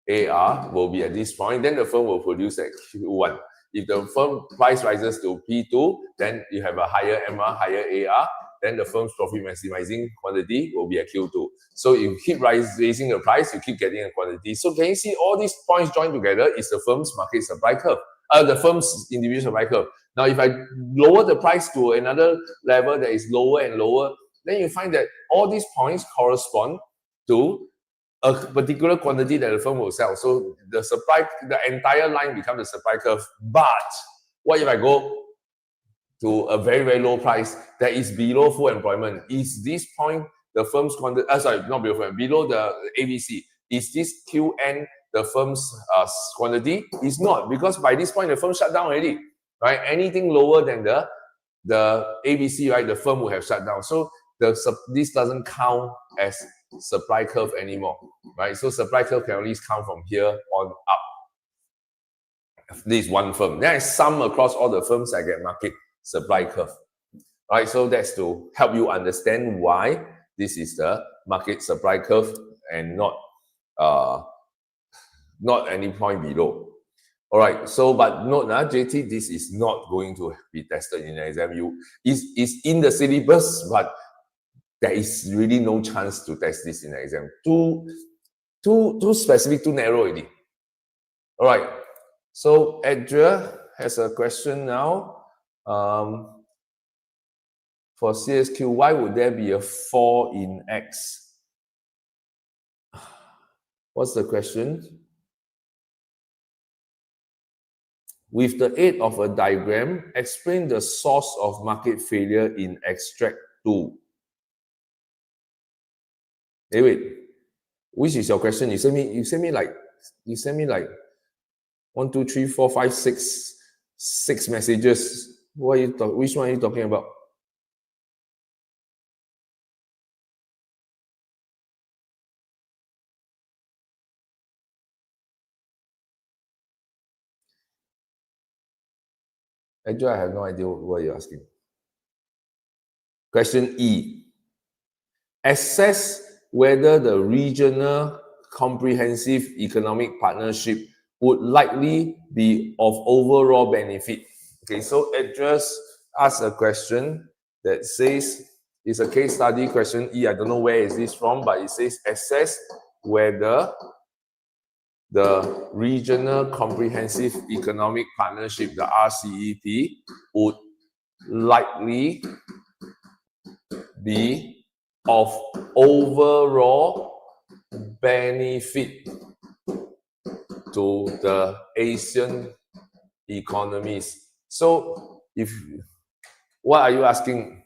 AR will be at this point, then the firm will produce at Q1. If the firm price rises to P2, then you have a higher MR, higher AR, then the firm's profit maximizing quantity will be at Q2. So you keep raising the price, you keep getting a quantity. So can you see all these points joined together is the firm's market supply curve, the firm's individual supply curve. Now, if I lower the price to another level that is lower and lower, then you find that all these points correspond to a particular quantity that the firm will sell. So the entire line becomes the supply curve. But what if I go to a very, very low price that is below full employment? Is this point the firm's quantity, sorry, not below the ABC? Is this QN the firm's quantity? It's not, because by this point the firm shut down already, right? Anything lower than the ABC, right, the firm will have shut down. So this doesn't count as supply curve anymore, right? So supply curve can only count from here on up. This is one firm. Then I sum across all the firms, I get market supply curve, right? So that's to help you understand why this is the market supply curve and not any point below. All right, so but note, JT, this is not going to be tested in an exam. It's in the syllabus, but there is really no chance to test this in an exam. Too specific, too narrow already. All right, so Adria has a question now. For CSQ, why would there be a 4 in X? What's the question? With the aid of a diagram, explain the source of market failure in extract 2. Hey, wait. Which is your question? You send me like 1, 2, 3, 4, 5, 6 messages. Which one are you talking about? Actually, I have no idea what you're asking. Question E. Assess whether the regional comprehensive economic partnership would likely be of overall benefit. Okay, so address ask a question that says, it's a case study question E. I don't know where is this from, but it says assess whether the Regional Comprehensive Economic Partnership, the RCEP, would likely be of overall benefit to the Asian economies. So, what are you asking?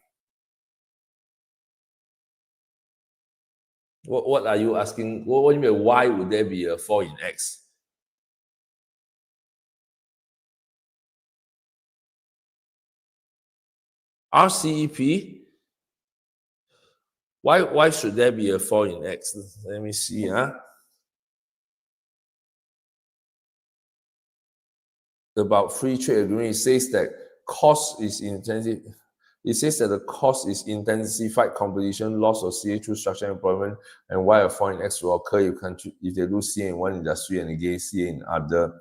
What are you asking? What do you mean? Why would there be a 4 in X? RCEP. Why should there be a 4 in X? Let me see. About free trade agreement, it says that cost is intensive. It says that the cost is intensified competition, loss of CA through structural employment, and why a 4 in X will occur if they do CA in one industry and again CA in other.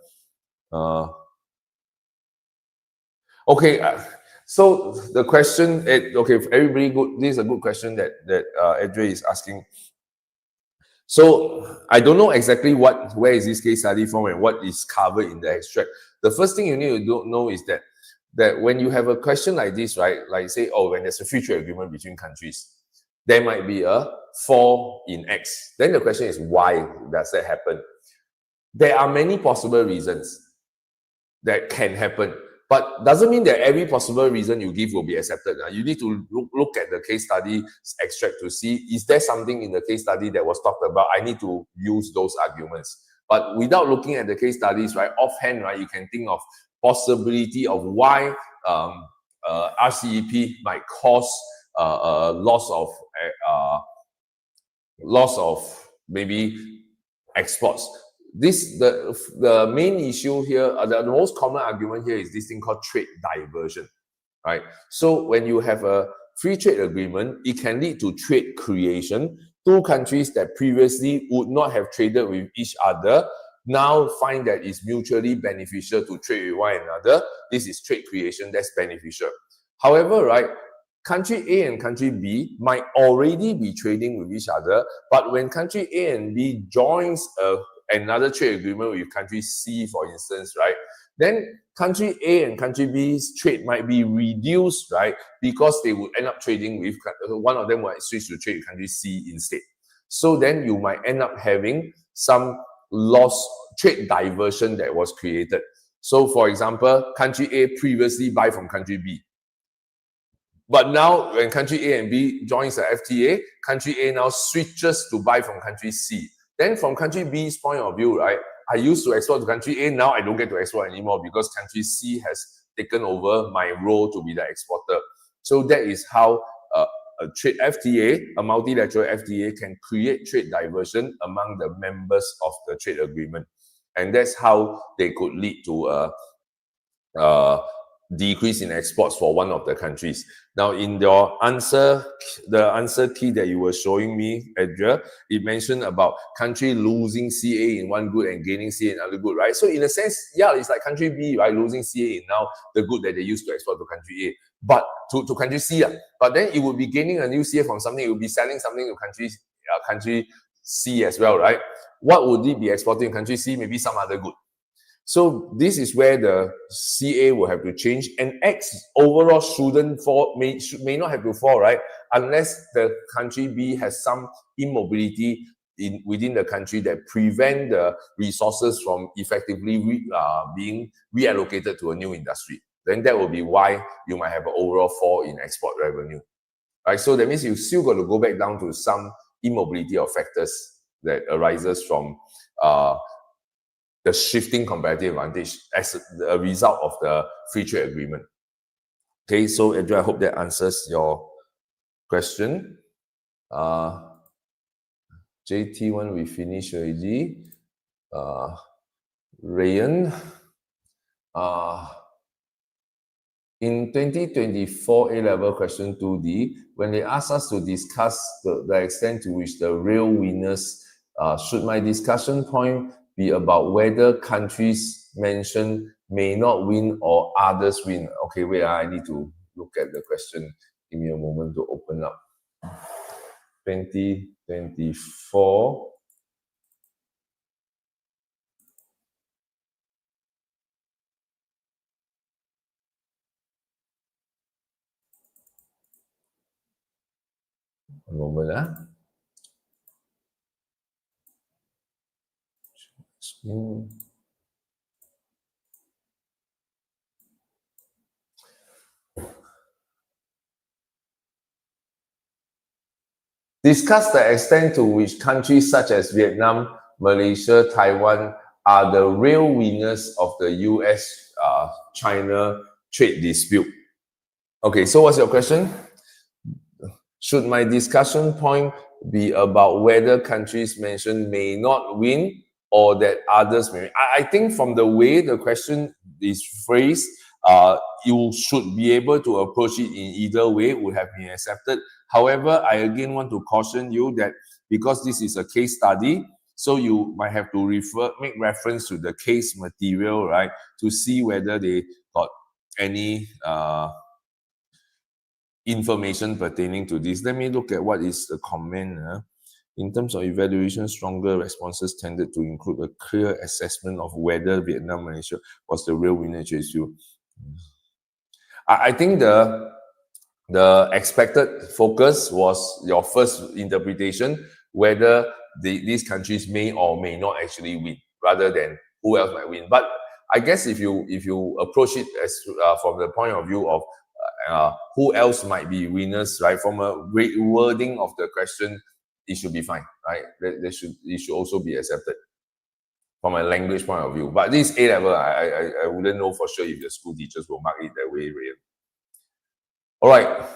Okay, so the question, okay, everybody good. This is a good question that Adre is asking. So I don't know exactly where is this case study from and what is covered in the extract. The first thing you need to know is that when you have a question like this, right, like say, oh, when there's a free trade agreement between countries, there might be a 4 in X. Then the question is, why does that happen? There are many possible reasons that can happen, but doesn't mean that every possible reason you give will be accepted. You need to look at the case study extract to see, is there something in the case study that was talked about? I need to use those arguments. But without looking at the case studies, right, offhand, right, you can think of possibility of why RCEP might cause loss of maybe exports. The main issue here, the most common argument here is this thing called trade diversion, right? So when you have a free trade agreement, it can lead to trade creation. Two countries that previously would not have traded with each other now find that it's mutually beneficial to trade with one another. This is trade creation that's beneficial. However, right, country A and country B might already be trading with each other, but when country A and B joins another trade agreement with country C, for instance, right, then country A and country B's trade might be reduced, right, because they would end up trading with, one of them might switch to trade with country C instead. So then you might end up having some loss, trade diversion that was created. So for example, country A previously buy from country B. But now when country A and B joins the FTA, country A now switches to buy from country C. Then from country B's point of view, right, I used to export to country A, now I don't get to export anymore because country C has taken over my role to be the exporter. So that is how a trade FTA, a multilateral FTA, can create trade diversion among the members of the trade agreement. And that's how they could lead to a decrease in exports for one of the countries. Now, in your answer, the answer key that you were showing me, Edgar, it mentioned about country losing CA in one good and gaining CA in another good, right? So in a sense, yeah, it's like country B, right, losing CA in now the good that they used to export to country A, but to country C. But then it would be gaining a new CA from something, it would be selling something to country C as well, right? What would it be exporting in country C? Maybe some other good. So this is where the CA will have to change, and X overall shouldn't fall, may not have to fall, right? Unless the country B has some immobility within the country that prevent the resources from effectively being reallocated to a new industry. Then that will be why you might have an overall fall in export revenue, right? So that means you still got to go back down to some immobility of factors that arises from the shifting comparative advantage as a result of the free trade agreement. Okay, so Andrew, I hope that answers your question. JT1, we finished already. Rayan, in 2024 A-level question 2D, when they asked us to discuss the extent to which the real winners, should my discussion point be about whether countries mentioned may not win or others win? Okay, wait, I need to look at the question. Give me a moment to open up. 2024. A moment, Discuss the extent to which countries such as Vietnam, Malaysia, Taiwan are the real winners of the US-China trade dispute. Okay, so what's your question? Should my discussion point be about whether countries mentioned may not win or that others may win? I think from the way the question is phrased, you should be able to approach it in either way, would have been accepted. However, I again want to caution you that because this is a case study, so you might have to make reference to the case material, right, to see whether they got any information pertaining to this. Let me look at what is the comment. In terms of evaluation, stronger responses tended to include a clear assessment of whether Vietnam, Malaysia was the real winner issue. I think the expected focus was your first interpretation, whether these countries may or may not actually win, rather than who else might win. But I guess if you approach it as from the point of view of who else might be winners, right? From a wording of the question, it should be fine, right? It should also be accepted from a language point of view. But this A-level, I wouldn't know for sure if the school teachers will mark it that way, Ray. All right,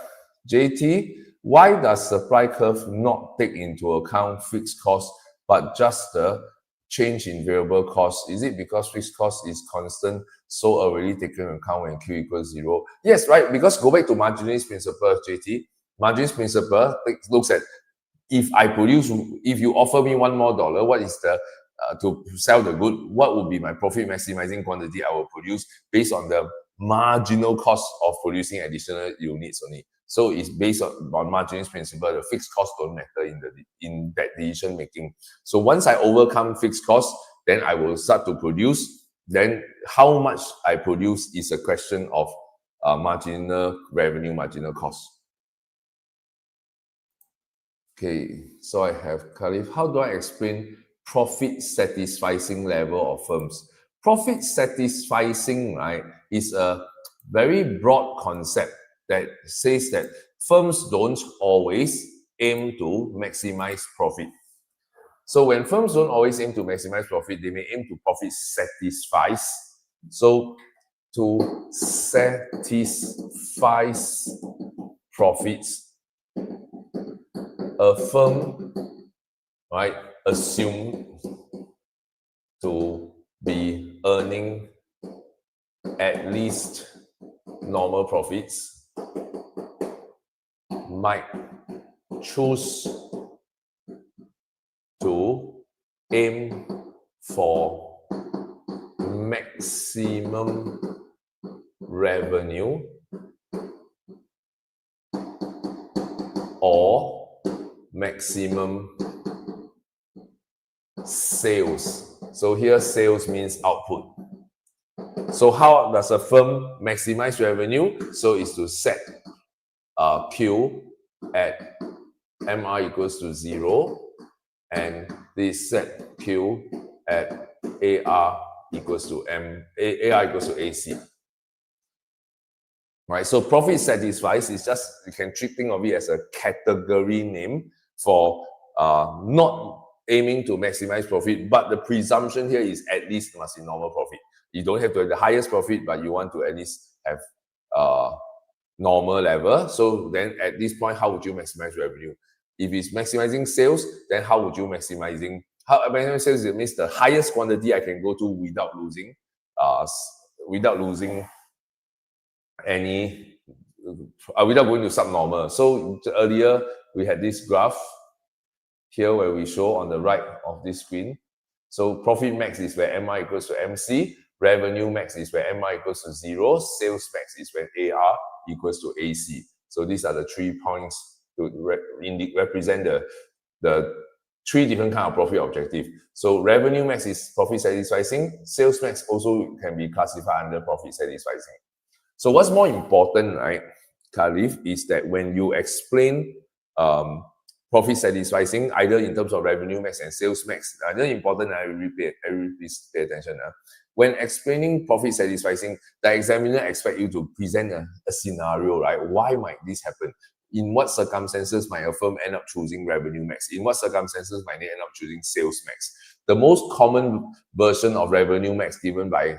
JT, why does supply curve not take into account fixed costs, but just the change in variable cost? Is it because fixed cost is constant, so already taken into account when Q equals 0? Yes, right, because go back to marginalist principle, JT. Marginalist principle looks at if you offer me $1 more, what is the to sell the good, what would be my profit maximizing quantity I will produce based on the marginal cost of producing additional units only. So it's based on marginal principle. The fixed costs don't matter in that decision making. So once I overcome fixed costs, then I will start to produce. Then how much I produce is a question of marginal revenue, marginal cost. Okay, so I have Khalif. How do I explain profit satisficing level of firms? Profit satisficing, right, is a very broad concept that says that firms don't always aim to maximize profit. So when firms don't always aim to maximize profit, they may aim to profit satisfice. So to satisfy profits, a firm, right, assume to be earning at least normal profits might choose to aim for maximum revenue or maximum sales. So here sales means output. So how does a firm maximize revenue? So it's to set Q at MR equals to 0 and they set Q at AR equals to AR equals to AC. Right, so profit satisfies is just, you can think of it as a category name for not aiming to maximize profit, but the presumption here is at least must be normal profit. You don't have to have the highest profit, but you want to at least have normal level. So then at this point, how would you maximize revenue? If it's maximizing sales, then how would you maximizing sales? It means the highest quantity I can go to without losing any without going to subnormal. So earlier we had this graph here where we show on the right of this screen. So profit max is where MR equals to MC, revenue max is where MR equals to 0, sales max is when AR equals to AC. So these are the 3 points to represent the 3 different kind of profit objective. So revenue max is profit satisficing, sales max also can be classified under profit satisficing. So what's more important, right, Khalif, is that when you explain profit satisficing, either in terms of revenue max and sales max, very important, please pay attention. When explaining profit satisficing, the examiner expects you to present a scenario, right? Why might this happen? In what circumstances might a firm end up choosing revenue max? In what circumstances might they end up choosing sales max? The most common version of revenue max given by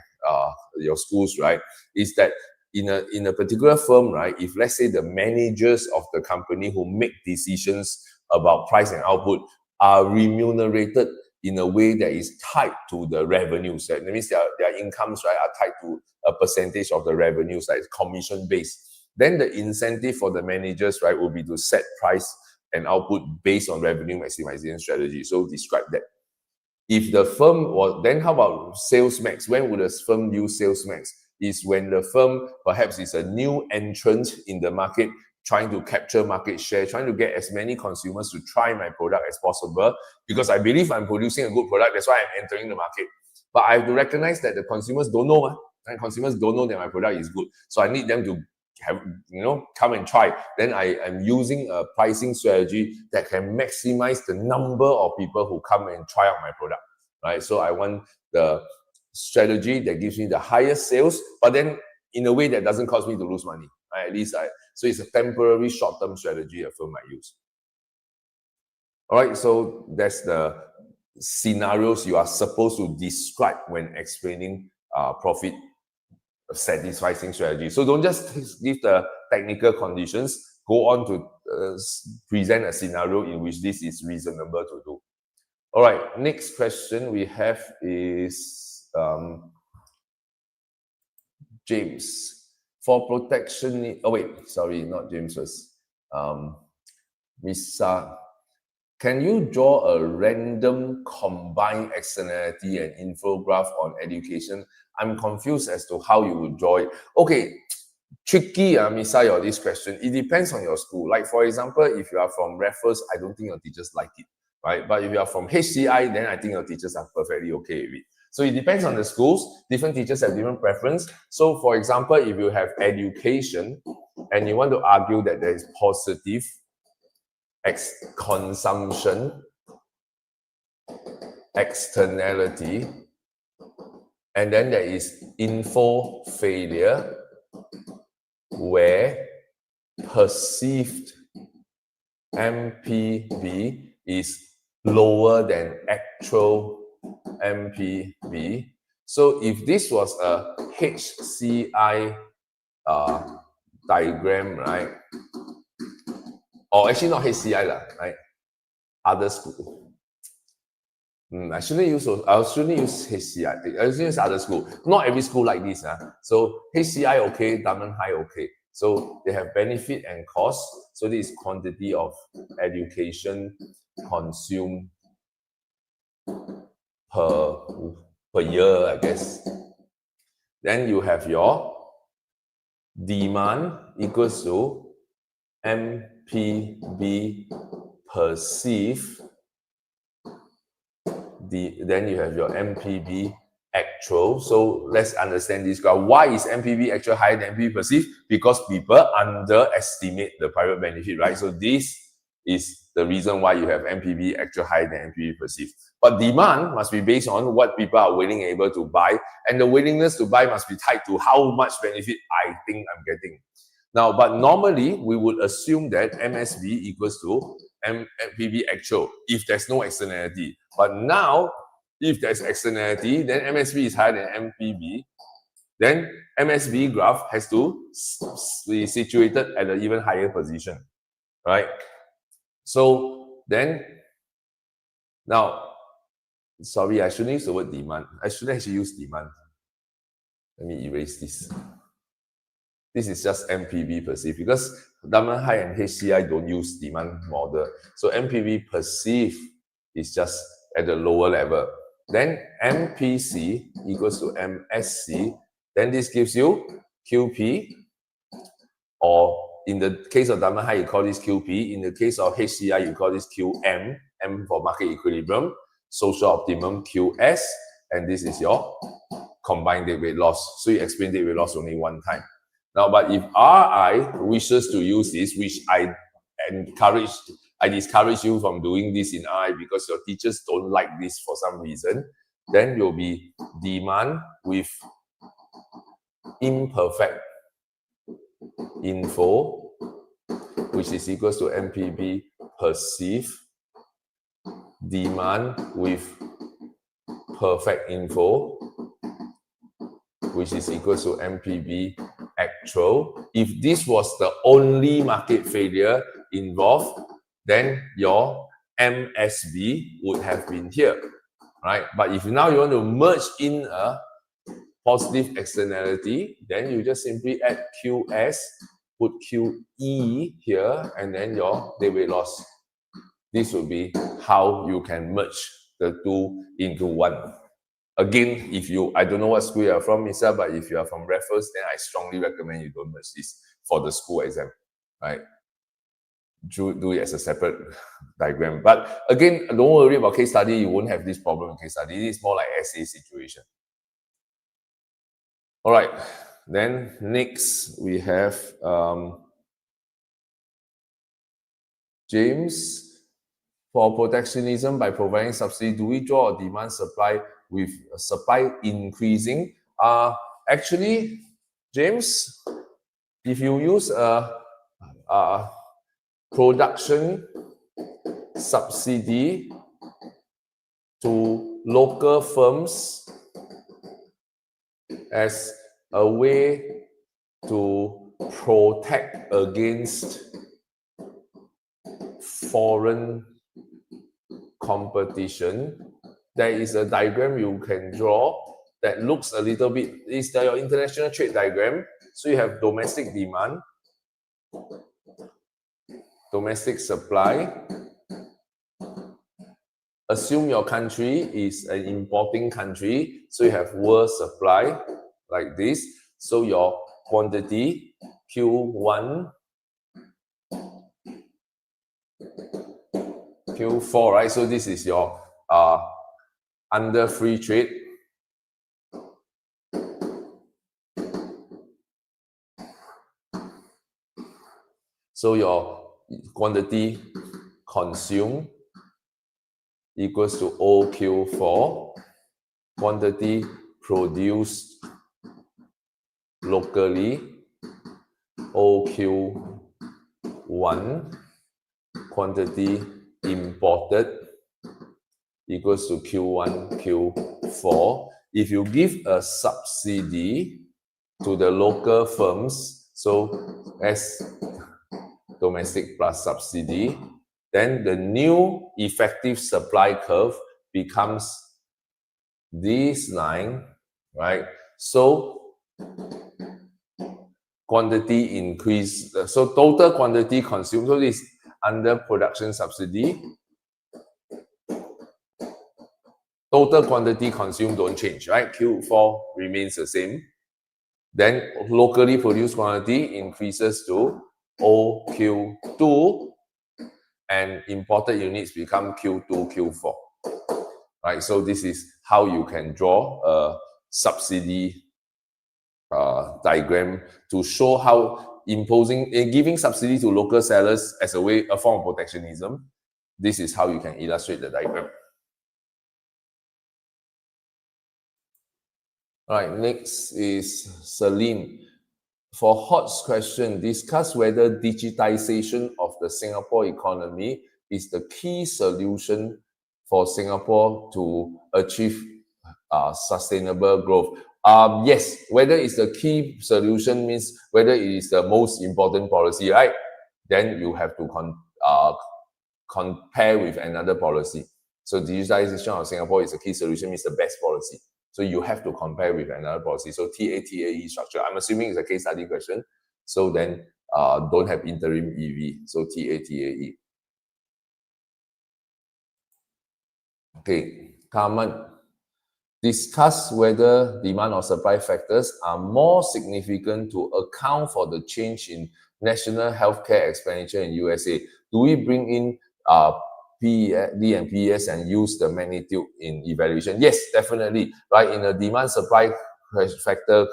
your schools, right, is that in a particular firm, right, if let's say the managers of the company who make decisions about price and output are remunerated in a way that is tied to the revenues, that means their incomes, right, are tied to a percentage of the revenues, like commission based, then the incentive for the managers, right, will be to set price and output based on revenue maximization strategy. So describe that. If the firm was, then how about sales max? When would a firm use sales max? Is when the firm perhaps is a new entrant in the market, trying to capture market share, trying to get as many consumers to try my product as possible, because I believe I'm producing a good product, that's why I'm entering the market. But I have to recognize that the consumers don't know, and consumers don't know that my product is good. So I need them to have, come and try. Then I am using a pricing strategy that can maximize the number of people who come and try out my product, right? So I want the strategy that gives me the highest sales, but then in a way that doesn't cause me to lose money, right? At least so it's a temporary short-term strategy a firm might use. All right, so that's the scenarios you are supposed to describe when explaining profit satisficing strategy. So don't just give the technical conditions, go on to present a scenario in which this is reasonable to do. All right, next question we have is James. For protection, oh wait, sorry, not James first. Misa, Can you draw a random combined externality and info graph on education? I'm confused as to how you would draw it. Okay, tricky, Misai, this question. It depends on your school. Like, for example, if you are from Raffles, I don't think your teachers like it, right? But if you are from HCI, then I think your teachers are perfectly okay with it. So it depends on the schools. Different teachers have different preference. So, for example, if you have education and you want to argue that there is positive consumption, externality, and then there is info failure, where perceived MPV is lower than actual MPV. So if this was a HCI diagram, right? Or actually not HCI, right? Other school. I shouldn't use HCI. I should use other school. Not every school like this. So HCI okay, Dunman High okay. So they have benefit and cost. So this is quantity of education consumed per year, I guess. Then you have your demand equals to MPB perceived. Then you have your MPB actual. So let's understand this graph. Why is MPB actual higher than MPB perceived? Because people underestimate the private benefit, right? So this is the reason why you have MPB actual higher than MPB perceived. But demand must be based on what people are willing and able to buy, and the willingness to buy must be tied to how much benefit I think I'm getting. Now, but normally we would assume that MSB equals to MPB actual if there's no externality. But now, if there's externality, then MSB is higher than MPB. Then MSB graph has to be situated at an even higher position, right? So then, now, sorry, I shouldn't use the word demand. I shouldn't actually use demand. Let me erase this. This is just MPB perceived because Dunman High and HCI don't use demand model. So MPB perceived is just at the lower level. Then MPC equals to MSC. Then this gives you QP, or in the case of Dunman High, you call this QP. In the case of HCI, you call this QM, M for market equilibrium, social optimum QS, and this is your combined dead weight loss. So you explain dead weight loss only one time. Now, but if RI wishes to use this, which I discourage you from doing this in RI because your teachers don't like this for some reason, then you'll be demand with imperfect info, which is equals to MPB perceived, demand with perfect info, which is equals to MPB actual. If this was the only market failure involved, then your MSB would have been here, right? But if now you want to merge in a positive externality, then you just simply add QS, put QE here, and then your dead weight loss. This would be how you can merge the two into one. Again, I don't know what school you are from, Misa, but if you are from Raffles, then I strongly recommend you don't merge this for the school exam, right? Do it as a separate diagram. But again, don't worry about case study. You won't have this problem in case study. It is more like essay situation. All right. Then next we have James. For protectionism, by providing subsidy, do we draw a demand supply with supply increasing? Actually, James, if you use a production subsidy to local firms as a way to protect against foreign competition, there is a diagram you can draw that looks a little bit, is your international trade diagram. So you have domestic demand, domestic supply, assume your country is an importing country, so you have world supply like this. So your quantity Q1, Q4, right? So this is your under free trade. So your quantity consumed equals to OQ4, quantity produced locally, OQ1, quantity imported equals to Q1, Q4. If you give a subsidy to the local firms, so as domestic plus subsidy, then the new effective supply curve becomes this line, right? So quantity increase, so total quantity consumed, so this under production subsidy, total quantity consumed don't change, right? Q4 remains the same. Then locally produced quantity increases to OQ2, and imported units become Q2, Q4. Right, so this is how you can draw a subsidy diagram to show how giving subsidy to local sellers as a form of protectionism. This is how you can illustrate the diagram. All right, next is Celine. For Hod's question, discuss whether digitization of the Singapore economy is the key solution for Singapore to achieve sustainable growth. Yes, whether it's the key solution means whether it is the most important policy, right? Then you have to compare with another policy. So digitization of Singapore is the key solution means the best policy. So you have to compare with another policy. So TAE structure, I'm assuming it's a case study question. So then don't have interim EV. So TAE. Okay, Carmen. Discuss whether demand or supply factors are more significant to account for the change in national healthcare expenditure in USA. Do we bring in PED and PES and use the magnitude in evaluation? Yes, definitely. Right, in a demand supply factor,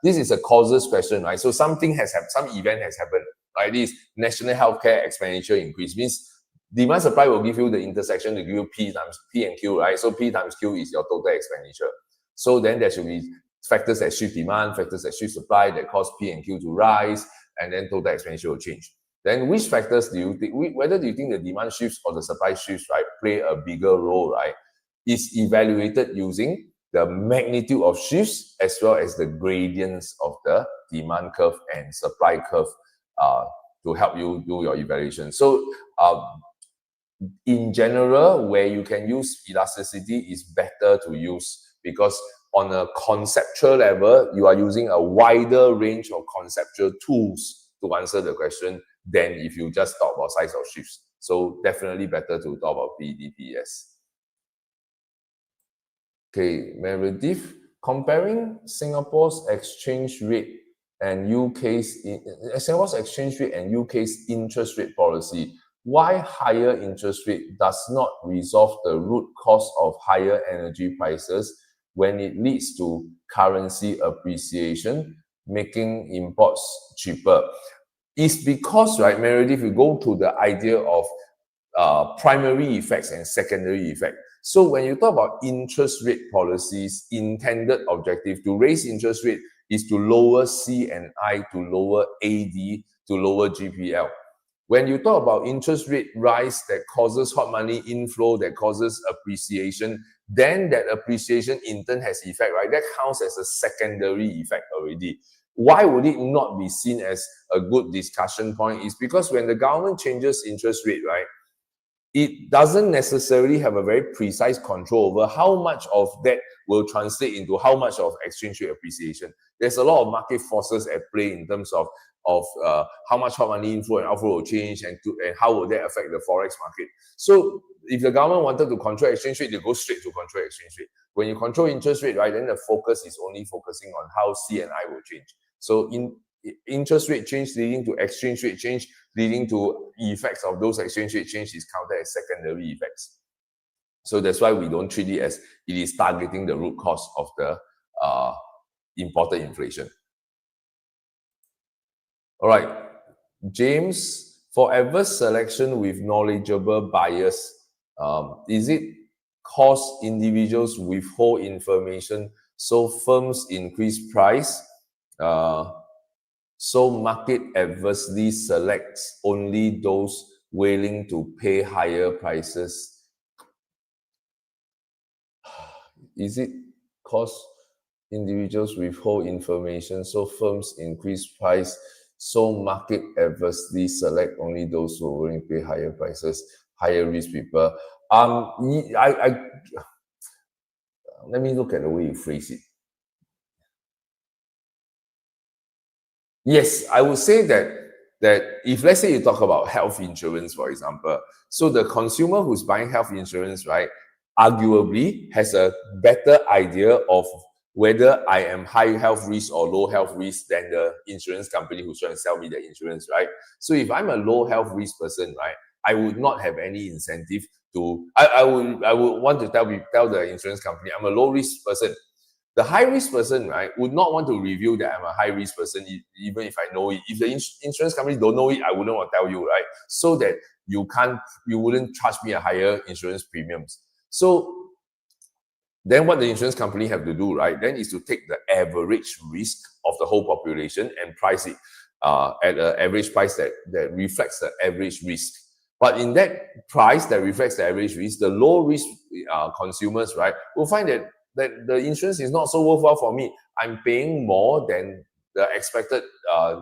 this is a causes question, right? So something has happened, some event has happened, right? This national healthcare expenditure increase means demand supply will give you the intersection to give you P times P and Q, right? So P times Q is your total expenditure. So then there should be factors that shift demand, factors that shift supply that cause P and Q to rise, and then total expenditure will change. Then which factors do you think, whether do you think the demand shifts or the supply shifts, right, play a bigger role, right, is evaluated using the magnitude of shifts as well as the gradients of the demand curve and supply curve to help you do your evaluation. So in general, where you can use elasticity is better to use because on a conceptual level, you are using a wider range of conceptual tools to answer the question than if you just talk about size of shifts. So definitely better to talk about PDPS. Okay, Meredith, comparing Singapore's exchange rate and UK's interest rate policy, why higher interest rate does not resolve the root cause of higher energy prices when it leads to currency appreciation, making imports cheaper? It's because, right, Meredith, we go to the idea of primary effects and secondary effects. So when you talk about interest rate policies, intended objective to raise interest rate is to lower C&I, to lower AD, to lower GPL. When you talk about interest rate rise that causes hot money inflow, that causes appreciation, then that appreciation in turn has effect, right? That counts as a secondary effect already. Why would it not be seen as a good discussion point? Is because when the government changes interest rate, right, it doesn't necessarily have a very precise control over how much of that will translate into how much of exchange rate appreciation. There's a lot of market forces at play in terms of how much hot money inflow and outflow will change and how will that affect the forex market. So if the government wanted to control exchange rate, they go straight to control exchange rate. When you control interest rate, right, then the focus is only focusing on how C and I will change. So interest rate change leading to exchange rate change, leading to effects of those exchange rate change is counted as secondary effects. So that's why we don't treat it as it is targeting the root cause of the imported inflation. All right, James, for adverse selection with knowledgeable bias, is it cause individuals withhold information so firms increase price? So market adversely selects only those willing to pay higher prices. Is it cause individuals withhold information so firms increase price, so market adversely select only those who are willing to pay higher prices, higher risk people? Let me look at the way you phrase it. Yes, I would say that if, let's say, you talk about health insurance, for example, so the consumer who's buying health insurance, right, arguably has a better idea of whether I am high health risk or low health risk than the insurance company who's trying to sell me the insurance, right? So if I'm a low health risk person, right, I would not have any incentive to, I would want to tell the insurance company, I'm a low risk person. The high risk person, right, would not want to reveal that I'm a high risk person, even if I know it. If the insurance company don't know it, I wouldn't want to tell you, right? So that you wouldn't charge me a higher insurance premiums. So then what the insurance company have to do, right, then is to take the average risk of the whole population and price it at an average price that reflects the average risk. But in that price that reflects the average risk, the low risk consumers, right, will find that the insurance is not so worthwhile for me. I'm paying more than the expected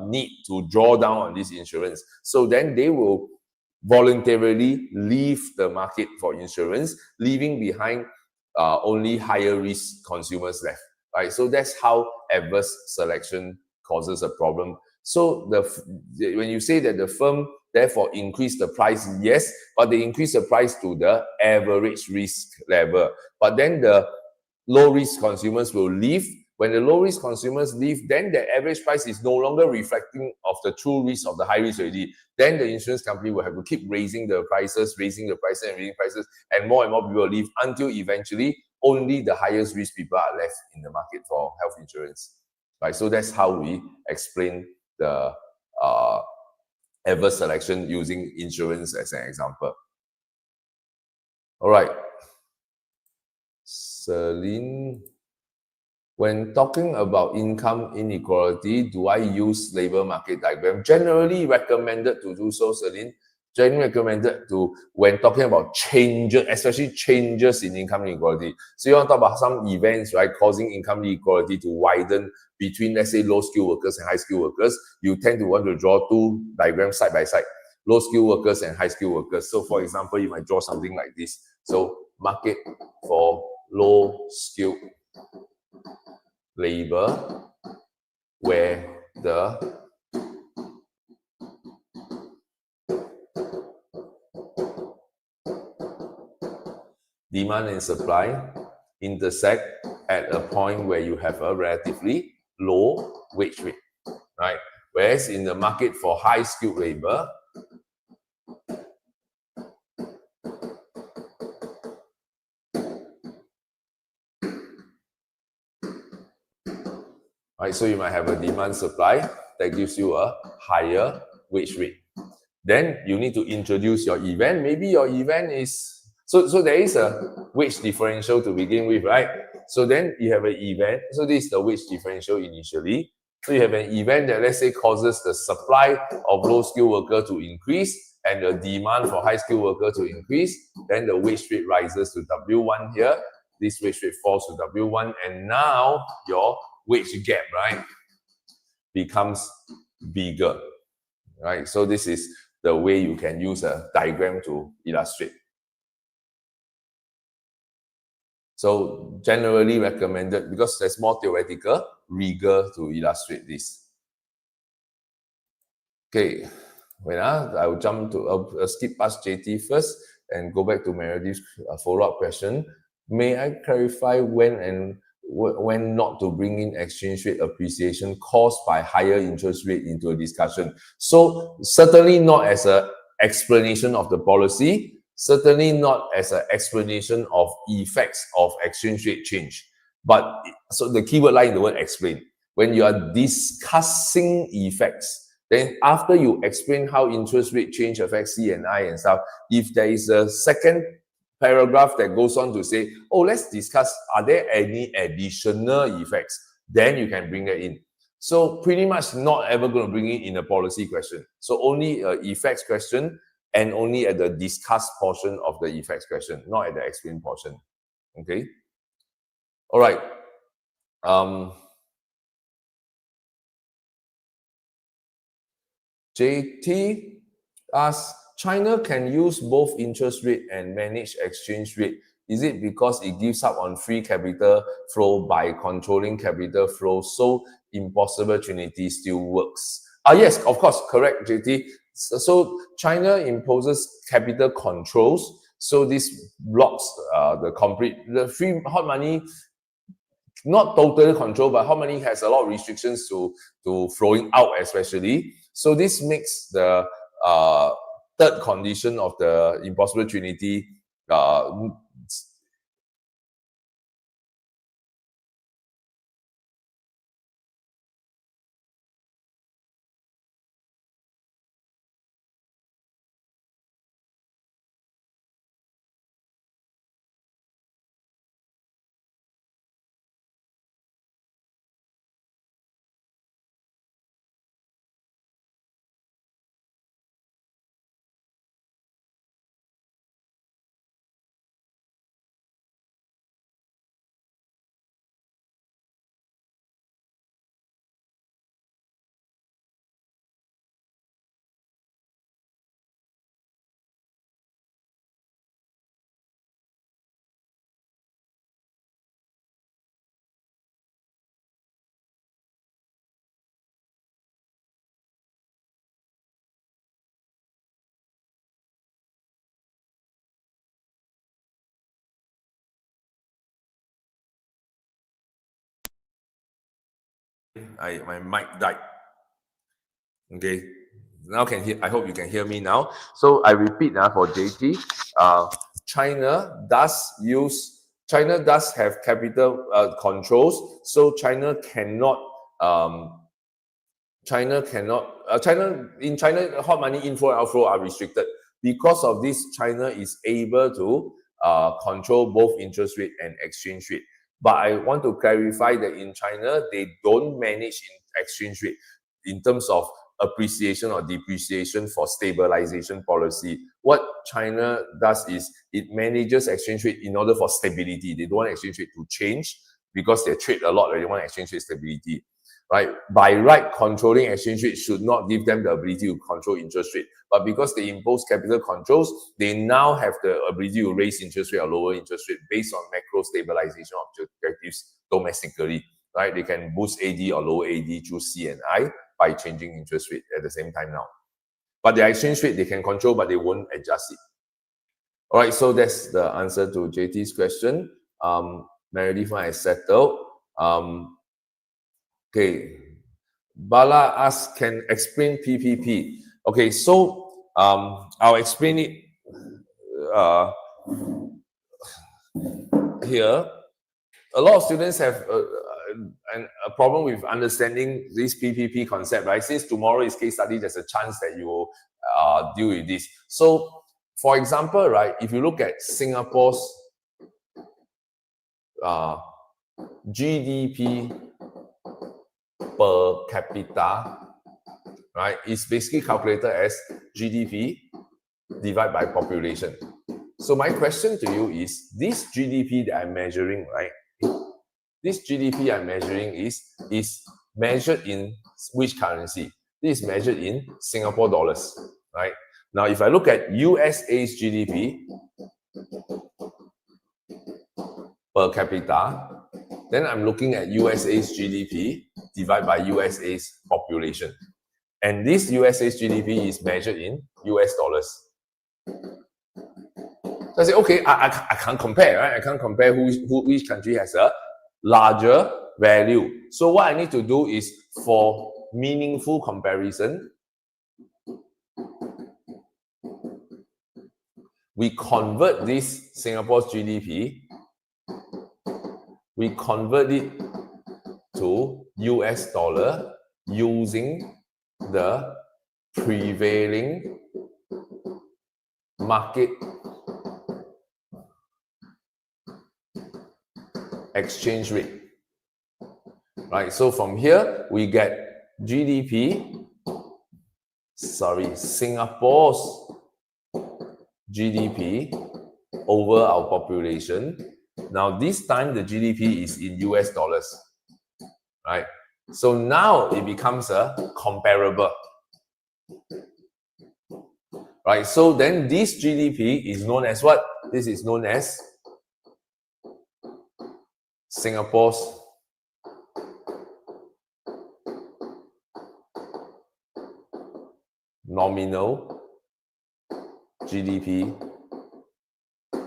need to draw down on this insurance. So then they will voluntarily leave the market for insurance, leaving behind only higher risk consumers left, right? So that's how adverse selection causes a problem. So when you say that the firm therefore increase the price, yes, but they increase the price to the average risk level. But then the low risk consumers will leave. When the low risk consumers leave, then the average price is no longer reflecting of the true risk of the high risk already. Then the insurance company will have to keep raising the prices, and more people will leave until eventually only the highest risk people are left in the market for health insurance. Right? So that's how we explain the adverse selection using insurance as an example. All right. Celine, when talking about income inequality, do I use labor market diagram? Generally recommended to do so, Celine. Generally recommended to, when talking about changes, especially changes in income inequality. So you want to talk about some events, right, causing income inequality to widen between, let's say, low-skilled workers and high-skilled workers. You tend to want to draw two diagrams side by side, low-skilled workers and high-skilled workers. So for example, you might draw something like this. So market for low-skilled labor, where the demand and supply intersect at a point where you have a relatively low wage rate, right? Whereas in the market for high-skilled labor, right, so you might have a demand supply that gives you a higher wage rate. Then you need to introduce your event. Maybe your event is, so there is a wage differential to begin with, right? So then you have an event. So this is the wage differential initially. So you have an event that, let's say, causes the supply of low-skilled worker to increase and the demand for high-skilled worker to increase. Then the wage rate rises to W1 here. This wage rate falls to W1. And now your wage gap, right, becomes bigger, right? So this is the way you can use a diagram to illustrate. So generally recommended, because there's more theoretical rigor to illustrate this. Okay, wait, I will jump to, I'll skip past JT first. and go back to Meredith's follow-up question. May I clarify when not to bring in exchange rate appreciation caused by higher interest rate into a discussion? So certainly not as an explanation of the policy, certainly not as an explanation of effects of exchange rate change. But so the keyword lie in the word explain. When you are discussing effects, then after you explain how interest rate change affects C and I and stuff, if there is a second paragraph that goes on to say, oh, let's discuss, are there any additional effects? Then you can bring that in. So pretty much not ever going to bring it in a policy question. So only a effects question and only at the discuss portion of the effects question, not at the explain portion. Okay. All right. JT asks, China can use both interest rate and manage exchange rate. Is it because it gives up on free capital flow by controlling capital flow, so impossible trinity still works? Yes, of course, correct, JT. So China imposes capital controls. So this blocks the free hot money, not totally control, but hot money has a lot of restrictions to flowing out, especially. So this makes the third condition of the impossible trinity my mic died. Okay, now I hope you can hear me now. So I repeat for JT, China does have capital controls, so China cannot in China, hot money inflow and outflow are restricted. Because of this, China is able to control both interest rate and exchange rate. But I want to clarify that in China, they don't manage exchange rate in terms of appreciation or depreciation for stabilization policy. What China does is it manages exchange rate in order for stability. They don't want exchange rate to change because they trade a lot. They want exchange rate stability. Right? By right, controlling exchange rate should not give them the ability to control interest rate. But because they impose capital controls, they now have the ability to raise interest rate or lower interest rate based on macro stabilization objectives domestically. Right? They can boost AD or lower AD through C and I by changing interest rate at the same time now. But their exchange rate they can control, but they won't adjust it. All right, so that's the answer to JT's question. Meredith has settled. Okay, Bala asks, can explain PPP. Okay, so I'll explain it here. A lot of students have a problem with understanding this PPP concept, right? Since tomorrow is case study, there's a chance that you will deal with this. So, for example, right, if you look at Singapore's GDP per capita, right, is basically calculated as GDP divided by population. So my question to you is, this GDP that I'm measuring, right, this GDP I'm measuring is measured in which currency? This is measured in Singapore dollars, right? Now, if I look at USA's GDP per capita, then I'm looking at USA's GDP divided by USA's population. And this USA's GDP is measured in US dollars. So I say, okay, I can't compare, right? I can't compare which country has a larger value. So what I need to do is, for meaningful comparison, we convert this Singapore's GDP, we convert it to US dollar using the prevailing market exchange rate. Right, so from here we get Singapore's GDP over our population. Now this time the GDP is in US dollars, right? So now it becomes a comparable, right? So then this GDP is known as what? This is known as Singapore's nominal GDP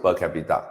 per capita.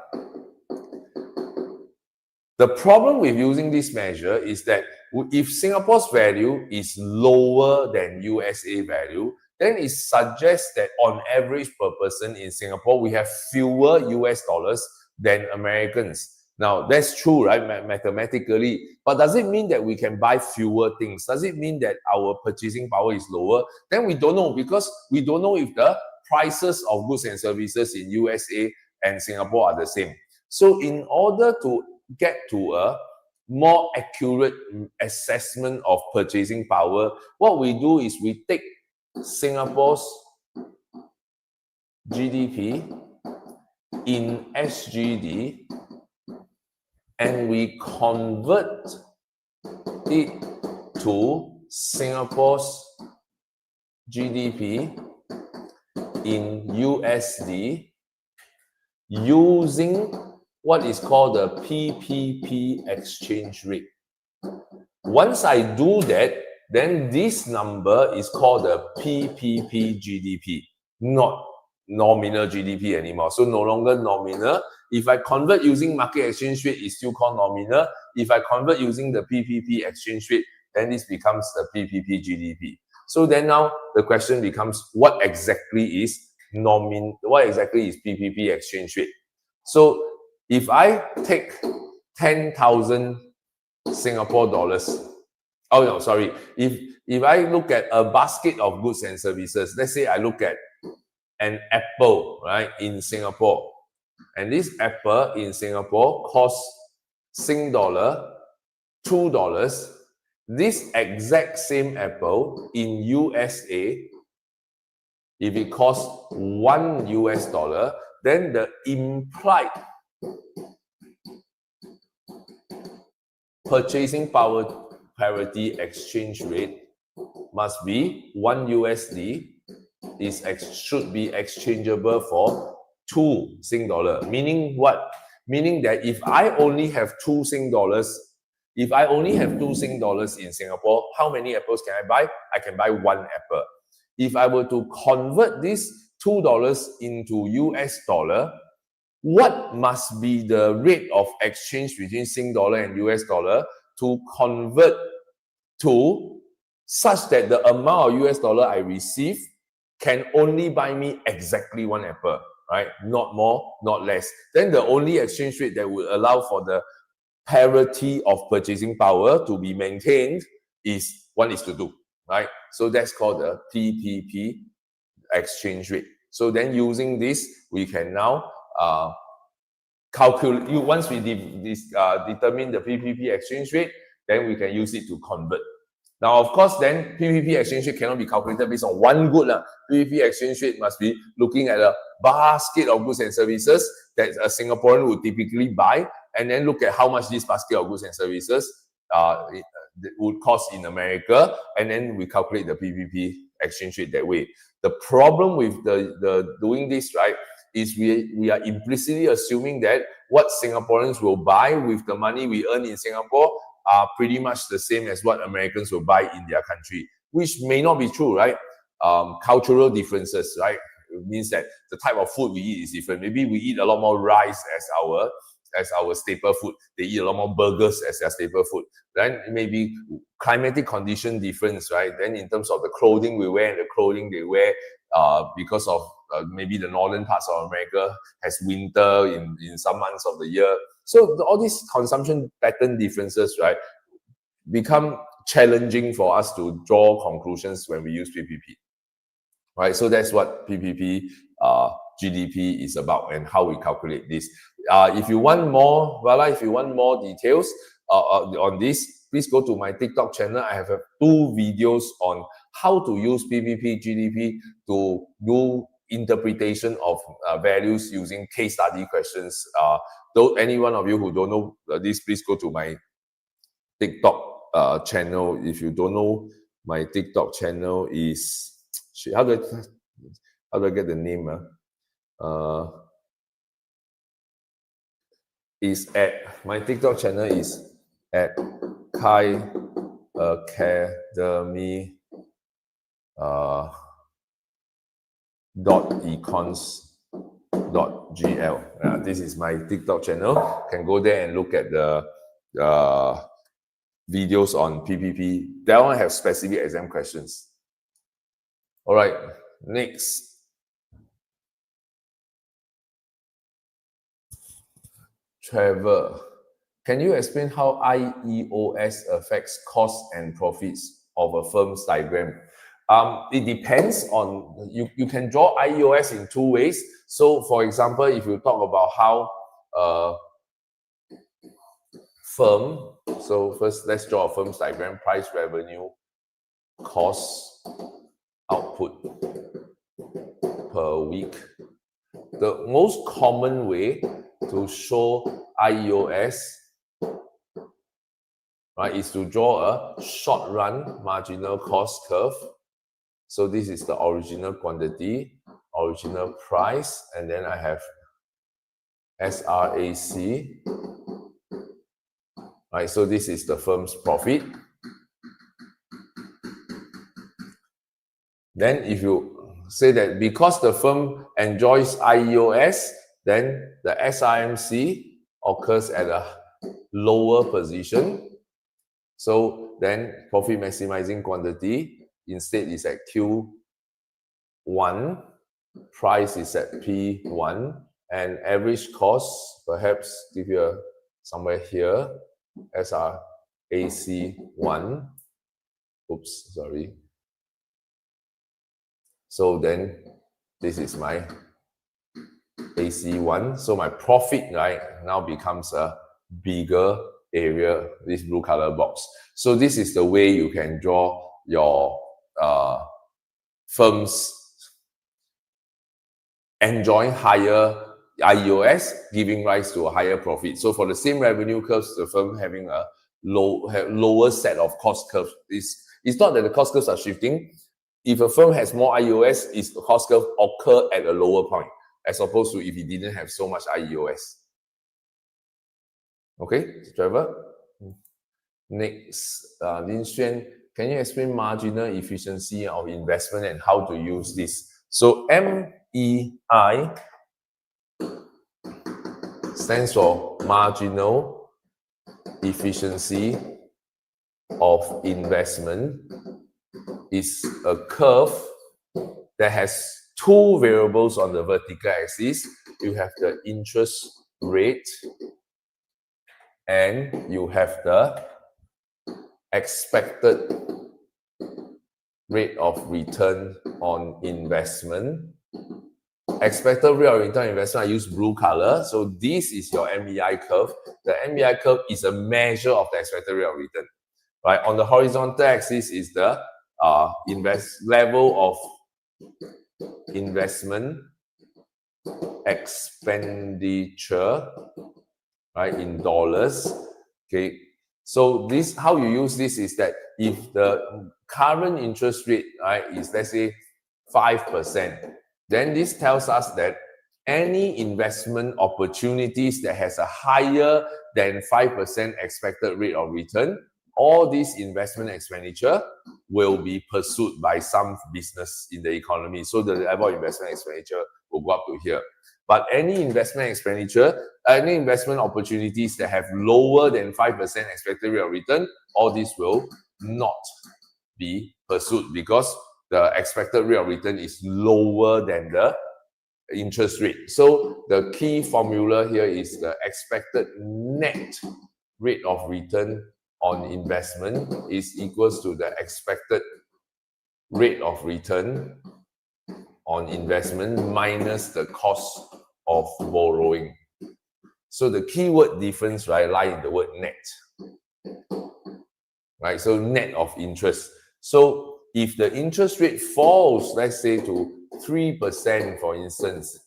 The problem with using this measure is that if Singapore's value is lower than USA value, then it suggests that on average per person in Singapore, we have fewer US dollars than Americans. Now, that's true, right, mathematically, but does it mean that we can buy fewer things? Does it mean that our purchasing power is lower? Then we don't know, because we don't know if the prices of goods and services in USA and Singapore are the same. So in order to get to a more accurate assessment of purchasing power, what we do is we take Singapore's GDP in SGD and we convert it to Singapore's GDP in USD using what is called the PPP exchange rate. Once I do that, then this number is called the PPP GDP, not nominal GDP anymore. So no longer nominal. If I convert using market exchange rate, it's still called nominal. If I convert using the PPP exchange rate, then this becomes the PPP GDP. So then now the question becomes, what exactly is PPP exchange rate? So if I take 10,000 Singapore dollars, oh no, sorry, if I look at a basket of goods and services, let's say I look at an apple, right, in Singapore, and this apple in Singapore costs Sing dollar $2. This exact same apple in USA, if it costs $1 US, then the implied purchasing power parity exchange rate must be 1 USD should be exchangeable for 2 Sing dollar. Meaning what? Meaning that if I only have 2 Sing dollars, if I only have 2 Sing dollars in Singapore, how many apples can I buy? I can buy 1 apple. If I were to convert this $2 into US dollar, what must be the rate of exchange between Sing dollar and US dollar to convert to such that the amount of US dollar I receive can only buy me exactly 1 apple, right? Not more, not less. Then the only exchange rate that will allow for the parity of purchasing power to be maintained is 1:2, right? So that's called the PPP exchange rate. So then using this, we can now calculate, once we determine the PPP exchange rate, then we can use it to convert. Now, of course, then PPP exchange rate cannot be calculated based on one good. PPP exchange rate must be looking at a basket of goods and services that a Singaporean would typically buy, and then look at how much this basket of goods and services would cost in America, and then we calculate the PPP exchange rate that way. The problem with the doing this, right, is we are implicitly assuming that what Singaporeans will buy with the money we earn in Singapore are pretty much the same as what Americans will buy in their country, which may not be true, right? Cultural differences, right? It means that the type of food we eat is different. Maybe we eat a lot more rice as our staple food. They eat a lot more burgers as their staple food. Then maybe climatic condition difference, right? Then in terms of the clothing we wear and the clothing they wear, because of maybe the northern parts of America has winter in some months of the year. So all these consumption pattern differences, right, become challenging for us to draw conclusions when we use PPP, right? So that's what PPP GDP is about and how we calculate this. If you want more, if you want more details on this, please go to my TikTok channel. I have 2 videos on how to use PPP GDP to do interpretation of values using case study questions. Though any one of you who don't know this, please go to my TikTok channel. If you don't know, my TikTok channel is, how do I get the name? Is at, my TikTok channel is at Kai Academy .econs.gl. This is my TikTok channel. Can go there and look at the videos on PPP. That one have specific exam questions. All right, next. Trevor, can you explain how IEOS affects costs and profits of a firm's diagram? It depends on, you can draw IEOS in 2 ways. So for example, if you talk about how firm, so first let's draw a firm's diagram: price, revenue, cost, output per week. The most common way to show IEOS, right, is to draw a short run marginal cost curve. So this is the original quantity, original price, and then I have SRAC, right? So this is the firm's profit. Then if you say that because the firm enjoys IEOS, then the SRMC occurs at a lower position. So then profit maximizing quantity instead is at Q1, price is at P1, and average cost, perhaps give you somewhere here, SRAC1. Oops, sorry. So then this is my AC1. So my profit, right, now becomes a bigger area, this blue color box. So this is the way you can draw your firms enjoying higher IEOS, giving rise to a higher profit. So for the same revenue curves, the firm having a lower set of cost curves. It's not that the cost curves are shifting. If a firm has more IEOS, its cost curve occur at a lower point, as opposed to if it didn't have so much IEOS. Okay, Trevor? Next, Lin Xuan, can you explain marginal efficiency of investment and how to use this? So MEI stands for marginal efficiency of investment. Is a curve that has 2 variables on the vertical axis. You have the interest rate and you have the expected rate of return on investment. Expected rate of return on investment, I use blue color. So this is your MEI curve. The MEI curve is a measure of the expected rate of return. Right? On the horizontal axis is the level of investment expenditure, right, in dollars. Okay, so this, how you use this is that if the current interest rate, right, is, let's say 5%, then this tells us that any investment opportunities that has a higher than 5% expected rate of return all this investment expenditure will be pursued by some business in the economy. So the level of investment expenditure will go up to here. But any investment expenditure, any investment opportunities that have lower than 5% expected rate of return, all this will not be pursued because the expected rate of return is lower than the interest rate. So the key formula here is the expected net rate of return on investment is equals to the expected rate of return on investment minus the cost of borrowing. So the keyword difference, right, lie in the word net, right? So net of interest. So if the interest rate falls, let's say to 3%, for instance,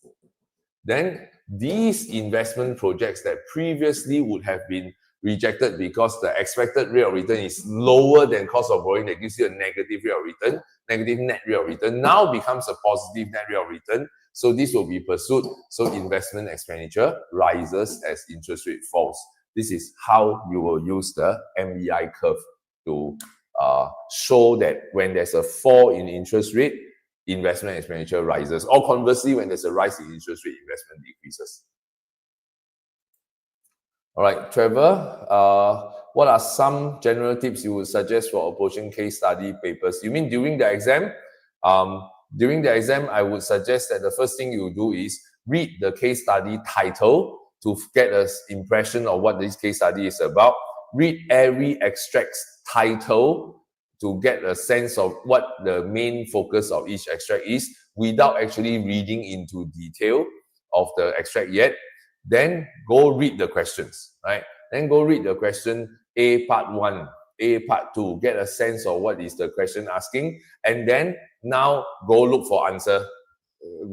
then these investment projects that previously would have been rejected because the expected rate of return is lower than cost of borrowing, that gives you a negative rate of return, negative net rate of return, now becomes a positive net rate of return. So this will be pursued. So investment expenditure rises as interest rate falls. This is how you will use the MVI curve to show that when there's a fall in interest rate, investment expenditure rises, or conversely, when there's a rise in interest rate, investment decreases. All right, Trevor, what are some general tips you would suggest for approaching case study papers? You mean during the exam? During the exam, I would suggest that the first thing you do is read the case study title to get an impression of what this case study is about. Read every extract's title to get a sense of what the main focus of each extract is without actually reading into detail of the extract yet. Then go read the questions, right? Then go read the question A part 1, A part 2, get a sense of what is the question asking, and then now go look for answer.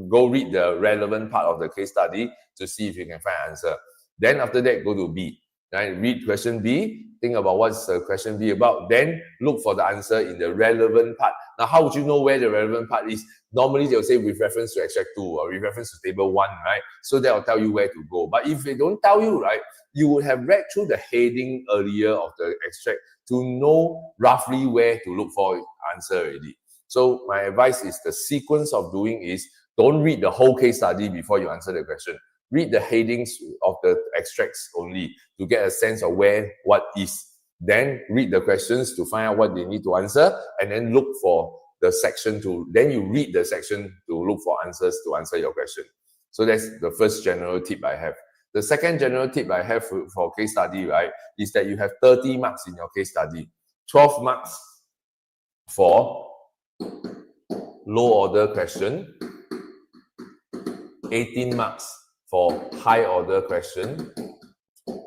Go read the relevant part of the case study to see if you can find answer. Then after that, go to B, right? Read question B, think about what's the question B about, then look for the answer in the relevant part. Now, how would you know where the relevant part is? Normally, they'll say with reference to extract 2 or with reference to table 1, right? So that will tell you where to go. But if they don't tell you, right, you would have read through the heading earlier of the extract to know roughly where to look for answer already. So my advice is the sequence of doing is don't read the whole case study before you answer the question. Read the headings of the extracts only to get a sense of where what is. Then read the questions to find out what they need to answer, and then look for the section then you read the section to look for answers to answer your question. So that's the first general tip I have. The second general tip I have for case study, right, is that you have 30 marks in your case study. 12 marks for low order question, 18 marks for high order question.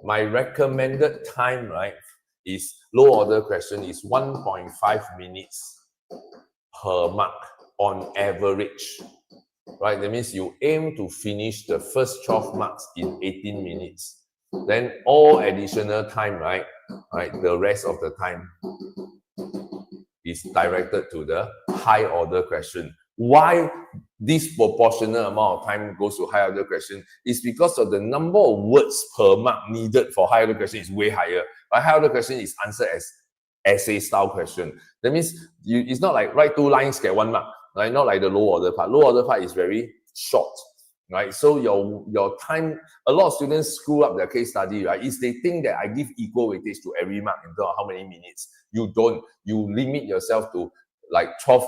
My recommended time, right, is low order question is 1.5 minutes per mark on average, right? That means you aim to finish the first 12 marks in 18 minutes. Then all additional time, right, the rest of the time is directed to the high order question. Why disproportionate amount of time goes to high order question is because of the number of words per mark needed for high order question is way higher. But high order question is answered as essay style question. That means it's not like write 2 lines, get 1 mark, right? Not like the low order part. Low order part is very short, right? So your time, a lot of students screw up their case study, right? Is they think that I give equal weightage to every mark in terms of how many minutes. You don't. You limit yourself to like 12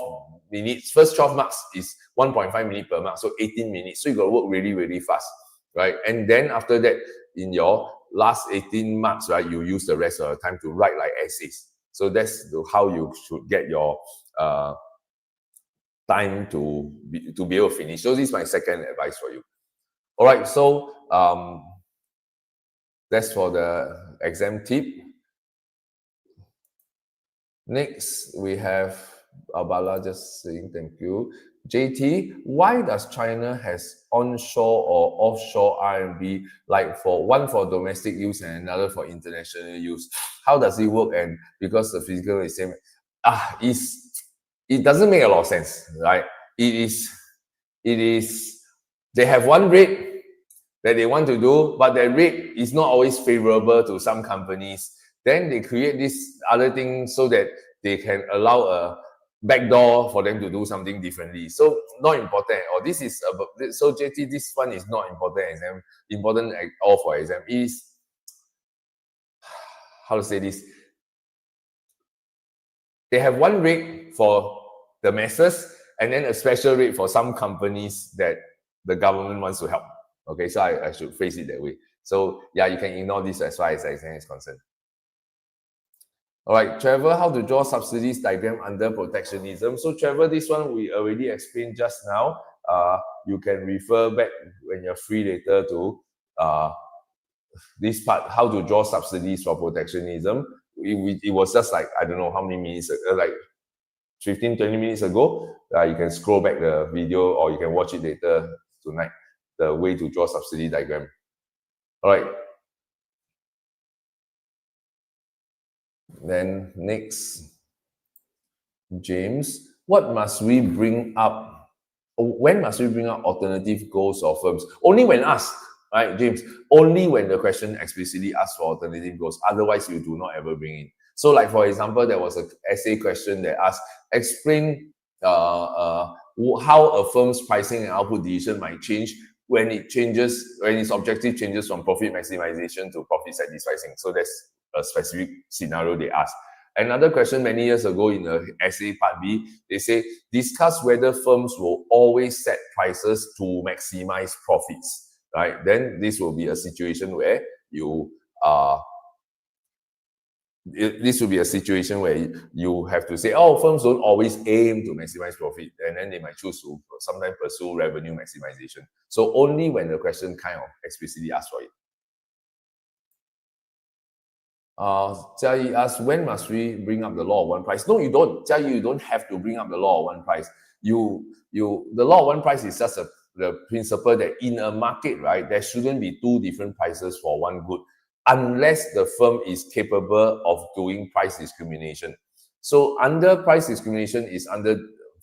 minutes. First 12 marks is 1.5 minutes per mark, so 18 minutes. So you got to work really, really fast, right? And then after that, in your last 18 marks, right, you use the rest of the time to write like essays. So that's how you should get your time to be able to finish. So this is my second advice for you. All right, so that's for the exam tip. Next, we have Abala just saying thank you. JT, why does China has onshore or offshore RMB, like one for domestic use and another for international use? How does it work? And because the physical is same, it doesn't make a lot of sense, right? It is they have one rate that they want to do, but that rate is not always favorable to some companies. Then they create this other thing so that they can allow a backdoor for them to do something differently. So not important. Or this is about, so JT, this one is not important exam. Important at all for exam is, how to say this? They have one rate for the masses and then a special rate for some companies that the government wants to help. Okay, so I should phrase it that way. So yeah, you can ignore this as far as exam is concerned. All right, Trevor, how to draw subsidies diagram under protectionism. So Trevor, this one we already explained just now. You can refer back when you're free later to this part, how to draw subsidies for protectionism. It was just like, I don't know how many minutes, like 15, 20 minutes ago. You can scroll back the video or you can watch it later tonight, the way to draw subsidy diagram. All right. Then next, James, what must we bring up? When must we bring up alternative goals or firms? Only when asked, right, James? Only when the question explicitly asks for alternative goals. Otherwise, you do not ever bring in. So, like for example, there was an essay question that asked, explain how a firm's pricing and output decision might change when it changes, when its objective changes from profit maximization to profit satisfying. So that's a specific scenario they asked. Another question many years ago in the essay part B, they say, discuss whether firms will always set prices to maximize profits, right? Then this will be a situation where you this will be a situation where you have to say, oh, firms don't always aim to maximize profit, and then they might choose to sometimes pursue revenue maximization. So only when the question kind of explicitly asks for it. Jia Yi asks, when must we bring up the law of one price? No, you don't. Jia Yi, you don't have to bring up the law of one price. The law of one price is just the principle that in a market, right, there shouldn't be two different prices for one good, unless the firm is capable of doing price discrimination. So under price discrimination is under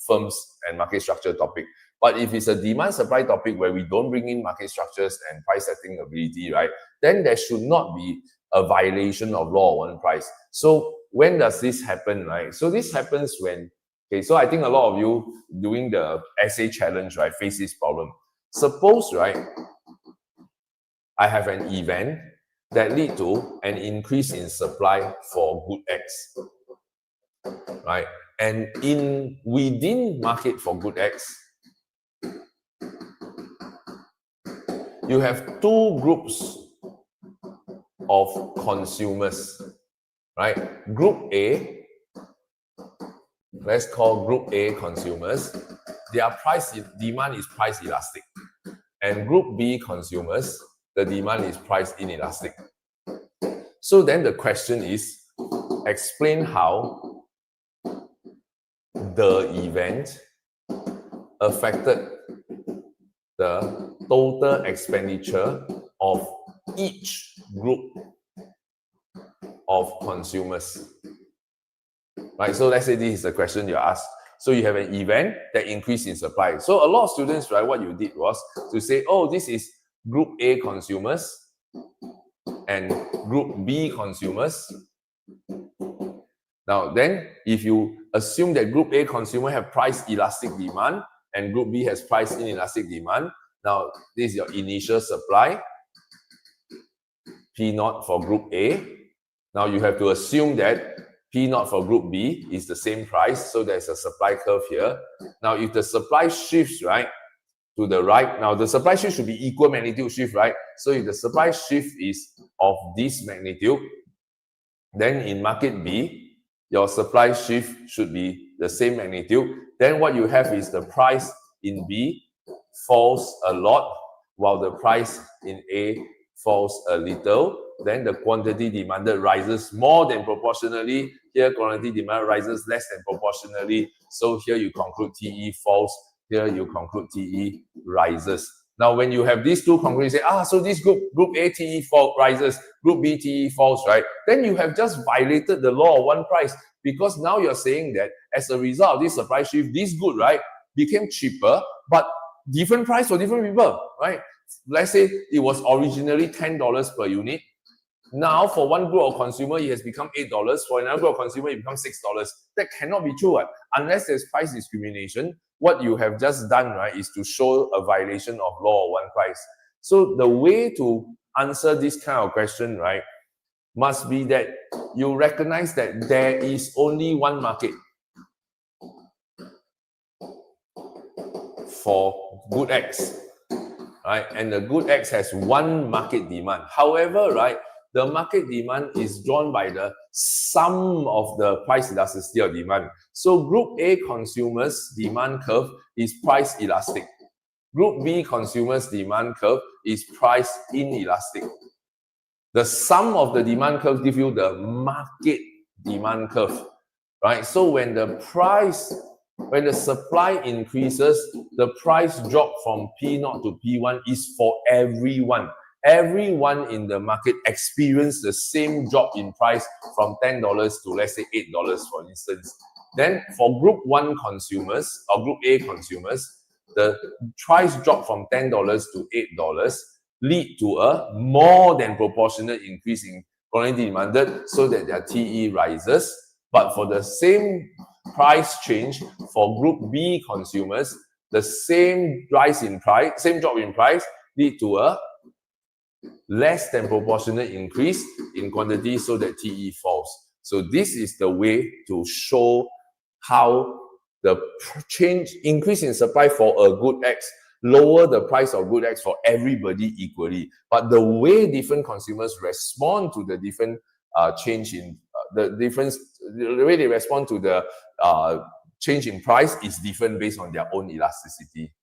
firms and market structure topic. But if it's a demand supply topic where we don't bring in market structures and price setting ability, right, then there should not be a violation of law of one price. So when does this happen, right? So this happens when, okay, so I think a lot of you doing the essay challenge, right, face this problem. Suppose, right, I have an event that lead to an increase in supply for good X, right? And within market for good X, you have two groups of consumers, right? Group A, let's call Group A consumers, their demand is price elastic. And Group B consumers, the demand is price inelastic. So then the question is, explain how the event affected the total expenditure of each group of consumers, right? So let's say this is the question you asked. So you have an event that increased in supply. So a lot of students, right, what you did was to say, oh, this is Group A consumers and Group B consumers. Now then, if you assume that Group A consumer have price elastic demand and Group B has price inelastic demand, now this is your initial supply, P0 for Group A. Now you have to assume that P0 for Group B is the same price, so there's a supply curve here. Now if the supply shifts, right, to the right, now the supply shift should be equal magnitude shift, right? So if the supply shift is of this magnitude, then in market B, your supply shift should be the same magnitude. Then what you have is the price in B falls a lot, while the price in A falls a little. Then the quantity demanded rises more than proportionally. Here, quantity demand rises less than proportionally. So here you conclude TE falls. Here you conclude TE rises. Now, when you have these two conclusions, you say, so this group A TE rises, Group B TE falls, right? Then you have just violated the law of one price, because now you're saying that as a result of this supply shift, this good, right, became cheaper, but different price for different people, right? Let's say it was originally $10 per unit. Now, for one group of consumer, it has become $8. For another group of consumer, it becomes $6. That cannot be true, right? Unless there's price discrimination. What you have just done, right, is to show a violation of law of one price. So the way to answer this kind of question, right, must be that you recognize that there is only one market for good X, right? And the good X has one market demand. However, right, the market demand is drawn by the sum of the price elasticity of demand. So Group A consumers demand curve is price elastic. Group B consumers demand curve is price inelastic. The sum of the demand curve gives you the market demand curve, right? So when the supply increases, the price drop from P0 to P1 is for everyone. Everyone in the market experience the same drop in price from $10 to, let's say, $8, for instance. Then for Group 1 consumers or Group A consumers, the price drop from $10 to $8 lead to a more than proportionate increase in quantity demanded so that their TE rises. But for the same price change for Group B consumers, the same rise in price, same drop in price lead to a less than proportionate increase in quantity so that TE falls. So this is the way to show how the increase in supply for a good X lower the price of good X for everybody equally. But the way different consumers respond to the different change in the way they respond to the change in price is different based on their own elasticity.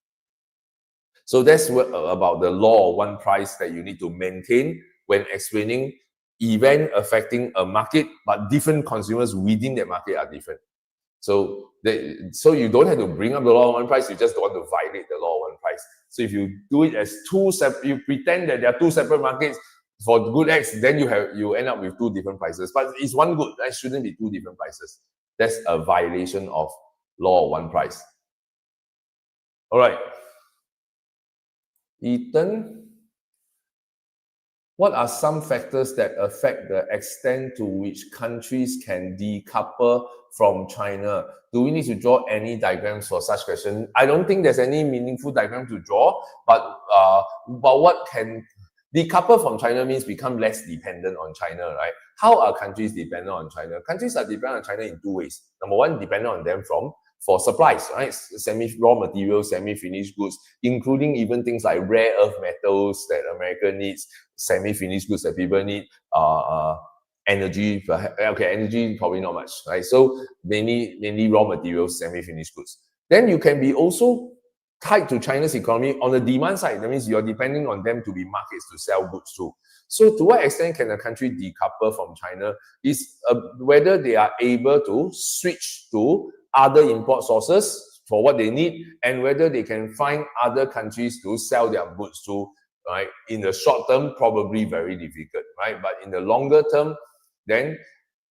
So that's what about the law of one price that you need to maintain when explaining event affecting a market, but different consumers within that market are different. So you don't have to bring up the law of one price, you just don't want to violate the law of one price. So if you do it as you pretend that there are two separate markets for good X, then you end up with two different prices. But it's one good, that shouldn't be two different prices. That's a violation of law of one price. All right. Ethan, what are some factors that affect the extent to which countries can decouple from China? Do we need to draw any diagrams for such question? I don't think there's any meaningful diagram to draw, but what can decouple from China means become less dependent on China, right? How are countries dependent on China? Countries are dependent on China in two ways. Number one, dependent on them for supplies, right? Raw materials, semi-finished goods, including even things like rare earth metals that America needs, semi-finished goods that people need, energy, okay, energy probably not much, right? So mainly raw materials, semi-finished goods. Then you can be also tied to China's economy on the demand side. That means you're depending on them to be markets to sell goods to. So to what extent can a country decouple from China is whether they are able to switch to other import sources for what they need, and whether they can find other countries to sell their goods to, right? In the short term, probably very difficult, right? But in the longer term, then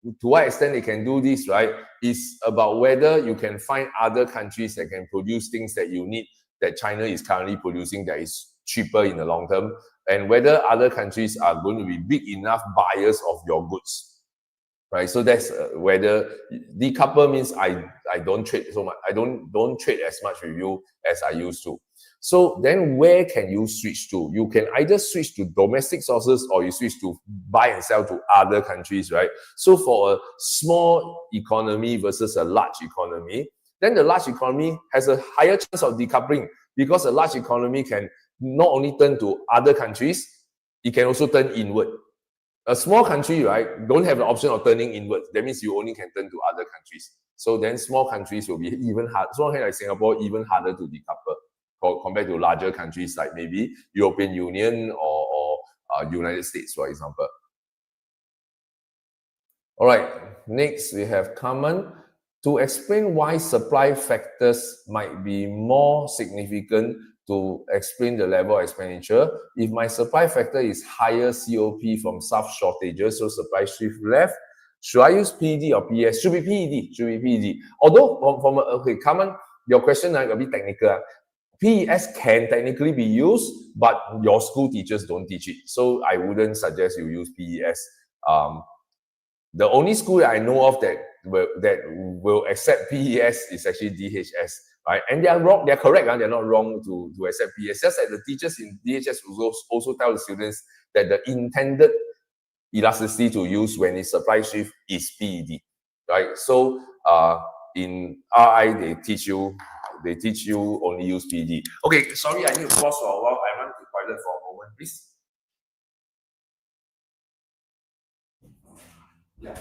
to what extent they can do this, right, is about whether you can find other countries that can produce things that you need, that China is currently producing that is cheaper in the long term, and whether other countries are going to be big enough buyers of your goods. Right, so that's whether decouple means I don't trade so much. I don't trade as much with you as I used to. So then where can you switch to? You can either switch to domestic sources or you switch to buy and sell to other countries, right? So for a small economy versus a large economy, then the large economy has a higher chance of decoupling because a large economy can not only turn to other countries, it can also turn inward. A small country, right, don't have the option of turning inwards. That means you only can turn to other countries. So then small countries will be even hard. Small countries like Singapore, even harder to decouple compared to larger countries like maybe European Union or United States, for example. All right, next we have Carmen. To explain why supply factors might be more significant to explain the level of expenditure. If my supply factor is higher COP from soft shortages, so supply shift left, should I use PED or PS? Should be PED. Should be PED. Although okay, Carmen, your question a bit technical. PES can technically be used, but your school teachers don't teach it. So I wouldn't suggest you use PES. The only school that I know of that will accept PES is actually DHS, right? And they are wrong, they're correct, they're not wrong to accept PES. Just that the teachers in DHS will also tell the students that the intended elasticity to use when it's supply shift is PED, right? So in RI they teach you only use PED. Okay, sorry, I need to pause for a while. I run to the toilet for a moment, please. Yeah.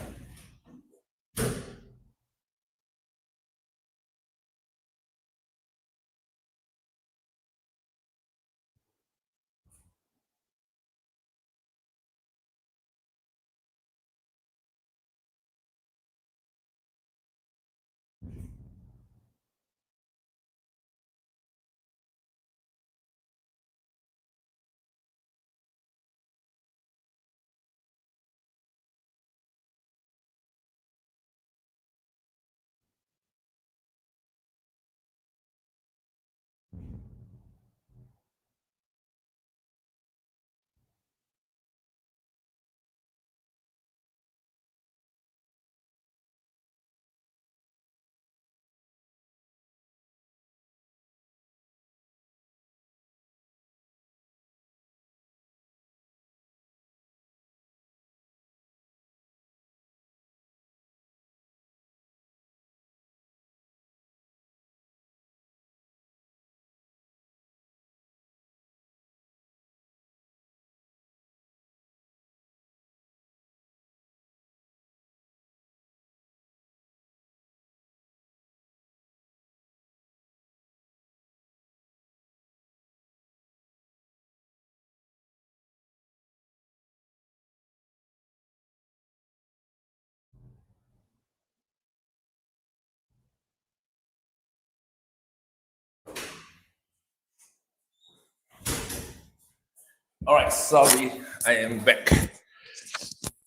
All right, sorry, I am back.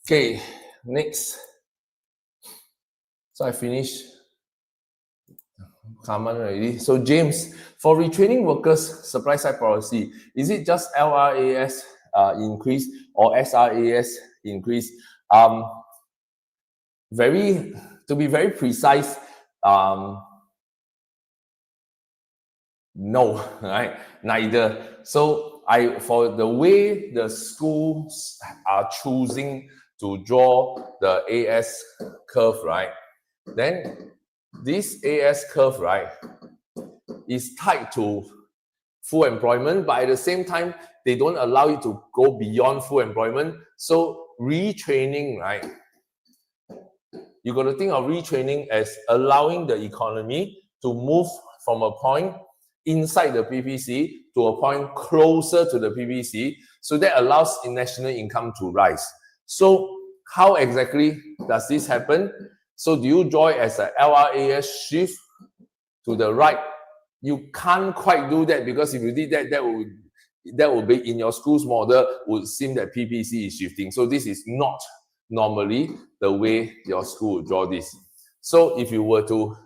Okay, next. So I finished common already. So James, for retraining workers supply side policy, is it just LRAS increase or SRAS increase? To be very precise, no, right? Neither. So for the way the schools are choosing to draw the AS curve, right? Then this AS curve, right, is tied to full employment, but at the same time, they don't allow you to go beyond full employment. So retraining, right? You got to think of retraining as allowing the economy to move from a point inside the PPC to a point closer to the PPC. So that allows national income to rise. So how exactly does this happen? So do you draw it as a LRAS shift to the right? You can't quite do that, because if you did that, that would be in your school's model, would seem that PPC is shifting. So this is not normally the way your school would draw this. So if you were to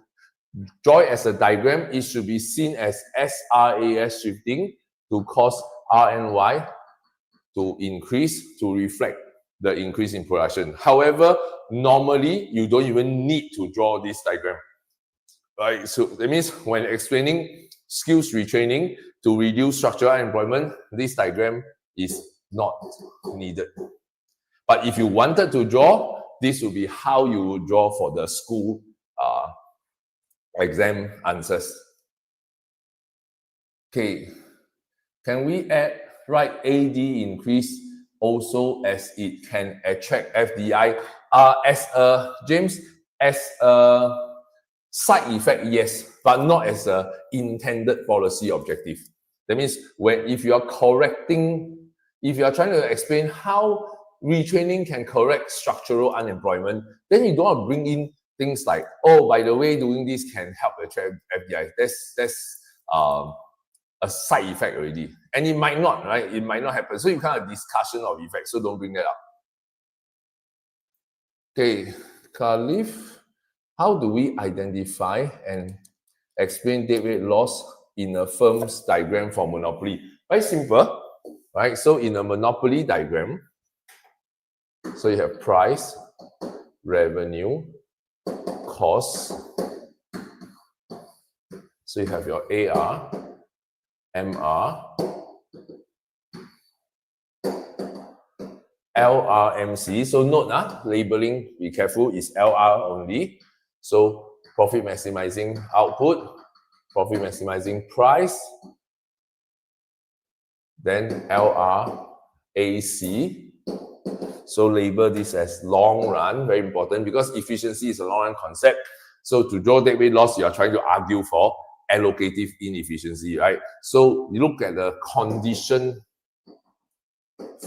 draw it as a diagram, it should be seen as SRAS shifting to cause RNY to increase to reflect the increase in production. However, normally you don't even need to draw this diagram. Right, so that means when explaining skills retraining to reduce structural unemployment, this diagram is not needed. But if you wanted to draw, this would be how you would draw for the school exam answers. Okay, can we add right AD increase also as it can attract FDI? James, as a side effect, yes, but not as a intended policy objective. That means if you are trying to explain how retraining can correct structural unemployment, then you don't want to bring in things like, oh, by the way, doing this can help attract FDI. That's a side effect already, and it might not, right? It might not happen. So you kind of discussion of effects. So don't bring that up. Okay, Khalif, how do we identify and explain dead weight loss in a firm's diagram for monopoly? Very simple, right? So in a monopoly diagram, so you have price, revenue, cost. So you have your AR, MR, LRMC. So note, labeling, be careful, is LR only. So profit maximizing output, profit maximizing price, then LRAC. So label this as long run, very important, because efficiency is a long run concept. So to draw deadweight loss, you are trying to argue for allocative inefficiency, right? So you look at the condition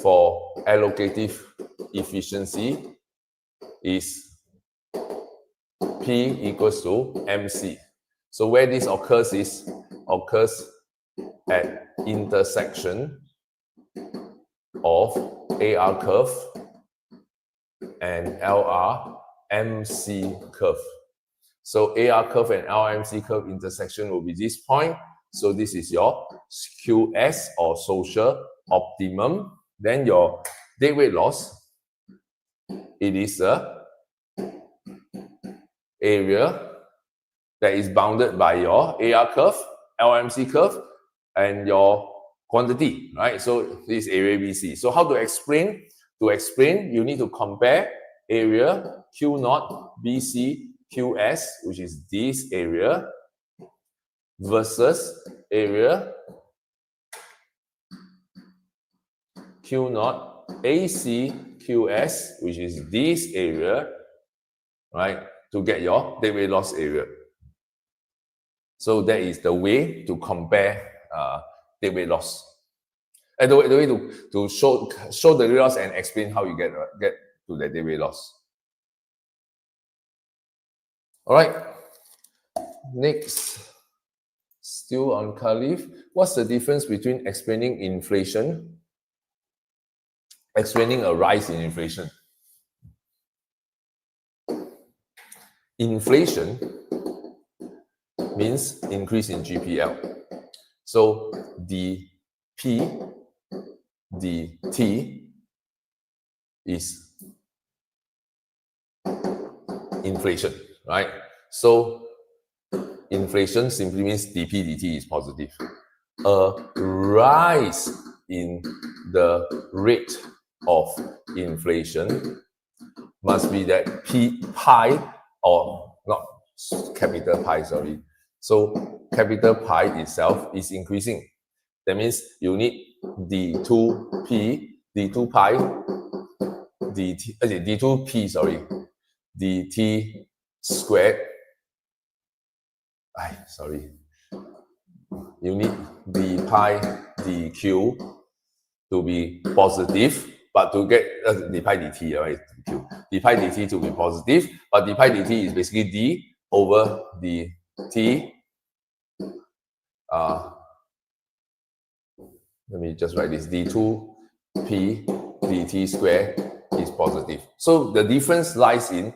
for allocative efficiency is P equals to MC. So where this occurs at intersection of AR curve and LRMC curve. So AR curve and LRMC curve intersection will be this point. So this is your QS or social optimum. Then your deadweight loss, it is a area that is bounded by your AR curve, LRMC curve, and your quantity, right? So this is area BC. So how to explain? To explain, you need to compare area Q0 BC QS, which is this area, versus area Q0 AC QS, which is this area, right, to get your deadweight loss area. So that is the way to compare deadweight loss. And the way to show the deadweight loss and explain how you get to the deadweight loss. All right. Next, still on Khalif. What's the difference between explaining inflation, explaining a rise in inflation? Inflation means increase in GPL. So the P, the T is inflation, right? So inflation simply means dP dt is positive. A rise in the rate of inflation must be that P pi, or not capital pi, sorry. So capital pi itself is increasing. That means you need d2p, d2 pi, d2p, sorry, dt squared. Sorry. You need d pi dq to be positive, but to get d pi dt, right? D pi dt to be positive, but d pi dt is basically d over dt. Let me just write this, d2p dt squared is positive. So the difference lies in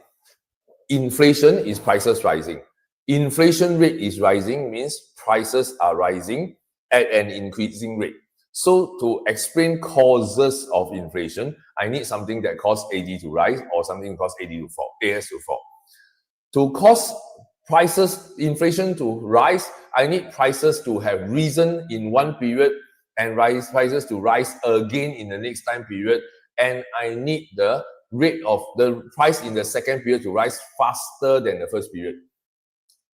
inflation is prices rising. Inflation rate is rising means prices are rising at an increasing rate. So to explain causes of inflation, I need something that causes AD to rise or something that causes AD to fall, AS to fall. To cause prices, inflation to rise, I need prices to have risen in one period and prices to rise again in the next time period. And I need the rate of the price in the second period to rise faster than the first period.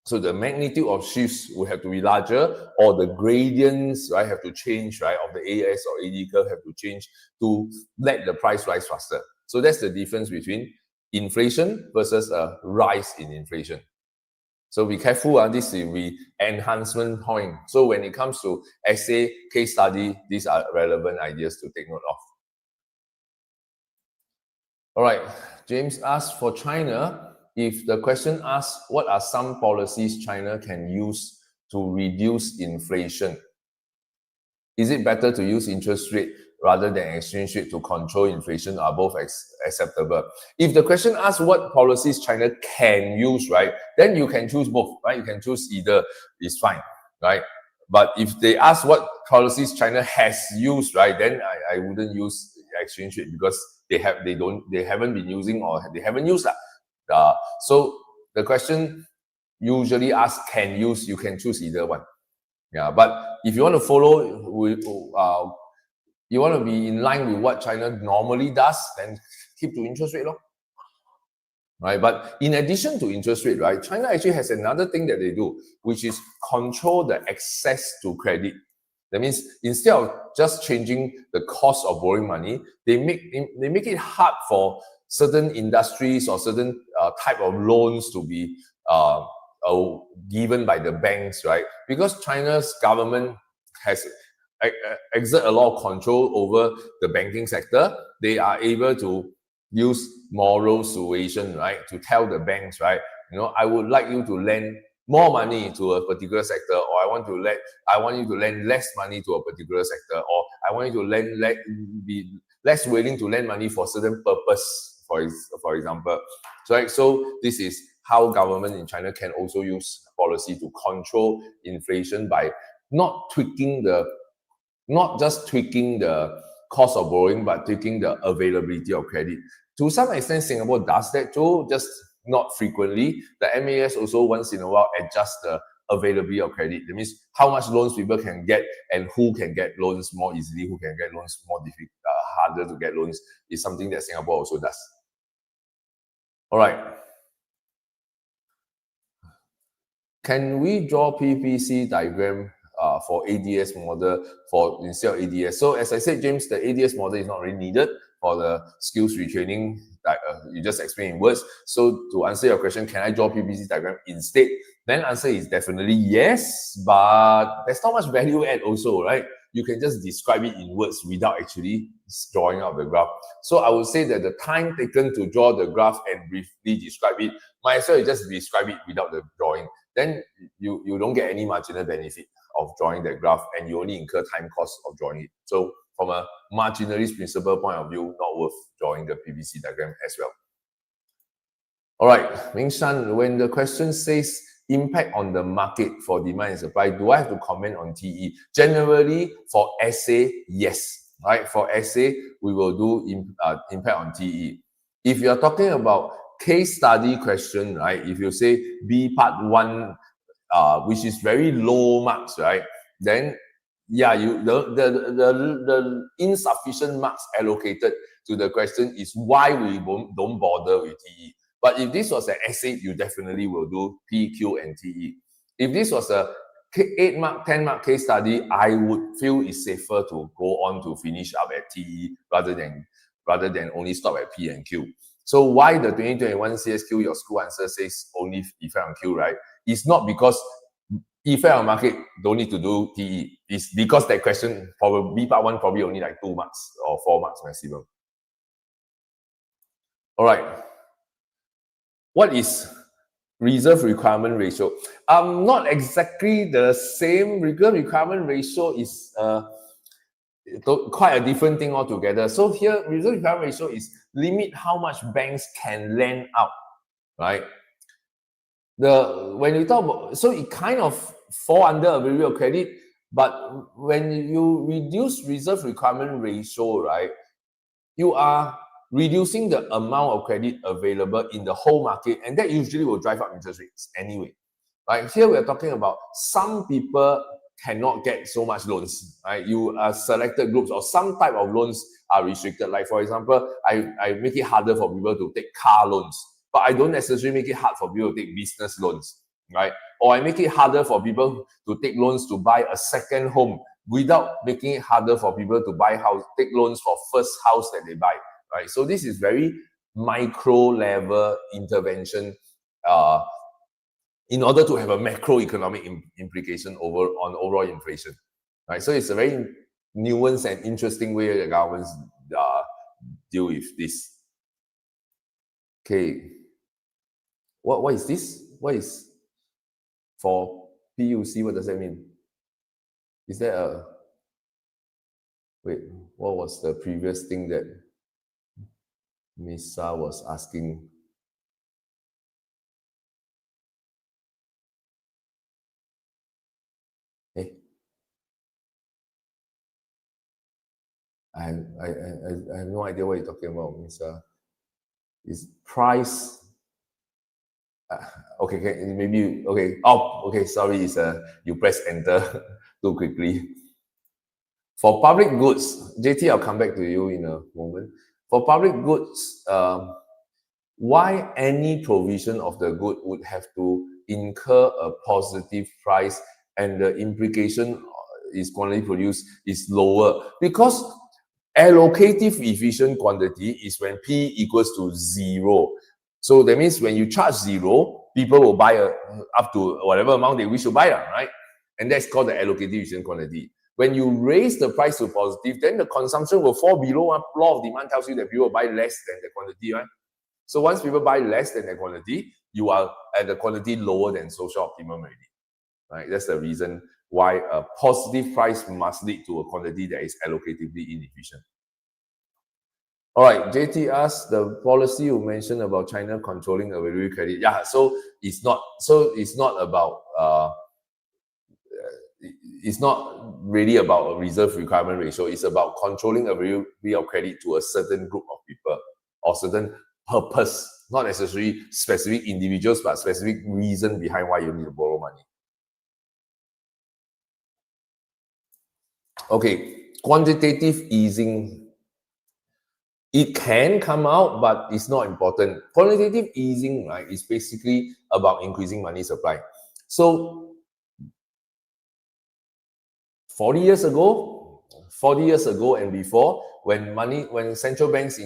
So the magnitude of shifts will have to be larger, or the gradients, right, have to change, right, of the AS or AD curve have to change to let the price rise faster. So that's the difference between inflation versus a rise in inflation. So be careful, this is the enhancement point. So when it comes to essay, case study, these are relevant ideas to take note of. All right, James asked for China, if the question asks, what are some policies China can use to reduce inflation? Is it better to use interest rate rather than exchange rate to control inflation? Are both acceptable? If the question asks what policies China can use, right, then you can choose both, right? You can choose either, it's fine, right? But if they ask what policies China has used, right, then I wouldn't use exchange rate because they haven't been using or they haven't used that. So the question usually asks can use, you can choose either one. Yeah, but if you want to follow, you want to be in line with what China normally does, then keep to interest rate, right? But in addition to interest rate, right, China actually has another thing that they do, which is control the access to credit. That means instead of just changing the cost of borrowing money, they make it hard for certain industries or certain type of loans to be given by the banks, right? Because China's government has exert a lot of control over the banking sector. They are able to use moral suasion, right, to tell the banks, right, I would like you to lend more money to a particular sector, or I want you to lend less money to a particular sector, or I want you to be less willing to lend money for certain purpose, for example. So this is how government in China can also use policy to control inflation by not just tweaking the cost of borrowing, but tweaking the availability of credit. To some extent, Singapore does that too, just not frequently. The MAS also once in a while adjusts the availability of credit. That means how much loans people can get and who can get loans more easily, who can get loans more difficult, harder to get loans, is something that Singapore also does. All right. Can we draw PPC diagram for ADS model instead of ADS? So as I said, James, the ADS model is not really needed for the skills retraining that you just explained in words. So to answer your question, can I draw PPC diagram instead? Then answer is definitely yes, but there's not much value add also, right? You can just describe it in words without actually drawing out the graph. So I would say that the time taken to draw the graph and briefly describe it, might as well just describe it without the drawing. Then you don't get any marginal benefit of drawing that graph, and you only incur time cost of drawing it. So from a marginalist principle point of view, not worth drawing the PPC diagram as well. All right, Ming Shan, when the question says impact on the market for demand and supply, do I have to comment on TE? Generally, for essay, yes. Right? For essay, we will do impact on TE. If you're talking about case study question, right? If you say B part 1, which is very low marks, right? Then yeah, the insufficient marks allocated to the question is why we don't bother with TE. But if this was an essay, you definitely will do PQ and TE. If this was a 8 mark, 10 mark case study, I would feel it's safer to go on to finish up at TE rather than only stop at P and Q. So why the 2021 CSQ, your school answer says only effect on Q, right? It's not because effect on market don't need to do TE. It's because that question, probably B part 1 probably only like 2 marks or 4 marks maximum. All right. What is reserve requirement ratio? Not exactly the same. Reserve requirement ratio is quite a different thing altogether. So here, reserve requirement ratio is limit how much banks can lend out, right? When you talk about, so it kind of fall under availability of credit, but when you reduce reserve requirement ratio, right, you are reducing the amount of credit available in the whole market, and that usually will drive up interest rates anyway. Right? Here we're talking about some people cannot get so much loans. Right? You are selected groups or some type of loans are restricted. Like for example, I make it harder for people to take car loans, but I don't necessarily make it hard for people to take business loans. Right? Or I make it harder for people to take loans to buy a second home without making it harder for people to take loans for first house that they buy, right? So this is very micro level intervention in order to have a macroeconomic implication on overall inflation, right? So it's a very nuanced and interesting way that governments deal with this. Okay, what is this? What is for PUC? What does that mean? Is there a wait, what was the previous thing that Misa was asking? Hey, I have no idea what you're talking about, Mr. Is price okay, maybe okay. Oh, okay, sorry, it's you press enter too quickly. For public goods, JT, I'll come back to you in a moment. For public goods, why any provision of the good would have to incur a positive price and the implication is quantity produced is lower? Because allocative efficient quantity is when P equals to 0. So that means when you charge 0, people will buy up to whatever amount they wish to buy, right? And that's called the allocative efficient quantity. When you raise the price to positive, then the consumption will fall below. Law of demand tells you that people will buy less than the quantity, right? So once people buy less than the quantity, you are at the quantity lower than social optimum already, right? That's the reason why a positive price must lead to a quantity that is allocatively inefficient. All right, JT asked the policy you mentioned about China controlling available credit. Yeah, so it's not about it's not really about a reserve requirement ratio. It's about controlling availability of credit to a certain group of people or certain purpose, not necessarily specific individuals, but specific reason behind why you need to borrow money. Okay, quantitative easing. It can come out, but it's not important. Quantitative easing, right, is basically about increasing money supply. So 40 years ago and before, when central banks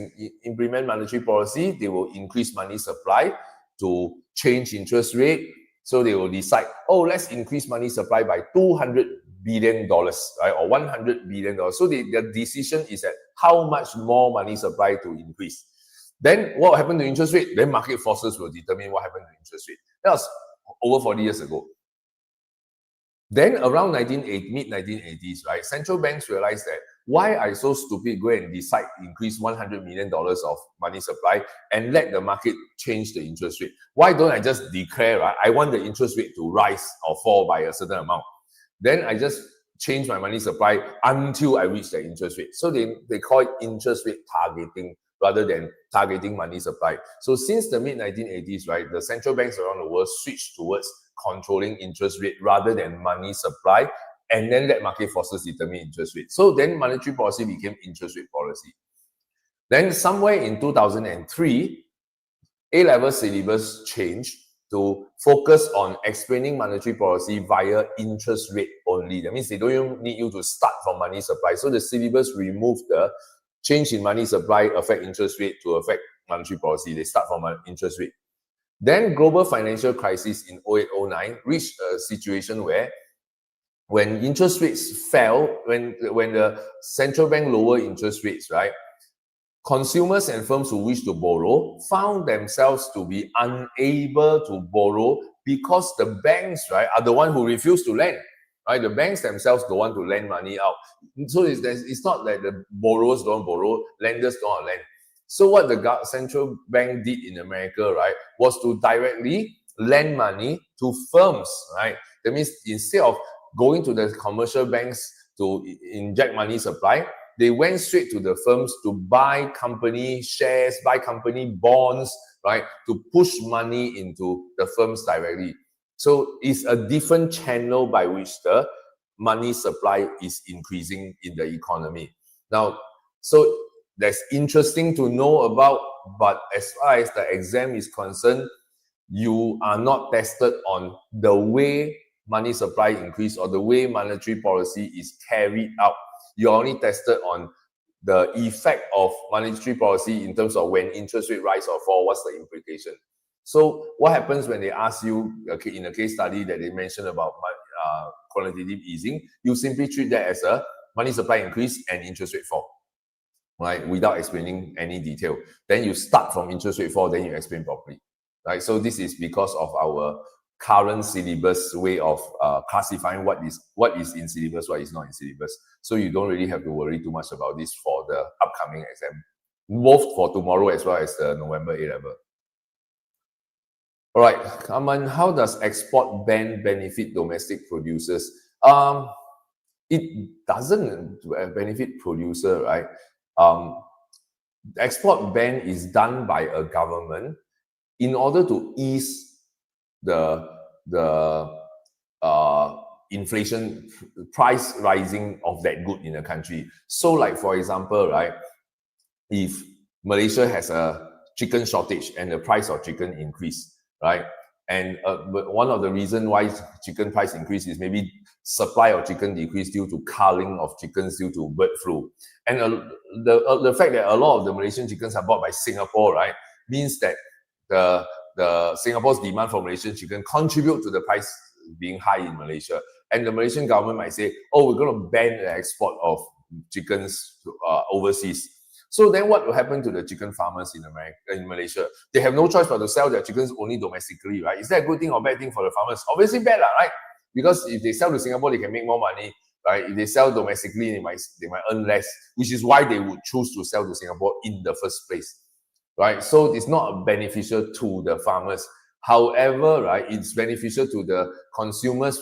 implement monetary policy, they will increase money supply to change interest rate. So they will decide, oh, let's increase money supply by $200 billion, right, or $100 billion. So the decision is at how much more money supply to increase. Then what happened to interest rate? Then market forces will determine what happened to interest rate. That was over 40 years ago. Then around mid-1980s, right, central banks realized that why are so stupid go and decide increase $100 million of money supply and let the market change the interest rate? Why don't I just declare, right, I want the interest rate to rise or fall by a certain amount? Then I just change my money supply until I reach the interest rate. So they call it interest rate targeting rather than targeting money supply. So since the mid-1980s, right, the central banks around the world switched towards controlling interest rate rather than money supply, and then let market forces determine interest rate. So then monetary policy became interest rate policy. Then somewhere in 2003, A-level syllabus changed to focus on explaining monetary policy via interest rate only. That means they don't even need you to start from money supply. So the syllabus removed the change in money supply affect interest rate to affect monetary policy. They start from an interest rate. Then global financial crisis in 08-09 reached a situation where when interest rates fell, when the central bank lowered interest rates, right, consumers and firms who wish to borrow found themselves to be unable to borrow because the banks, right, are the one who refuse to lend. Right, the banks themselves don't want to lend money out. So it's not that the borrowers don't borrow, lenders don't lend. So what the central bank did in America, right, was to directly lend money to firms, right? That means instead of going to the commercial banks to inject money supply, they went straight to the firms to buy company shares, buy company bonds, right, to push money into the firms directly. So it's a different channel by which the money supply is increasing in the economy. Now, so that's interesting to know about, but as far as the exam is concerned, you are not tested on the way money supply increase or the way monetary policy is carried out. You're only tested on the effect of monetary policy in terms of when interest rate rise or fall, what's the implication. So what happens when they ask you, okay, in a case study that they mentioned about quantitative easing, you simply treat that as a money supply increase and interest rate fall, right, without explaining any detail. Then you start from interest rate fall, then you explain properly, right? So this is because of our current syllabus way of classifying what is in syllabus, what is not in syllabus. So you don't really have to worry too much about this for the upcoming exam, both for tomorrow as well as the November A-level. All right, Kaman, how does export ban benefit domestic producers? it doesn't benefit producer, right? Export ban is done by a government in order to ease the inflation price rising of that good in the country. So like, for example, right, if Malaysia has a chicken shortage and the price of chicken increase, right? And but one of the reasons why chicken price increase is maybe supply of chicken decrease due to culling of chickens due to bird flu. And the fact that a lot of the Malaysian chickens are bought by Singapore, right, means that the Singapore's demand for Malaysian chicken contribute to the price being high in Malaysia. And the Malaysian government might say, oh, we're going to ban the export of chickens overseas. So then what will happen to the chicken farmers in America, in Malaysia? They have no choice but to sell their chickens only domestically, right? Is that a good thing or bad thing for the farmers? Obviously bad, right? Because if they sell to Singapore, they can make more money, right? If they sell domestically, they might earn less, which is why they would choose to sell to Singapore in the first place, right? So it's not beneficial to the farmers. However, right, it's beneficial to the consumers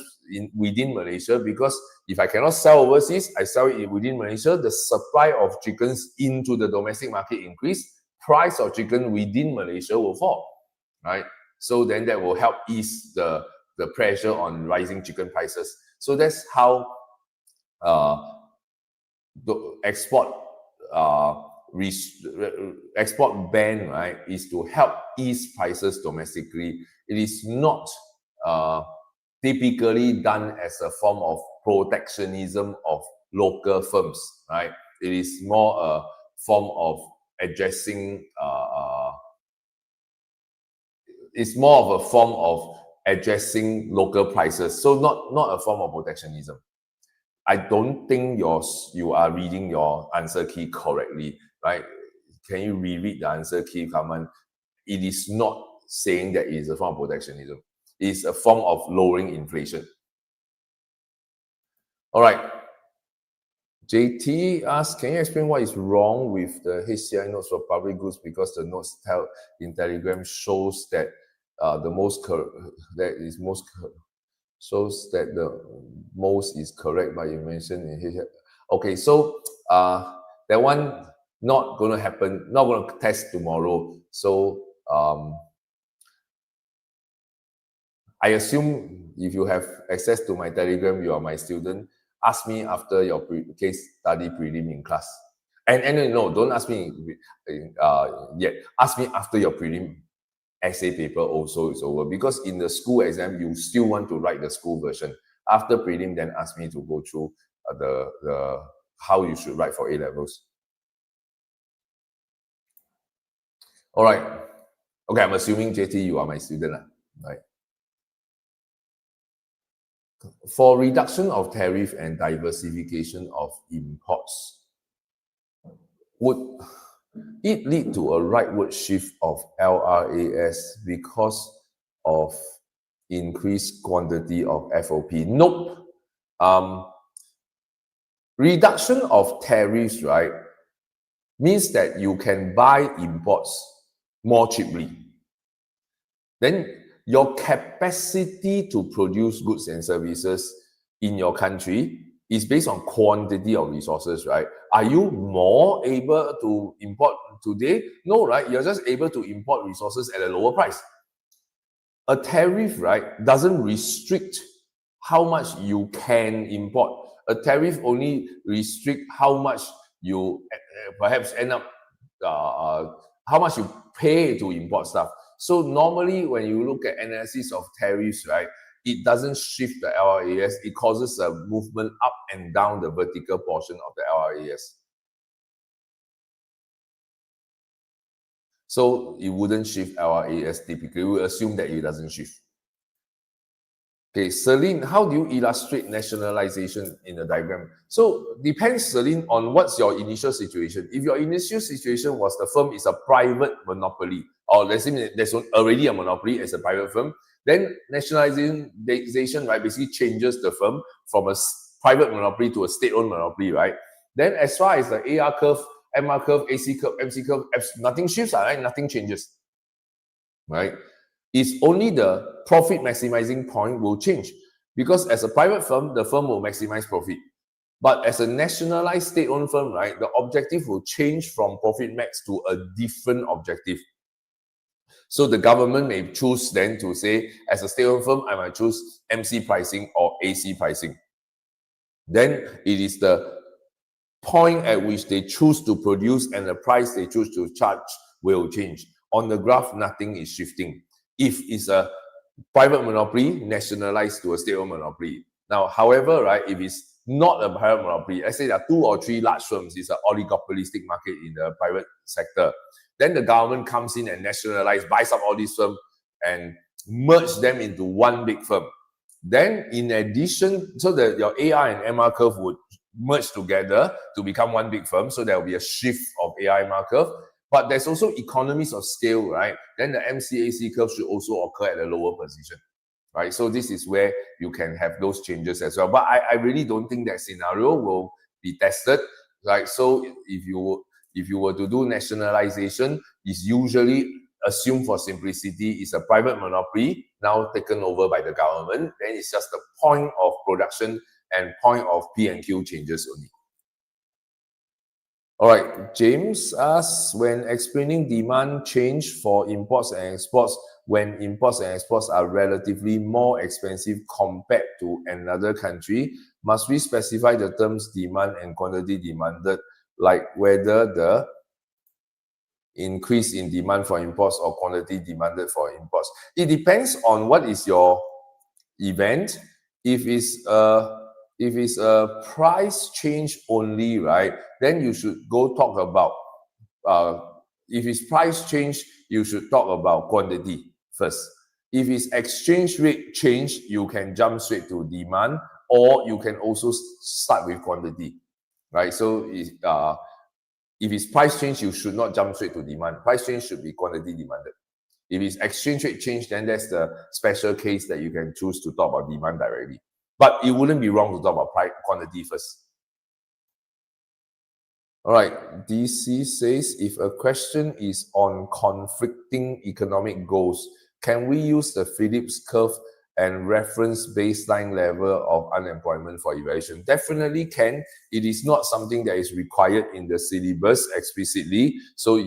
within Malaysia, because if I cannot sell overseas, I sell it within Malaysia, the supply of chickens into the domestic market increase, price of chicken within Malaysia will fall, right? So then that will help ease the pressure on rising chicken prices. So that's how the export export ban, right, is to help ease prices domestically. It is not typically done as a form of protectionism of local firms, right? It is more a form of addressing, it's more of a form of addressing local prices. So not a form of protectionism. I don't think you are reading your answer key correctly, right? Can you reread the answer key, Carmen? It is not saying that it is a form of protectionism. It's a form of lowering inflation. All right. JT asks, can you explain what is wrong with the HCI notes for public goods, because the notes held in Telegram shows that shows that the most is correct, but you mentioned in here. Okay, so that one not going to happen, not going to test tomorrow. So I assume if you have access to my Telegram, you are my student. Ask me after your case study prelim in class. And no, don't ask me yet. Ask me after your prelim essay paper also is over, because in the school exam you still want to write the school version. After prelim, then ask me to go through the how you should write for A levels. All right. Okay, I'm assuming JT you are my student, right? For reduction of tariff and diversification of imports, would it lead to a rightward shift of LRAS because of increased quantity of FOP? Nope. Reduction of tariffs, right, means that you can buy imports more cheaply. Then your capacity to produce goods and services in your country is based on quantity of resources, right? Are you more able to import today? No, right? You're just able to import resources at a lower price. A tariff, right, doesn't restrict how much you can import. A tariff only restrict how much you perhaps end up, how much you pay to import stuff. So normally when you look at analysis of tariffs, right, it doesn't shift the LRAS. It causes a movement up and down the vertical portion of the LRAS. So it wouldn't shift LRAS typically. We assume that it doesn't shift. Okay, Celine, how do you illustrate nationalization in the diagram? So depends, Celine, on what's your initial situation. If your initial situation was the firm is a private monopoly, or let's say there's already a monopoly as a private firm, then nationalization, right, basically changes the firm from a private monopoly to a state-owned monopoly, right? Then as far as the AR curve, MR curve, AC curve, MC curve, nothing shifts, right? Nothing changes, right? It's only the profit maximizing point will change, because as a private firm, the firm will maximize profit. But as a nationalized state-owned firm, right, the objective will change from profit max to a different objective. So the government may choose then to say, as a state-owned firm, I might choose MC pricing or AC pricing. Then it is the point at which they choose to produce and the price they choose to charge will change. On the graph, nothing is shifting. If it's a private monopoly, nationalized to a state-owned monopoly. Now, however, right, if it's not a private monopoly, let's say there are 2 or 3 large firms, it's an oligopolistic market in the private sector. Then the government comes in and nationalize, buys up all these firms and merge them into one big firm. Then in addition, so that your AR and MR curve would merge together to become one big firm. So there will be a shift of AR MR curve. But there's also economies of scale, right? Then the MCAC curve should also occur at a lower position, right? So this is where you can have those changes as well. But I really don't think that scenario will be tested, right? So if you were to do nationalization, it's usually assumed for simplicity is a private monopoly now taken over by the government. Then it's just the point of production and point of P&Q changes only. All right, James asks, when explaining demand change for imports and exports, when imports and exports are relatively more expensive compared to another country, must we specify the terms demand and quantity demanded, like whether the increase in demand for imports or quantity demanded for imports? It depends on what is your event. If it's a price change only, right, then you should go talk about if it's price change, you should talk about quantity first. If it's exchange rate change, you can jump straight to demand, or you can also start with quantity, right? So if it's price change, you should not jump straight to demand. Price change should be quantity demanded. If it's exchange rate change, then that's the special case that you can choose to talk about demand directly. But it wouldn't be wrong to talk about price quantity first. All right, DC says, if a question is on conflicting economic goals, can we use the Phillips curve and reference baseline level of unemployment for evaluation? Definitely can. It is not something that is required in the syllabus explicitly. So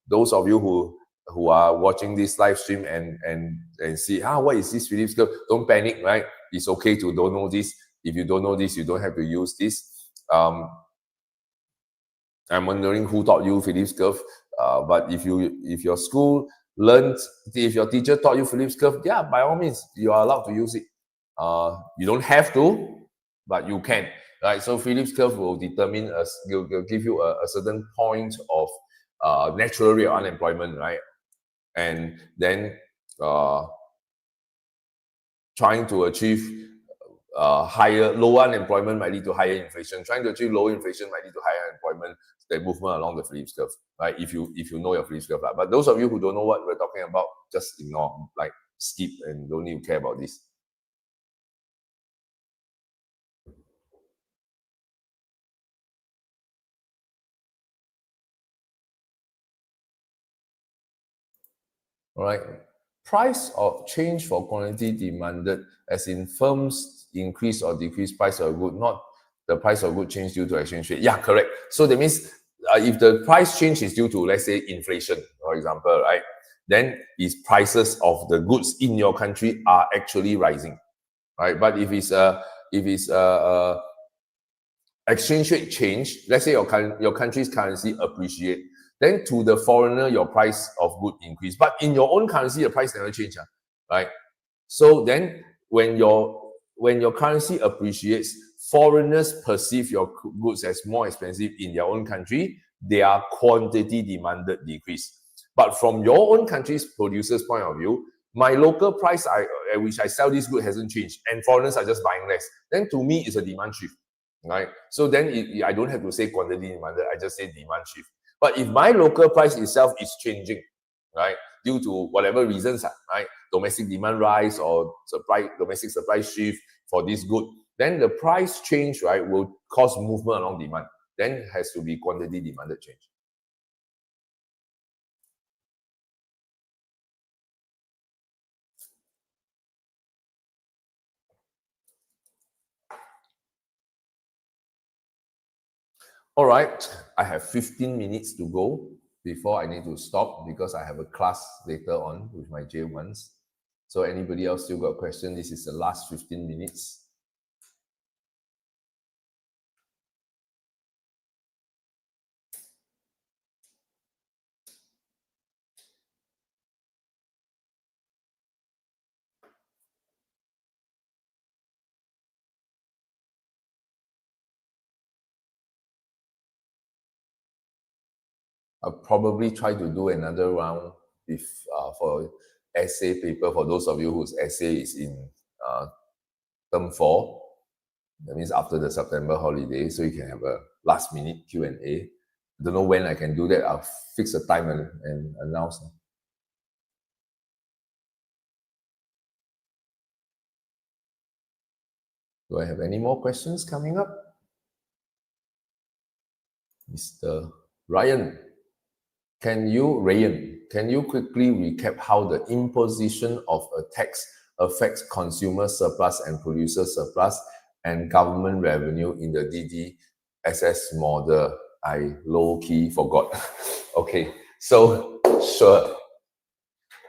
those of you who are watching this live stream and see, what is this Phillips curve? Don't panic, right? It's okay to don't know this. If you don't know this, you don't have to use this. I'm wondering who taught you Phillips curve. But if your school learned, if your teacher taught you Phillips curve, yeah, by all means, you are allowed to use it. You don't have to, but you can. Right? So Phillips curve will determine will give you a certain point of natural rate of unemployment, right? And then trying to achieve lower unemployment might lead to higher inflation. Trying to achieve lower inflation might lead to higher unemployment. The movement along the Phillips curve, right? If you know your Phillips curve, but those of you who don't know what we're talking about, just ignore, like skip, and don't need to care about this. All right. Price of change for quantity demanded, as in firms increase or decrease price of good, not the price of good change due to exchange rate. Yeah, correct. So that means if the price change is due to, let's say, inflation, for example, right, then its prices of the goods in your country are actually rising, right? But if it's exchange rate change, let's say your country's currency appreciate, then to the foreigner, your price of good increase. But in your own currency, the price never change, right? So then when your currency appreciates, foreigners perceive your goods as more expensive in their own country, their quantity demanded decrease. But from your own country's producer's point of view, my local price at which I sell this good hasn't changed, and foreigners are just buying less. Then to me, it's a demand shift, right? So then I don't have to say quantity demanded, I just say demand shift. But if my local price itself is changing, right, due to whatever reasons, right, domestic demand rise or domestic supply shift for this good, then the price change, right, will cause movement along demand. Then it has to be quantity demanded change. All right, I have 15 minutes to go before I need to stop because I have a class later on with my J1s. So anybody else still got a question? This is the last 15 minutes. I'll probably try to do another round if for essay paper for those of you whose essay is in term 4. That means after the September holiday, so you can have a last minute Q&A. I don't know when I can do that. I'll fix a time and announce. Do I have any more questions coming up? Mr. Ryan, can you quickly recap how the imposition of a tax affects consumer surplus and producer surplus and government revenue in the DDSS model? I low-key forgot. Okay, so sure.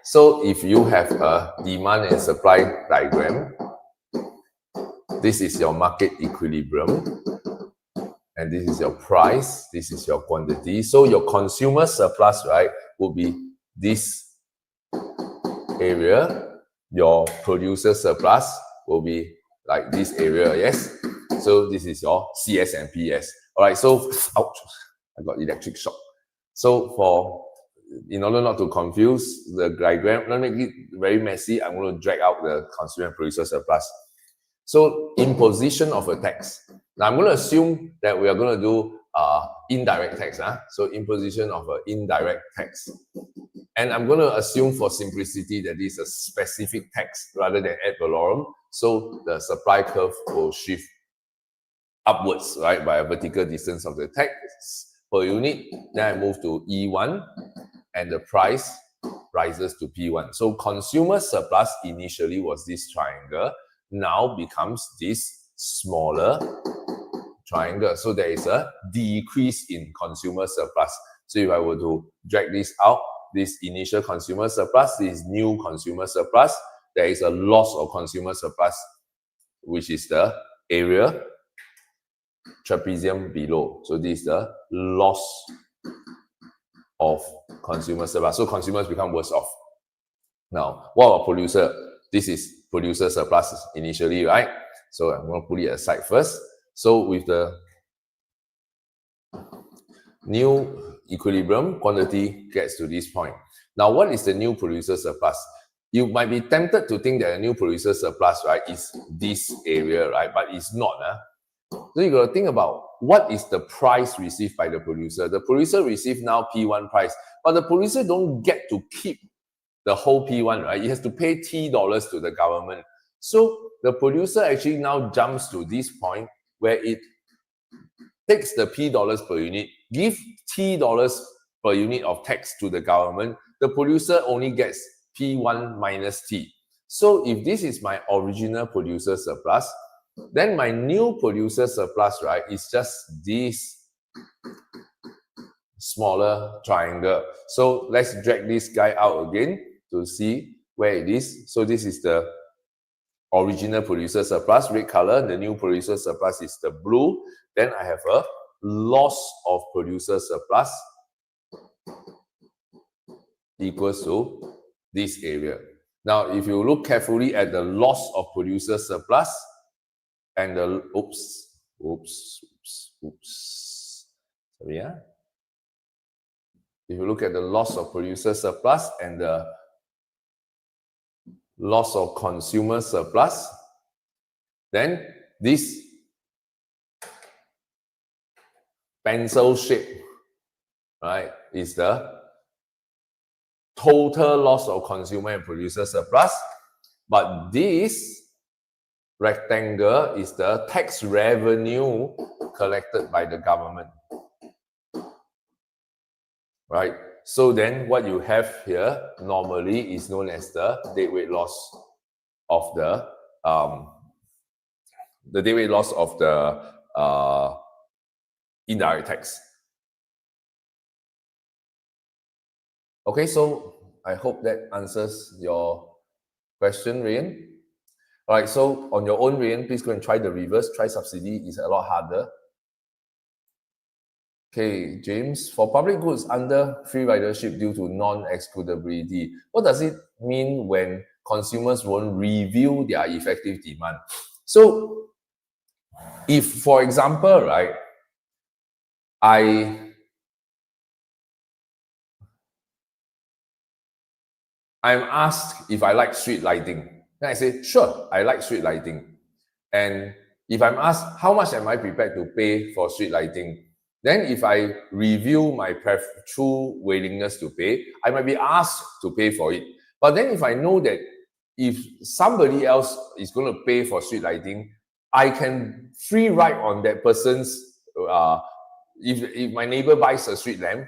So if you have a demand and supply diagram, this is your market equilibrium, and this is your price, this is your quantity. So your consumer surplus, right, will be this area. Your producer surplus will be like this area, yes? So this is your CS and PS. All right, so, ouch, I got electric shock. So in order not to confuse the diagram, let me make it very messy. I'm going to drag out the consumer and producer surplus. So imposition of a tax. Now I'm going to assume that we are going to do indirect tax. So imposition of an indirect tax. And I'm going to assume for simplicity that this is a specific tax rather than ad valorem. So the supply curve will shift upwards, right, by a vertical distance of the tax per unit. Then I move to E1 and the price rises to P1. So consumer surplus initially was this triangle, now becomes this smaller triangle. So there is a decrease in consumer surplus. So if I were to drag this out, this initial consumer surplus, this new consumer surplus, there is a loss of consumer surplus, which is the area trapezium below. So this is the loss of consumer surplus. So consumers become worse off. Now, what about producer? This is producer surplus initially, right? So I'm going to put it aside first. So with the new equilibrium, quantity gets to this point. Now, what is the new producer surplus? You might be tempted to think that a new producer surplus, right, is this area, right? But it's not. So you got to think about what is the price received by the producer. The producer received now P1 price, but the producer don't get to keep the whole P1, right? It has to pay T dollars to the government. So the producer actually now jumps to this point where it takes the P dollars per unit, give T dollars per unit of tax to the government. The producer only gets P1 minus T. So if this is my original producer surplus, then my new producer surplus, right, is just this smaller triangle. So let's drag this guy out again to see where it is. So this is the original producer surplus, red color. The new producer surplus is the blue. Then I have a loss of producer surplus equals to this area. Now, if you look carefully at the loss of producer surplus and the, sorry, yeah. If you look at the loss of producer surplus and the loss of consumer surplus, then this pencil shape, right, is the total loss of consumer and producer surplus. But this rectangle is the tax revenue collected by the government, right? So then what you have here normally is known as the deadweight loss of the deadweight loss of the indirect tax. Okay, so I hope that answers your question, Ryan. All right, so on your own, Ryan, please go and try the reverse. Try subsidy, it's a lot harder. Okay, James, for public goods under free ridership due to non-excludability, what does it mean when consumers won't review their effective demand? So, if, for example, right, I'm asked if I like street lighting. Then I say, sure, I like street lighting. And if I'm asked, how much am I prepared to pay for street lighting? Then if I review my true willingness to pay, I might be asked to pay for it. But then if I know that if somebody else is going to pay for street lighting, I can free ride on that person's, if my neighbor buys a street lamp,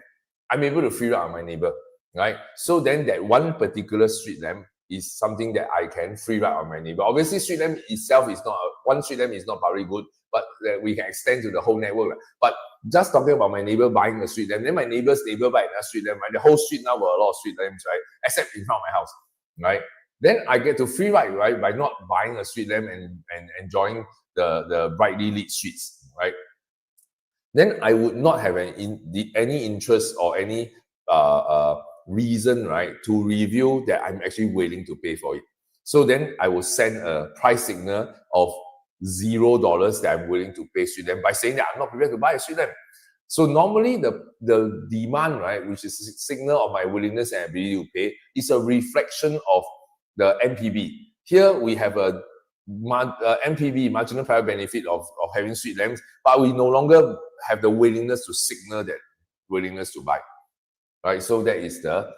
I'm able to free ride on my neighbor, right? So then that one particular street lamp is something that I can free ride on my neighbor. Obviously, street lamp itself is not, one street lamp is not very good, but we can extend to the whole network. But just talking about my neighbor buying a street lamp, then my neighbor's neighbor buy another street lamp, right? The whole street now got a lot of street lamps, right? Except in front of my house, right? Then I get to free ride, right? By not buying a street lamp and enjoying the brightly lit streets, right? Then I would not have any interest or any reason, right, to review that I'm actually willing to pay for it. So then I will send a price signal of $0 that I'm willing to pay street lamp by saying that I'm not prepared to buy a street lamp. So normally the demand, right, which is a signal of my willingness and ability to pay, is a reflection of the MPB. Here we have a MPB, marginal private benefit of having street lamps, but we no longer have the willingness to signal that willingness to buy, right? So that is the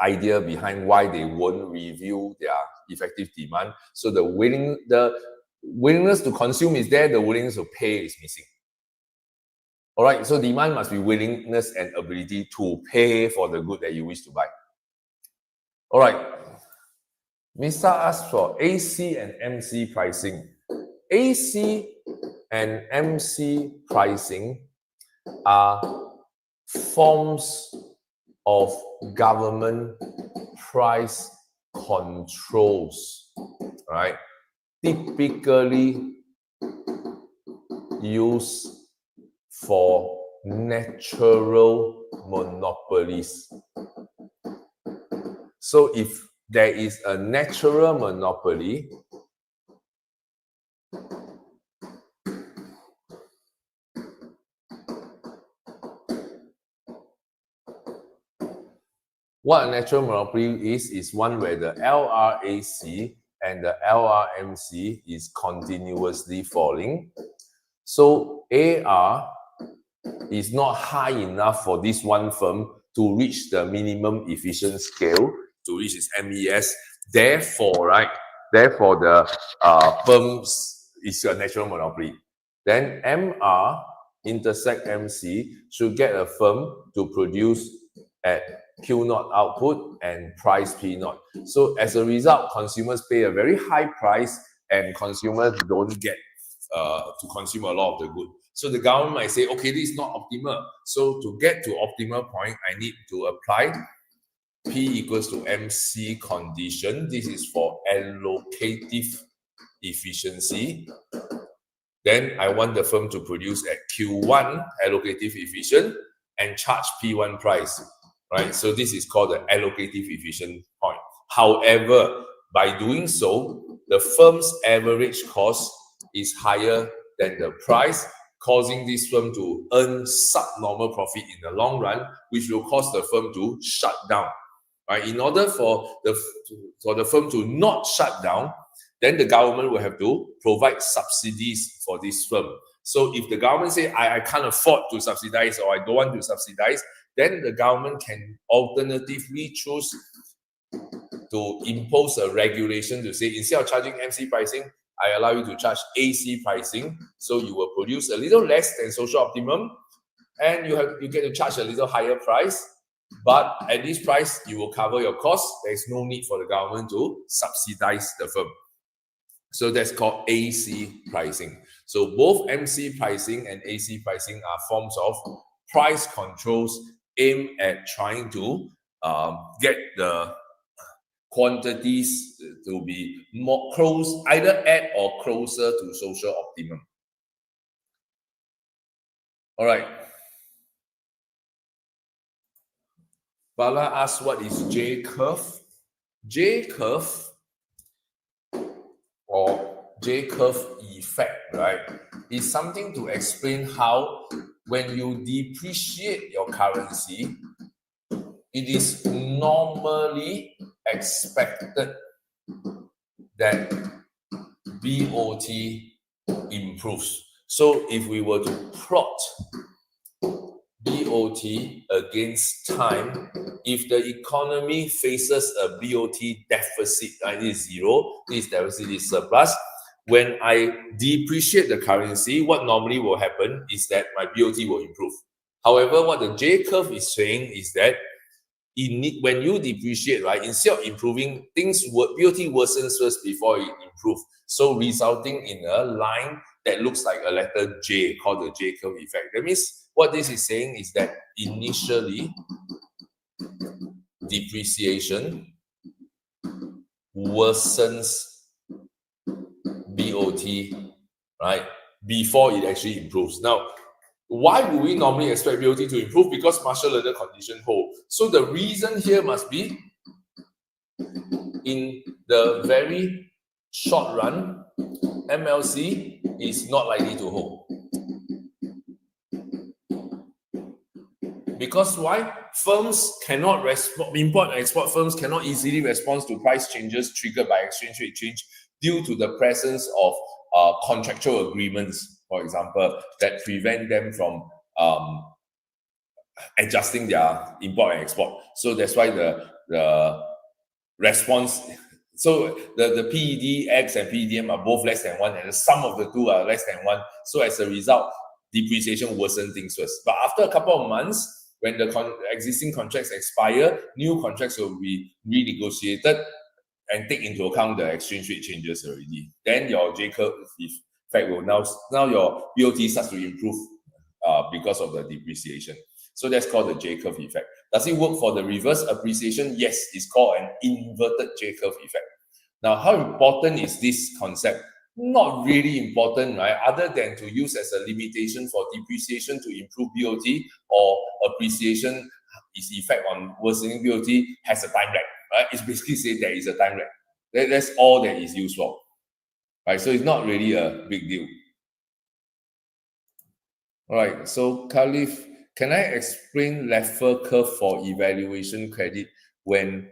idea behind why they won't review their effective demand. So the willingness to consume is there, the willingness to pay is missing. All right, so demand must be willingness and ability to pay for the good that you wish to buy. All right, Mr. asked for AC and MC pricing. AC and MC pricing are forms of government price controls, right? Typically used for natural monopolies. So if there is a natural monopoly, what a natural monopoly is one where the LRAC and the LRMC is continuously falling. So AR is not high enough for this one firm to reach the minimum efficient scale, to reach its MES. Therefore, right, therefore the firms is a natural monopoly. Then MR intersect MC should get a firm to produce at Q0 output and price P0. So as a result, consumers pay a very high price and consumers don't get to consume a lot of the good. So the government might say, okay, this is not optimal. So to get to optimal point, I need to apply P equals to MC condition. This is for allocative efficiency. Then I want the firm to produce at Q1 allocative efficient and charge P1 price, right? So this is called the allocative efficient point. However, by doing so, the firm's average cost is higher than the price, causing this firm to earn subnormal profit in the long run, which will cause the firm to shut down. Right? In order for the firm to not shut down, then the government will have to provide subsidies for this firm. So if the government say, I can't afford to subsidize or I don't want to subsidize, then the government can alternatively choose to impose a regulation to say, instead of charging MC pricing, I allow you to charge AC pricing. So you will produce a little less than social optimum and you get to charge a little higher price. But at this price, you will cover your costs. There is no need for the government to subsidize the firm. So that's called AC pricing. So both MC pricing and AC pricing are forms of price controls aimed at trying to get the quantities to be more close, either at or closer to social optimum. All right. Bala asks, what is J curve? J curve or J curve effect, right, is something to explain how when you depreciate your currency, it is normally expected that BOT improves. So if we were to plot BOT against time, if the economy faces a BOT deficit, right, this is zero, this deficit is surplus. When I depreciate the currency, what normally will happen is that my BOT will improve. However, what the J curve is saying is that when you depreciate, right, instead of improving, BOT worsens first before it improves. So resulting in a line that looks like a letter J, called the J curve effect. That means what this is saying is that initially depreciation worsens BOT, right, before it actually improves. Now, why do we normally expect BOT to improve? Because Marshall-Lerner condition hold. So the reason here must be, in the very short run, MLC is not likely to hold. Because why? Firms cannot respond, import and export firms cannot easily respond to price changes triggered by exchange rate change due to the presence of contractual agreements, for example, that prevent them from adjusting their import and export. So that's why the response, so the PEDX and PEDM are both less than 1, and the sum of the two are less than 1. So as a result, depreciation worsens things first. But after a couple of months, when the existing contracts expire, new contracts will be renegotiated and take into account the exchange rate changes already. Then your J curve effect will now your BOT starts to improve because of the depreciation. So that's called the J curve effect. Does it work for the reverse appreciation? Yes, it's called an inverted J curve effect. Now, how important is this concept? Not really important, right? Other than to use as a limitation for depreciation to improve BOT, or appreciation is effect on worsening BOT has a time lag, right? It's basically saying there is a time lag. That's all that is used for, right? So it's not really a big deal. All right, so Khalif, can I explain Laffer curve for evaluation credit when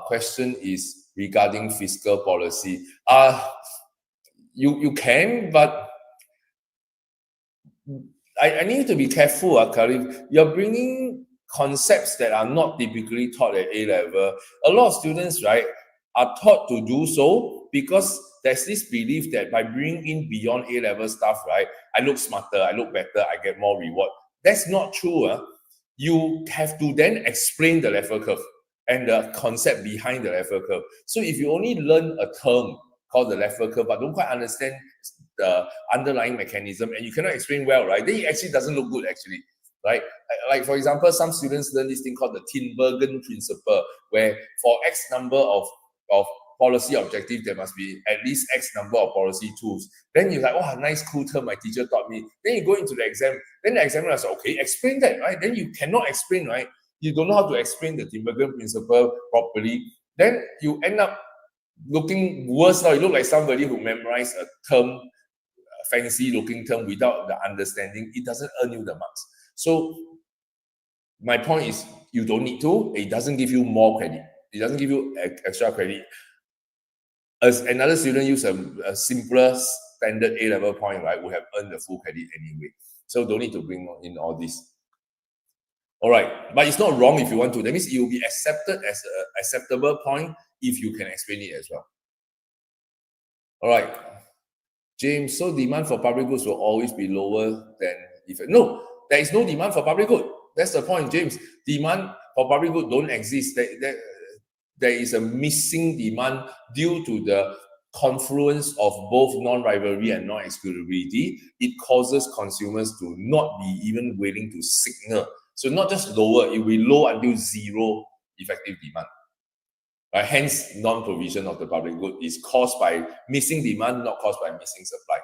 question is regarding fiscal policy? You can, but I need to be careful, Khalif. You're bringing concepts that are not typically taught at A level. A lot of students, right, are taught to do so because there's this belief that by bringing in beyond A level stuff, right, I look smarter, I look better, I get more reward. That's not true. You have to then explain the Laffer curve and the concept behind the Laffer curve. So if you only learn a term called the Laffer curve, but don't quite understand the underlying mechanism, and you cannot explain well, right, then it actually doesn't look good, actually, right? Like, for example, some students learn this thing called the Tinbergen principle, where for X number of policy objectives, there must be at least X number of policy tools. Then you're like, oh, nice, cool term my teacher taught me. Then you go into the exam, then the examiner says, okay, explain that, right? Then you cannot explain, right? You don't know how to explain the Tinbergen principle properly. Then you end up looking worse now. You look like somebody who memorized a term, fancy looking term, without the understanding. It doesn't earn you the marks. So my point is, you don't need to. It doesn't give you more credit. It doesn't give you extra credit. As another student use a simpler standard A level point, right, would have earned the full credit anyway. So don't need to bring in all this. All right, but it's not wrong if you want to. That means it will be accepted as an acceptable point if you can explain it as well. All right, James, so demand for public goods will always be lower than if no, there is no demand for public good. That's the point, James. Demand for public good don't exist. There is a missing demand due to the confluence of both non-rivalry and non-excludability, it causes consumers to not be even willing to signal. So not just lower, it will be low until zero effective demand. Hence, non-provision of the public good is caused by missing demand, not caused by missing supply.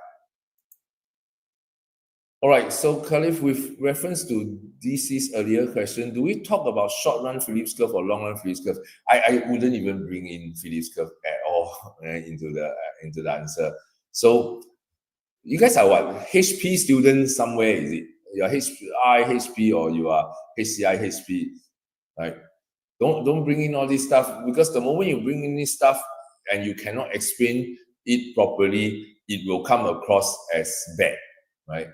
All right, so Khalif, with reference to DC's earlier question, do we talk about short-run Phillips curve or long-run Phillips curve? I wouldn't even bring in Phillips curve at all into the answer. So you guys are what? HP students somewhere, is it? You're HP or you are HCI HP, right? Don't bring in all this stuff, because the moment you bring in this stuff and you cannot explain it properly, it will come across as bad, right?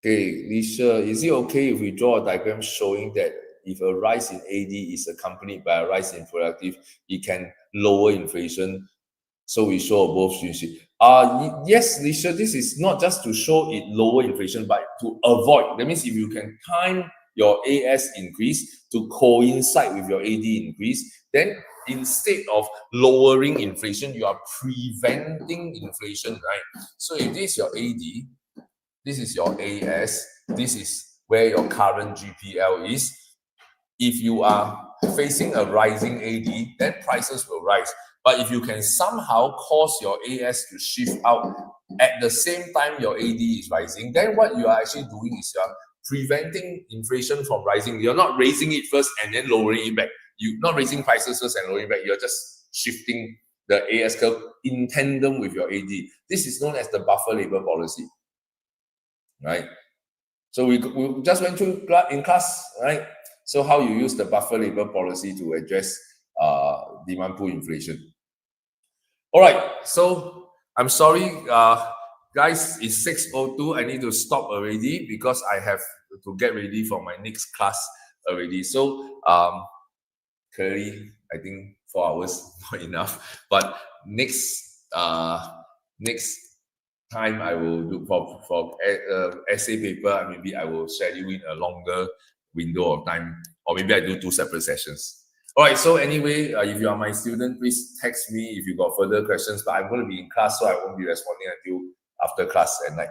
Okay, Lisha, is it okay if we draw a diagram showing that if a rise in AD is accompanied by a rise in productive, it can lower inflation? So we show both streams. Yes, Lisha, this is not just to show it lower inflation, but to avoid. That means if you can time your AS increase to coincide with your AD increase, then instead of lowering inflation, you are preventing inflation, right? So if this is your AD, this is your AS, this is where your current GPL is. If you are facing a rising AD, then prices will rise. But if you can somehow cause your AS to shift out at the same time your AD is rising, then what you are actually doing is you are preventing inflation from rising. You're not raising it first and then lowering it back. You're not raising prices first and lowering it back. You're just shifting the AS curve in tandem with your AD. This is known as the buffer labor policy, right? So we just went through in class, right? So how you use the buffer labor policy to address demand pull inflation. All right, so I'm sorry, guys, it's 6:02. I need to stop already because I have to get ready for my next class already. So clearly, I think 4 hours not enough. But next time I will do for essay paper, maybe I will schedule in a longer window of time, or maybe I do 2 separate sessions. All right, so anyway, if you are my student, please text me if you got further questions, but I'm going to be in class, so I won't be responding until after class at night.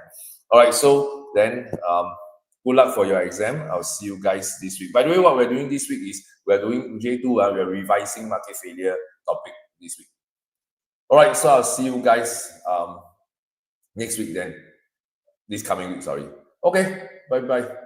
All right, so then good luck for your exam. I'll see you guys this week. By the way, what we're doing this week is we're doing J2, we're revising market failure topic this week. All right, so I'll see you guys next week then. This coming week, sorry. Okay, bye-bye.